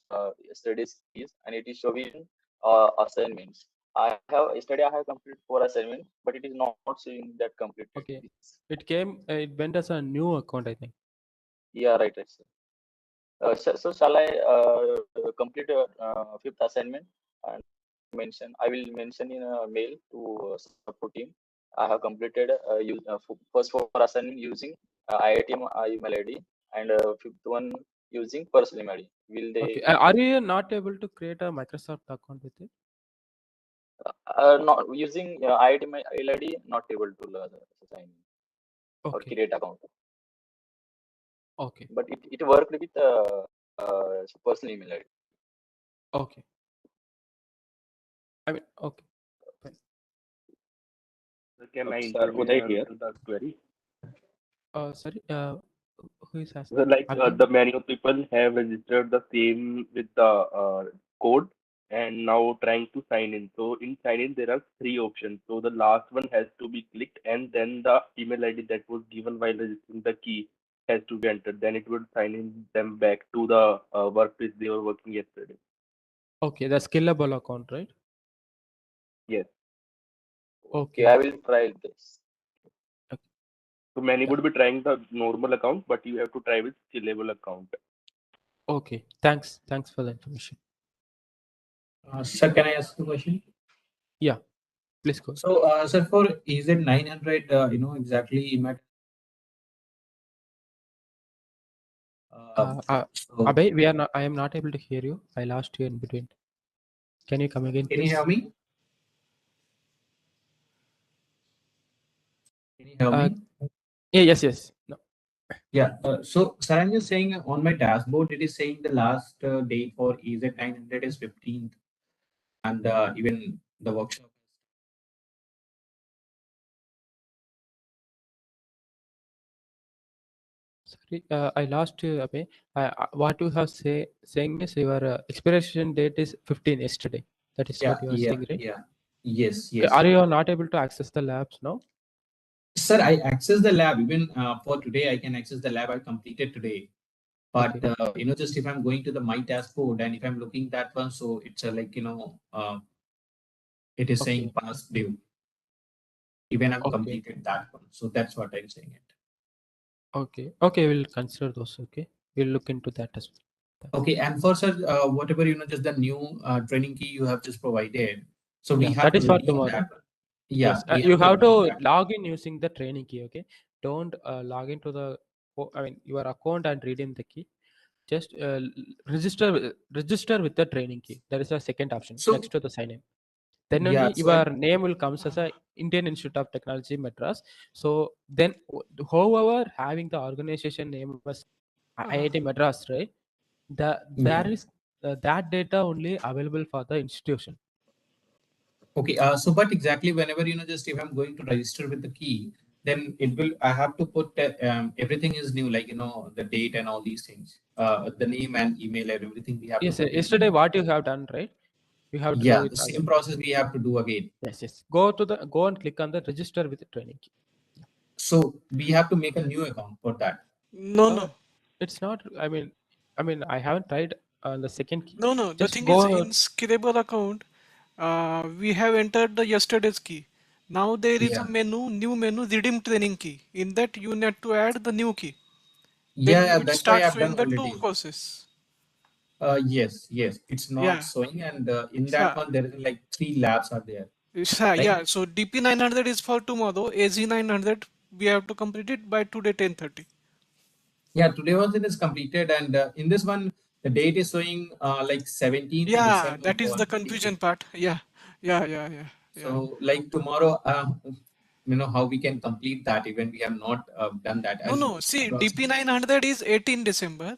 studies keys, and it is showing assignments. I have completed 4 assignments, but it is not showing that completed. Okay. It came. It went as a new account, I think. Yeah, right, sir. So shall I complete fifth assignment and mention? I will mention in a mail to support team. I have completed first 4 assignment using IIT email ID and fifth one using personal email ID. Will Okay. they? Are you not able to create a Microsoft account with it? Not using IIT email ID. Not able to sign in or Okay. create account. Okay. But it worked with personal email ID. Okay. I mean, okay. Fine. Can I Sir, intervene Uday and here. answer the query? Sorry. Who is asking? So like Abhi? the many of people have registered the same with the code and now trying to sign in. So in sign in there are three options. So the last one has to be clicked and then the email ID that was given while registering the key has to be entered. Then it would sign in them back to the workplace they were working yesterday. Okay, the scalable account, right? Yes. Okay, Okay. I will try this. Okay. So many Yeah. would be trying the normal account, but you have to try with scalable account. Okay. Thanks. Thanks for the information. Sir, can I ask a question? Yeah. Please go. So, sir, for EZ900, exactly, so Abhay, we are not. I am not able to hear you. I lost you in between. Can you come again, can you please? hear me? Can you hear me? Yeah. Yes. Yes. No. Yeah. So, sir, I'm just saying on my dashboard, it is saying the last date for EZ900 is 15th, and even the workshop. Sorry, I lost you, Abhay. What you have saying is your expiration date is 15 yesterday. That is Yeah, what you are yeah, saying, right? yeah. Yes, Okay. yes. Are you not able to access the labs now? Sir, I access the lab even for today. I can access the lab I completed today. But Okay. just if I'm going to the my dashboard and if I'm looking that one, so it's it is saying Okay. past due. Even I've Okay. completed that one, so that's what I'm saying it. Okay. Okay. We'll consider those. Okay. We'll look into that as well. Thanks. Okay, and for sir, whatever just the new training key you have just provided, so we Yeah, have that to is for redeem tomorrow. that one. Yeah, Yes, we you have to have redeem to that. log in using the training key. Okay, don't log into the your account and redeem the key. Just register with the training key. There is a second option So next to the sign in. Then yeah, only so I your name will comes as a Indian Institute of Technology Madras. So then whoever having the organization name was IIT Madras, right? There yeah. is that data only available for the institution. Okay, so but exactly whenever just if I'm going to register with the key, then it will I have to put everything is new, like the date and all these things, the name and email and everything we have to Yes, put it yesterday new. what you have done, right? You have to do Yeah, it the same again. process we have to do again. Yes, yes. Go and click on the register with the training key. So we have to make a new account for that. No, no, It's not. I haven't tried on the second key. no, no. The Just thing is, in go. scalable account, we have entered the yesterday's key. Now there is a Yeah, new menu, redeem training key. In that, you need to add the new key. Then yeah, you yeah, will that's why start I've done showing the two already. process. Yes, yes, it's not Yeah. showing, and in that So, one there is like 3 labs are there, right? yeah. So DP900 is for tomorrow. AZ900 we have to complete it by today 10:30. Yeah, today was it is completed, and in this one the date is showing like 17th Yeah, December that is for the confusion DP. part. Yeah, yeah, yeah, yeah, yeah. So like tomorrow, how we can complete that even we have not done that No, as no. See, approximately. DP900 is 18 December.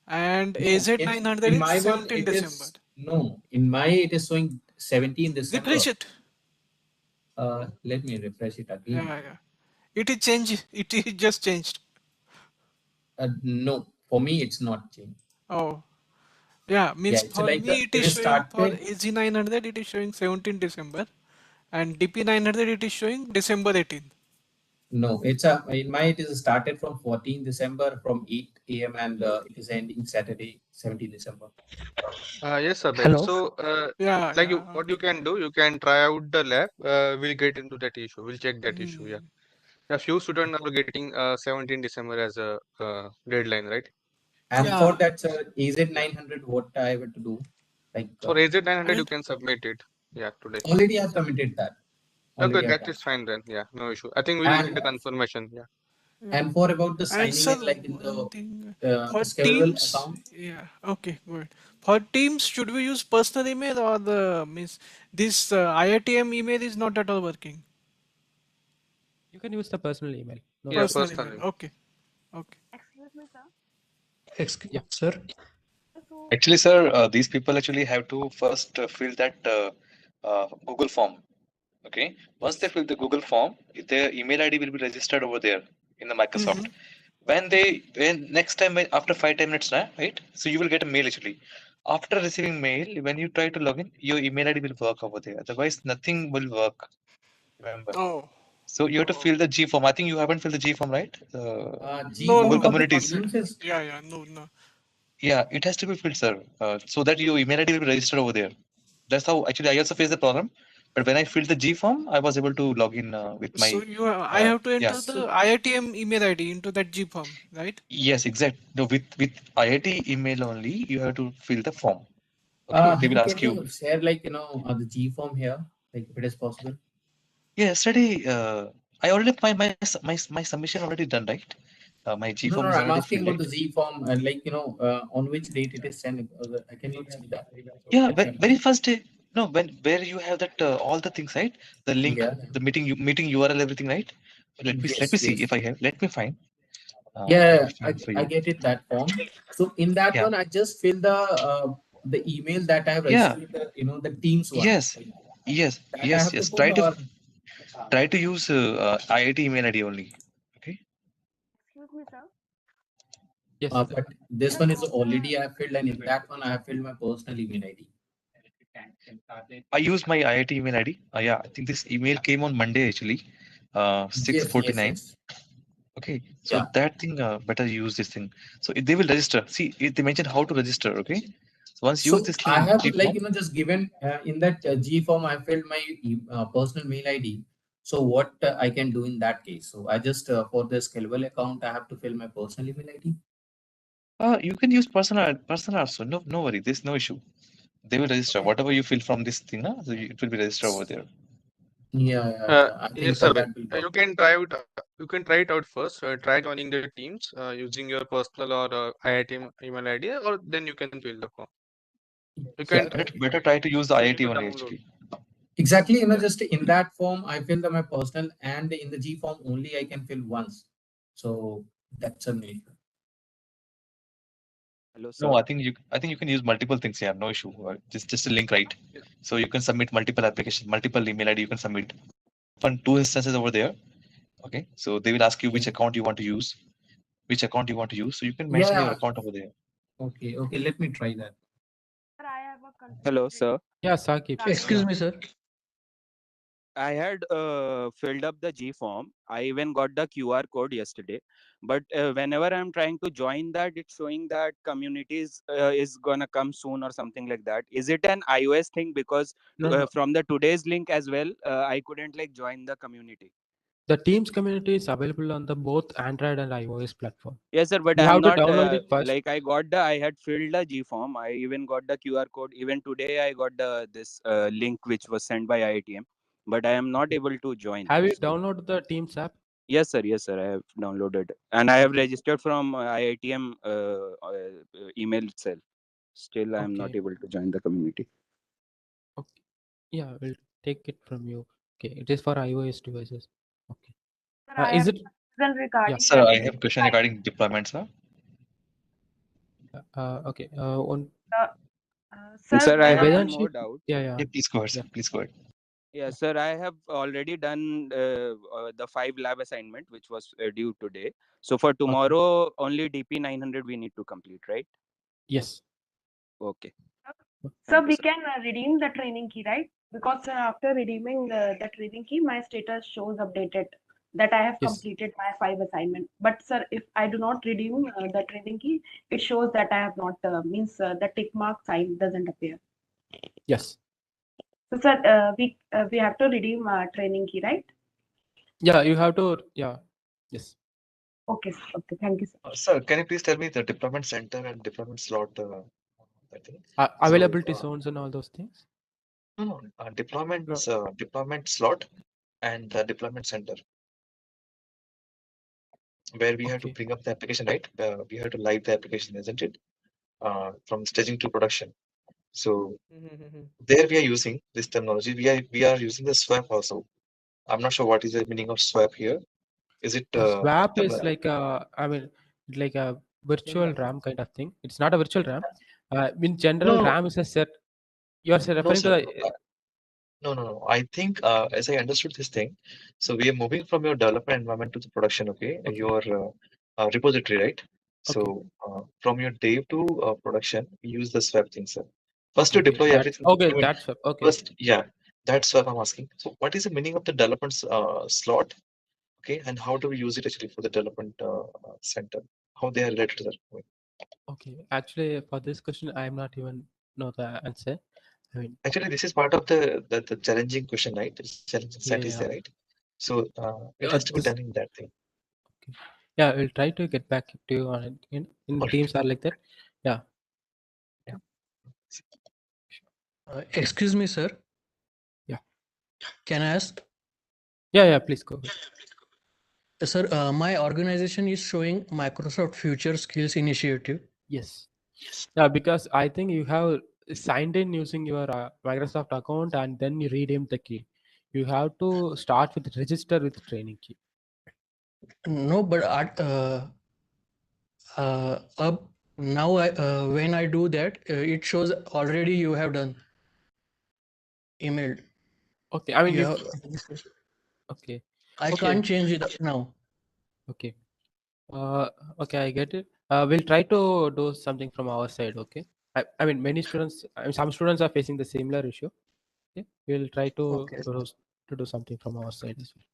and No, AZ900 in is my one 17 it December. is no. In my it is showing 17 December. Refresh it. Let me refresh it again. Yeah. It is changed. It is just changed. No, for me it's not changed. Oh, yeah. Means It's for like me it it is is showing for started. AZ900 it is showing 17 December, and DP900 it is showing December 18th. No, in my it is started from 14 December from 8 a.m. and it is ending Saturday 17 December. Yes, Abhay. Hello. So, like what you can do, you can try out the lab. We'll get into that issue. We'll check that issue. Yeah. A few students are getting 17 December as a deadline, right? And for that, sir, AZ900, what I have to do? Like For AZ900, you can submit it. Yeah, today. already I have submitted that. Okay, Already I've that done. is fine then. Yeah, no issue. I think we'll get And a confirmation. Yeah. and for about the And signing sir, in like in one thing the for schedule Teams, account. yeah, okay, good. For Teams, should we use personal email or the means this IITM email is not at all working? You can use the personal email. No Yeah, Personal personal. email. Okay. Excuse sir. Actually, sir, these people actually have to first fill that Google form. Okay. Once they fill the Google form, their email ID will be registered over there in the Microsoft. When next time after 5-10 minutes, right? So you will get a mail actually. After receiving mail, when you try to log in, your email ID will work over there. Otherwise, nothing will work. Remember. Oh. So you have to fill the G form. I think you haven't filled the G form, right? G No, form Google no. for the Communities. Teams is Yeah, no. Yeah, it has to be filled, sir. So that your email ID will be registered over there. That's how actually I also faced the problem. But when I filled the G form, I was able to log in with So my I have to yeah. enter the IITM email ID into that G form, right? Yes, exact. No, with IIT email only, you have to fill the form. Okay, they will can ask you. you share like the G form here, like if it is possible? Yeah, yesterday I already my submission already done, right? My G No, form is I'm already asking filled, about right? the Z form, like on which date it is sent. Can you see that? Yeah, very first day. No, where you have that all the things, right? The link, Yeah. the meeting URL, everything, right? Let me see Yes. if I have. Let me find. Let me Yeah, find for I you. get it that form. So in that Yeah. one, I just fill the email that I have Yeah. registered. The Teams one. Yes. Yes. That I Yes. have to Yes. put or Try to use IIT email ID only. Okay. Yes. but this one is already I have filled, and in that one I have filled my personal email ID. I use my IIT email ID. Yeah, I think this email came on Monday actually, Yes. 6:49. Okay, so Yeah. that thing better use this thing. So they will register. See, they mentioned how to register. Okay, so once use So this I thing have G like form. just given in that G form I filled my personal mail ID. So what I can do in that case? So I just for the scalable account I have to fill my personal email ID. You can use personal also. No worry. There's no issue. They will register whatever you fill from this thing. So it will be registered over there. Yeah. I think Yes, sir. that will You work. can try it. You can try it out first. Try joining the teams using your personal or IIT email ID, or then you can fill the form. You Yeah. can Better try to use the you need IIT to only download. actually. Exactly, just in that form, I fill my personal, and in the G form only I can fill once. So that's a main issue. Hello, No, sir. I think you can use multiple things here. No issue. Just a link, right? So you can submit multiple applications, multiple email ID. You can submit. Open 2 instances over there. Okay, so they will ask you which account you want to use, So you can mention your Yeah. account over there. Okay. Let me try that. Hello, sir. Yeah, Sakib. Excuse me, sir. I had filled up the G form. I even got the QR code yesterday. But whenever I'm trying to join that, it's showing that communities is gonna come soon or something like that. Is it an iOS thing? Because No. from the today's link as well, I couldn't like join the community. The Teams community is available on the both Android and iOS platform. Yes, sir, but You I'm have to not download it first. like I had filled the G form. I even got the QR code. Even today, I got this link which was sent by IITM, but I am not able to join. Have you So, downloaded the Teams app? yes, sir. I have downloaded and I have registered from IITM email itself. Still, I am not Okay. able to join the community. Okay. Yeah, we'll take it from you. Okay, it is for iOS devices. Okay. Is it? Yeah. Sir, I have a question regarding deployment, sir. Okay. One. And Sir, sir, I Yeah, have one Vedanshi. more doubt. Yeah, yeah, Yeah, please go ahead, sir. yeah. Please go ahead. Yeah, sir, I have already done the 5 lab assignment, which was due today. So for Okay. tomorrow, only DP 900 we need to complete, right? Yes. Okay. So Thank you, we sir. can redeem the training key, right? Because after redeeming the training key, my status shows updated that I have Yes. completed my 5 assignment. But sir, if I do not redeem the training key, it shows that I have not means the tick mark sign doesn't appear. Yes. So sir, we have to redeem training key, right? Yeah, you have to. Yeah. Yes. Okay, sir. Okay, thank you, sir. Sir, can you please tell me the deployment center and deployment slot? That thing? Availability zones and all those things. No, No. deployment slot and the deployment center, where we have to Okay. bring up the application, right? We have to live the application, isn't it? From staging to production. So there we are using this terminology. We are using the swap also. I'm not sure what is the meaning of swap here. Is it Swap is like I mean, like a virtual RAM kind of thing. It's not a virtual RAM. In general, no, RAM is a set. You are no, referring to sir. the. No. I think as I understood this thing, so we are moving from your development environment to the production, okay? Okay. Your repository, right? Okay. So from your dev to production, we use the swap thing, sir. First to Okay. deploy That. everything. Okay. I mean, That's swap. Okay. first, yeah, that's what I'm asking. So what is the meaning of the development slot, okay? And how do we use it actually for the development center? How they are related to that? Okay. Actually, for this question, I'm not even know the answer. I mean, Actually, this is part of the challenging question, right? The challenging set is yeah. there, right? So it has to be This. done in that thing. Okay. Yeah, we'll try to get back to you on it. In Alright. teams are like that. Yeah. Excuse me, sir. Yeah. Can I ask? Yeah. Please go ahead. Sir, my organization is showing Microsoft Future Skills Initiative. Yes. Yeah, because I think you have signed in using your Microsoft account and then you redeem the key. You have to start with register with training key. No, but now when I do that, it shows already you have done emailed. Okay. I mean, You if have, okay. I Okay. can't change it now. Okay. Okay, I get it. We'll try to do something from our side. Okay. I mean, many students. I mean, some students are facing the similar issue. Okay. We'll try Okay. to do something from our side as well.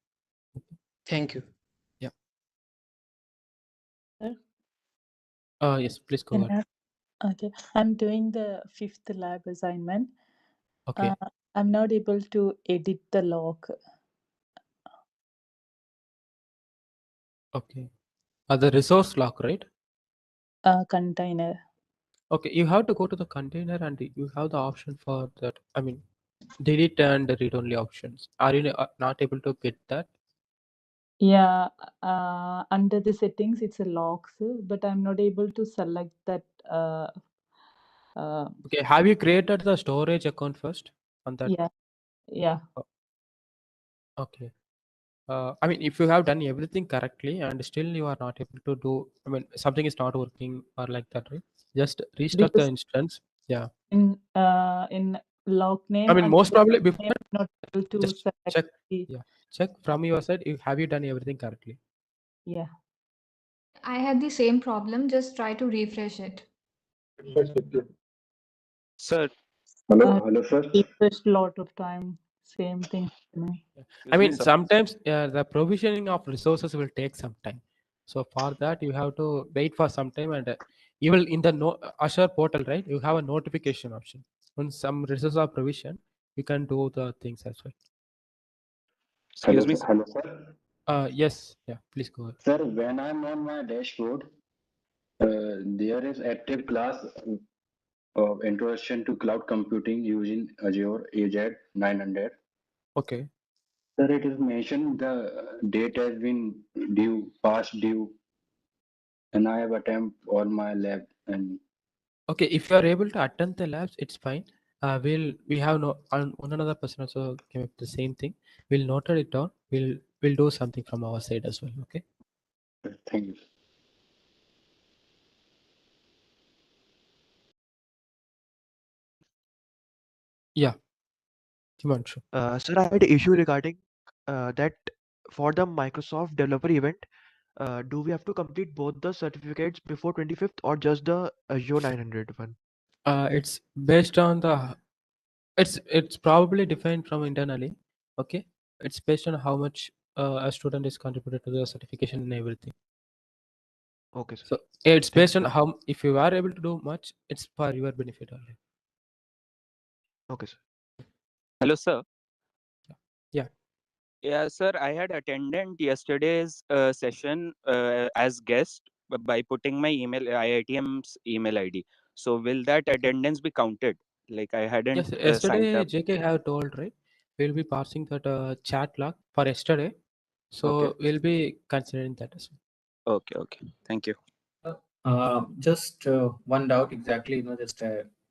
Okay. Thank you. Yeah. Sir, Yes. Please go can ahead. okay, I'm doing the 5th lab assignment. Okay. I'm not able to edit the log. Okay. The resource lock, right? Container. Okay, you have to go to the container and you have the option for that. I mean, delete and read only options. Are you not able to get that? Yeah, under the settings, it's a logs, but I'm not able to select that. Okay, have you created the storage account first on that? Yeah. Okay. I mean, if you have done everything correctly and still you are not able to do, I mean, something is not working or like that, right? Just restart the Because instance. Yeah. in log I name mean, and most probably before name, I'm not able to just select check. the. Yeah. Check from your side. Have you done everything correctly? Yeah. I had the same problem. Just try to refresh it. Sir, Hello, sir. It takes a lot of time. Same thing happening. I excuse me, mean, sir. sometimes the provisioning of resources will take some time. So for that, you have to wait for some time, and you will in the Azure portal, right? You have a notification option. When some resources are provisioned, you can do the things as well. Excuse me, sir. Hello, sir. Yes, yeah. Please go ahead. Sir, when I'm on my dashboard, there is active class of introduction to cloud computing using Azure AZ 900. Okay. Sir, it is mentioned the date has been due, past due, and I have attempted all my lab and Okay, if you are able to attend the labs, it's fine. We have no one another person also came up with the same thing. We'll note it down. We'll do something from our side as well. Okay. thank you. Yeah. Sir, when I'm on my dashboard, there is active class of introduction to cloud computing using Azure AZ 900. Okay. Sir, it is mentioned the date has been due, past due, and I have attempted all my lab and Okay. Yeah, Himanshu. Sir, I had an issue regarding that for the Microsoft developer event, do we have to complete both the certificates before 25th or just the Azure 900 one? It's based on the. It's probably defined from internally. Okay, it's based on how much a student is contributed to the certification and everything. Okay, sir. So it's Thank based you. on how if you are able to do much, it's for your benefit only. Okay, sir. Hello, sir. Yeah. Yeah, sir. I had attended yesterday's session as guest by putting my email IITM's email ID. So will that attendance be counted? Like I hadn't Yes, signed yesterday up. JK have told, right? We'll be passing that chat log for yesterday. Okay. So we'll be considering that as well. Okay. Okay. Thank you. Just one doubt exactly, just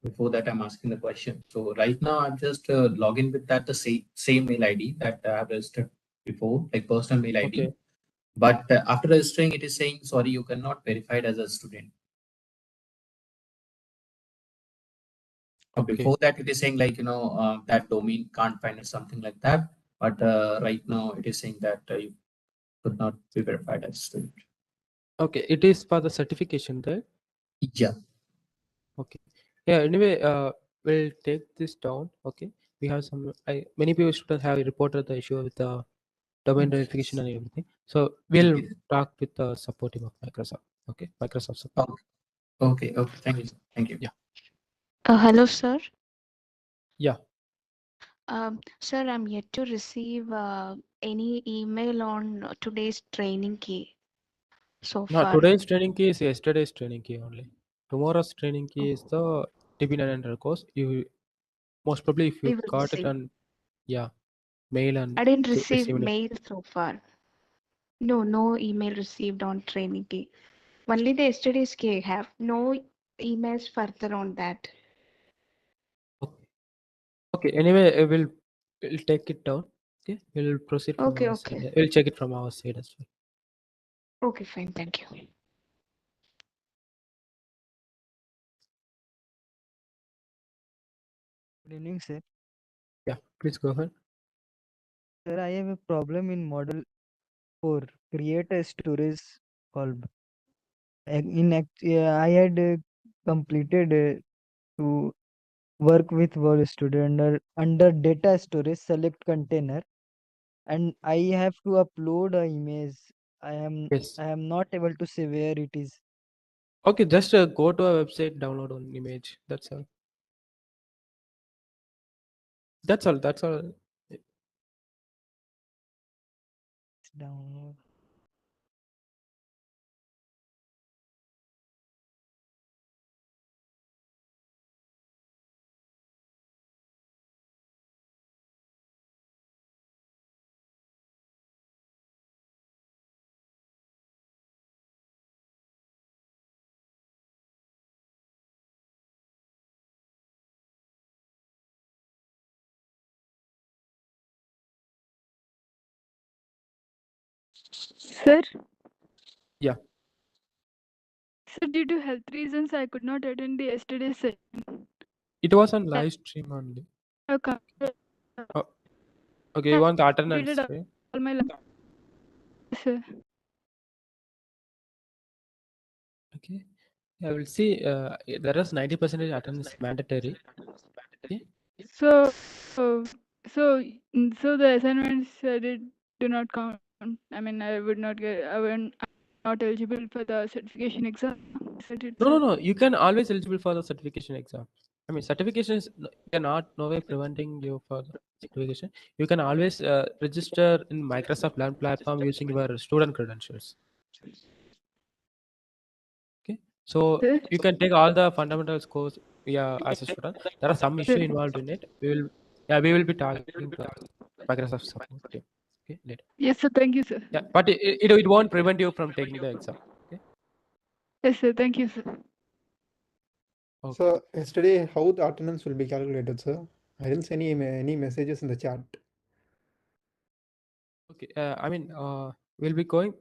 before that I'm asking the question. So right now I'm just logging with that the same mail ID that I have registered before, like personal mail ID. Okay. But after registering, it is saying, sorry, you cannot verify it as a student. Okay. Before that, it is saying like, that domain can't find it, something like that. But right now it is saying that you could not be verified as a student. Okay, it is for the certification, right? Yeah. Okay. Yeah. Anyway, we'll take this down. Okay. We have some. Many people students have reported the issue with the domain verification and everything. So we'll talk with the support team of Microsoft. Okay, Microsoft support. Okay. Okay. Thank you. Thank you. Yeah. Hello, sir. Yeah. Sir, I'm yet to receive any email on today's training key so Now far. today's training key is yesterday's training key only. Tomorrow's training key is the TB900 course. You most probably if We you will got it receive. on mail and I didn't receive received. mail so far. No email received on training key. Only the yesterday's key I have. No emails further on that. Okay. Anyway, we'll take it down. Okay. We'll proceed from Okay, our okay. side. We'll check it from our side as well. Okay, fine. Thank you. Good evening, sir. Yeah. Please go ahead. Sir, I have a problem in model 4. Create a storage bulb. I had completed to work with word student under data storage select container, and I have to upload a image. Yes. I am not able to say where it is. Okay. Just go to our website, download an image. That's all. That's all. That's all. Download. Sir, Yeah. sir, due to health reasons, I could not attend the yesterday's session. It was on live stream only. I completed Oh, okay. You want the attendance, all right? my sir. Okay. I will see. There is 90% attendance mandatory. Okay. So, so the assignments do not count. I mean, I would not get. I'm not eligible for the certification exam. Isn't it, No, sir? no, no. You can always eligible for the certification exam. I mean, certification is cannot no way preventing you for the certification. You can always register in Microsoft Learn platform using your student credentials. Okay, so Sir? you can take all the fundamentals course via as a student. There are some issue involved in it. We will be talking to Microsoft support team. Okay, later. Yes, sir. Thank you, sir. Yeah, but it won't prevent you from taking the exam. Okay. Yes, sir. Thank you, sir. Okay. So yesterday, how the attendance will be calculated, sir? I didn't see any messages in the chat. Okay. I mean, we'll be going.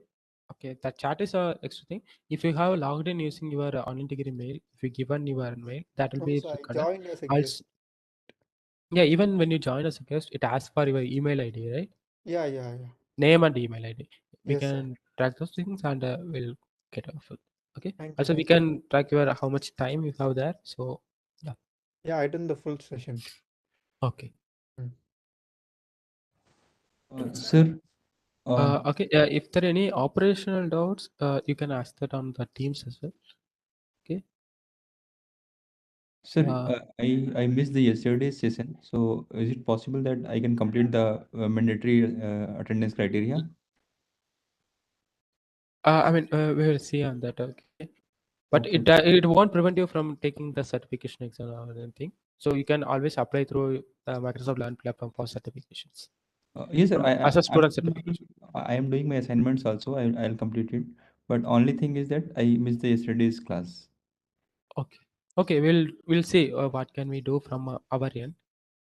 Okay, the chat is a extra thing. If you have logged in using your unintegrated mail, if you given your mail, that will be So I recorded. joined as a Also, guest. Yeah, even when you join as a guest, it asks for your email ID, right? Yeah, yeah, yeah. Name and email ID. We Yes, sir. can track those things and we'll get off it. Okay. Thank you, Also, we thank you. can track your how much time you have there. So yeah. Yeah, I done the full session. Okay. Sir, Okay. If there are any operational doubts, you can ask that on the Teams as well. Okay. sir, I missed the yesterday's session. So is it possible that I can complete the mandatory attendance criteria? I mean, we will see on that. Okay. But Okay. it won't prevent you from taking the certification exam or anything. So you can always apply through the Microsoft Learn platform for certifications. Yes, sir. As a student Actually, certification. I am doing my assignments also. I'll complete it. But only thing is that I missed the yesterday's class. Okay. Okay. We'll see what can we do from our end.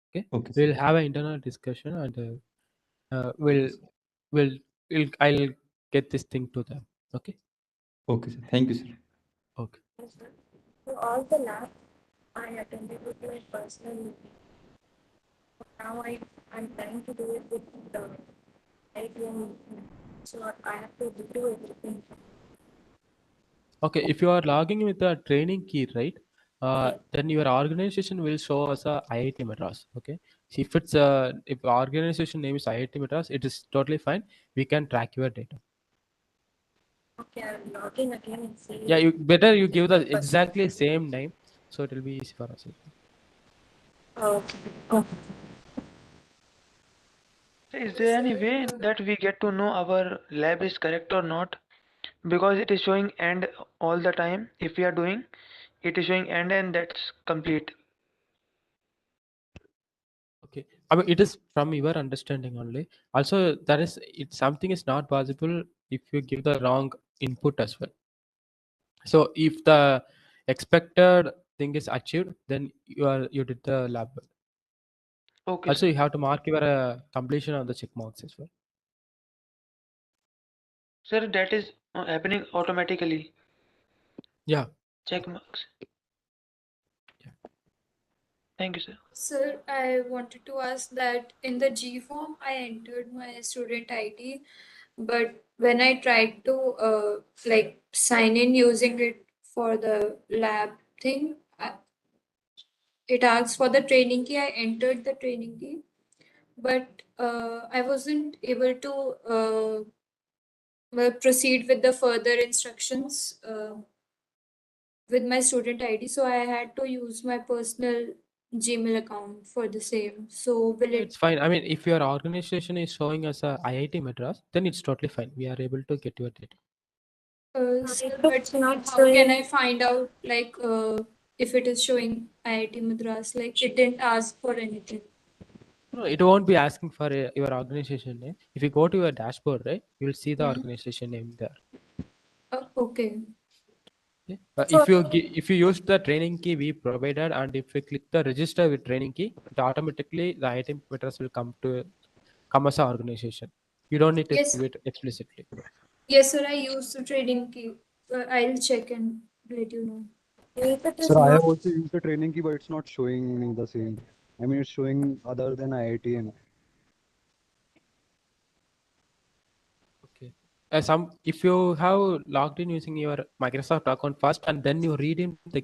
Okay. Okay, sir. We'll have an internal discussion and Okay, we'll sir. I'll get this thing to them. Okay. Okay, sir. Thank you, sir. Okay. So all the labs I attended with my personal. Now I'm trying to do it with the IBM. So I have to do everything. Okay. If you are logging with the training key, right? Then your organization will show us a IIT Madras. Okay. See, if organization name is IIT Madras, it is totally fine. We can track your data. Okay, I'll log in again and see. Yeah, you better you give the exactly same name, so it will be easy for us. Okay. Okay. Is there any way that we get to know our lab is correct or not? Because it is showing end all the time. If we are doing, it is showing end and that's complete. Okay, I mean it is from your understanding only. Also, that is something is not possible if you give the wrong input as well. So if the expected thing is achieved, then you did the lab well. Okay, Also, sir. you have to mark your completion on the check marks as well. Sir, that is happening automatically. Yeah. Check marks. Thank you, sir. Sir, I wanted to ask that in the G form, I entered my student ID, but when I tried to like sign in using it for the lab thing, it asks for the training key. I entered the training key, but I wasn't able to proceed with the further instructions with my student ID. So I had to use my personal Gmail account for the same. So will it? It's fine. I mean, if your organization is showing as a IIT Madras, then it's totally fine. We are able to get your data. Sir, If but it's not how can I showing, find out like if it is showing IIT Madras? Like it didn't ask for anything. No, it won't be asking for your organization name. If you go to your dashboard, right, you'll see the Hmm. organization name there. Okay. Okay? so If you use the training key we provided, and if you click the register with training key, it automatically the item address will come as an organization. You don't need to Yes. give it explicitly. Yes, sir. I used the trading key. I'll check and let you know. if it Sir, is I not, have also used the training key, but it's not showing me the same. I mean, it's showing other than IIT. Okay. Some if you have logged in using your Microsoft account first and then you read in the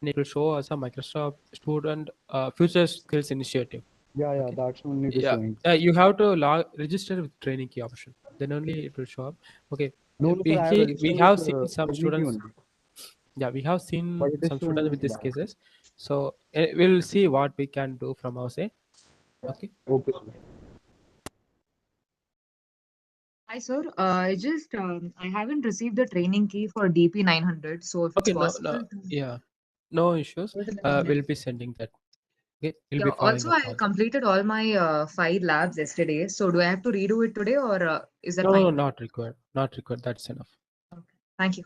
it will show as a Microsoft student future skills initiative. Yeah, Okay. that's only it is Yeah. showing. You have to register with training key option. Then only it will show up. Okay. No, sir, I have We registered have with seen some training key students. only, Yeah, we have seen but it is some students showing with these that. cases. So we'll see what we can do from our side. Okay. Okay, sir. Hi, sir. I haven't received the training key for DP 900. So if it's Okay. No. possible No. to. Yeah. No issues. We'll be sending that. Okay. We'll Yeah. be following Also, up I on that. completed all my 5 labs yesterday. So do I have to redo it today or is that No, fine? not required. Not required. That's enough. Thank you.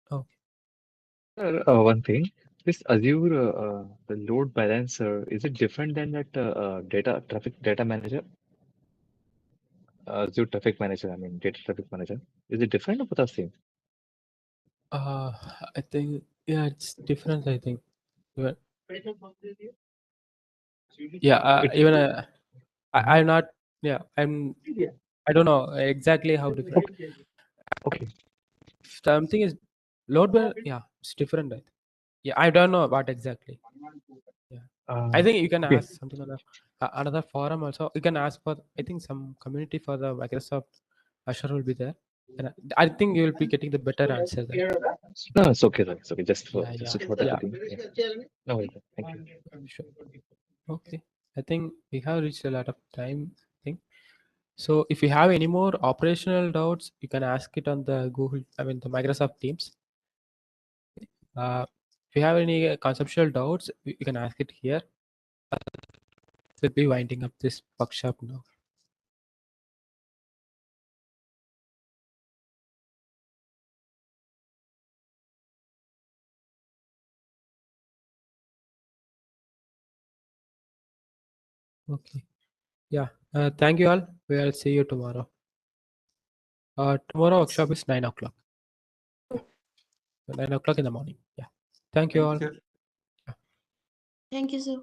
Okay. Sir, one thing, this Azure the load balancer, is it different than that data manager? Azure traffic manager, I mean data traffic manager. Is it different or both are same? I think yeah, it's different. I think. Yeah. Yeah, even I'm not. Yeah, I don't know exactly how different. Okay. Something is load bal. Yeah, it's different. I think. Yeah, I don't know what exactly. Yeah, I think you can Okay. ask something on the, another forum also. You can ask for. I think some community for the Microsoft Azure will be there, and I think you will be getting the better answer there. No, it's okay. It's okay. Just for that Yeah. thing. Yeah. No worries. Thank you. Sure. Okay, I think we have reached a lot of time. I think so. If you have any more operational doubts, you can ask it on the Google. I mean the Microsoft Teams. If you have any conceptual doubts, you can ask it here. We'll be winding up this workshop now. Okay. Yeah. Thank you all. We'll see you tomorrow. Tomorrow workshop is 9 o'clock. 9 o'clock in the morning. Yeah. Thank you all. Thank you, sir.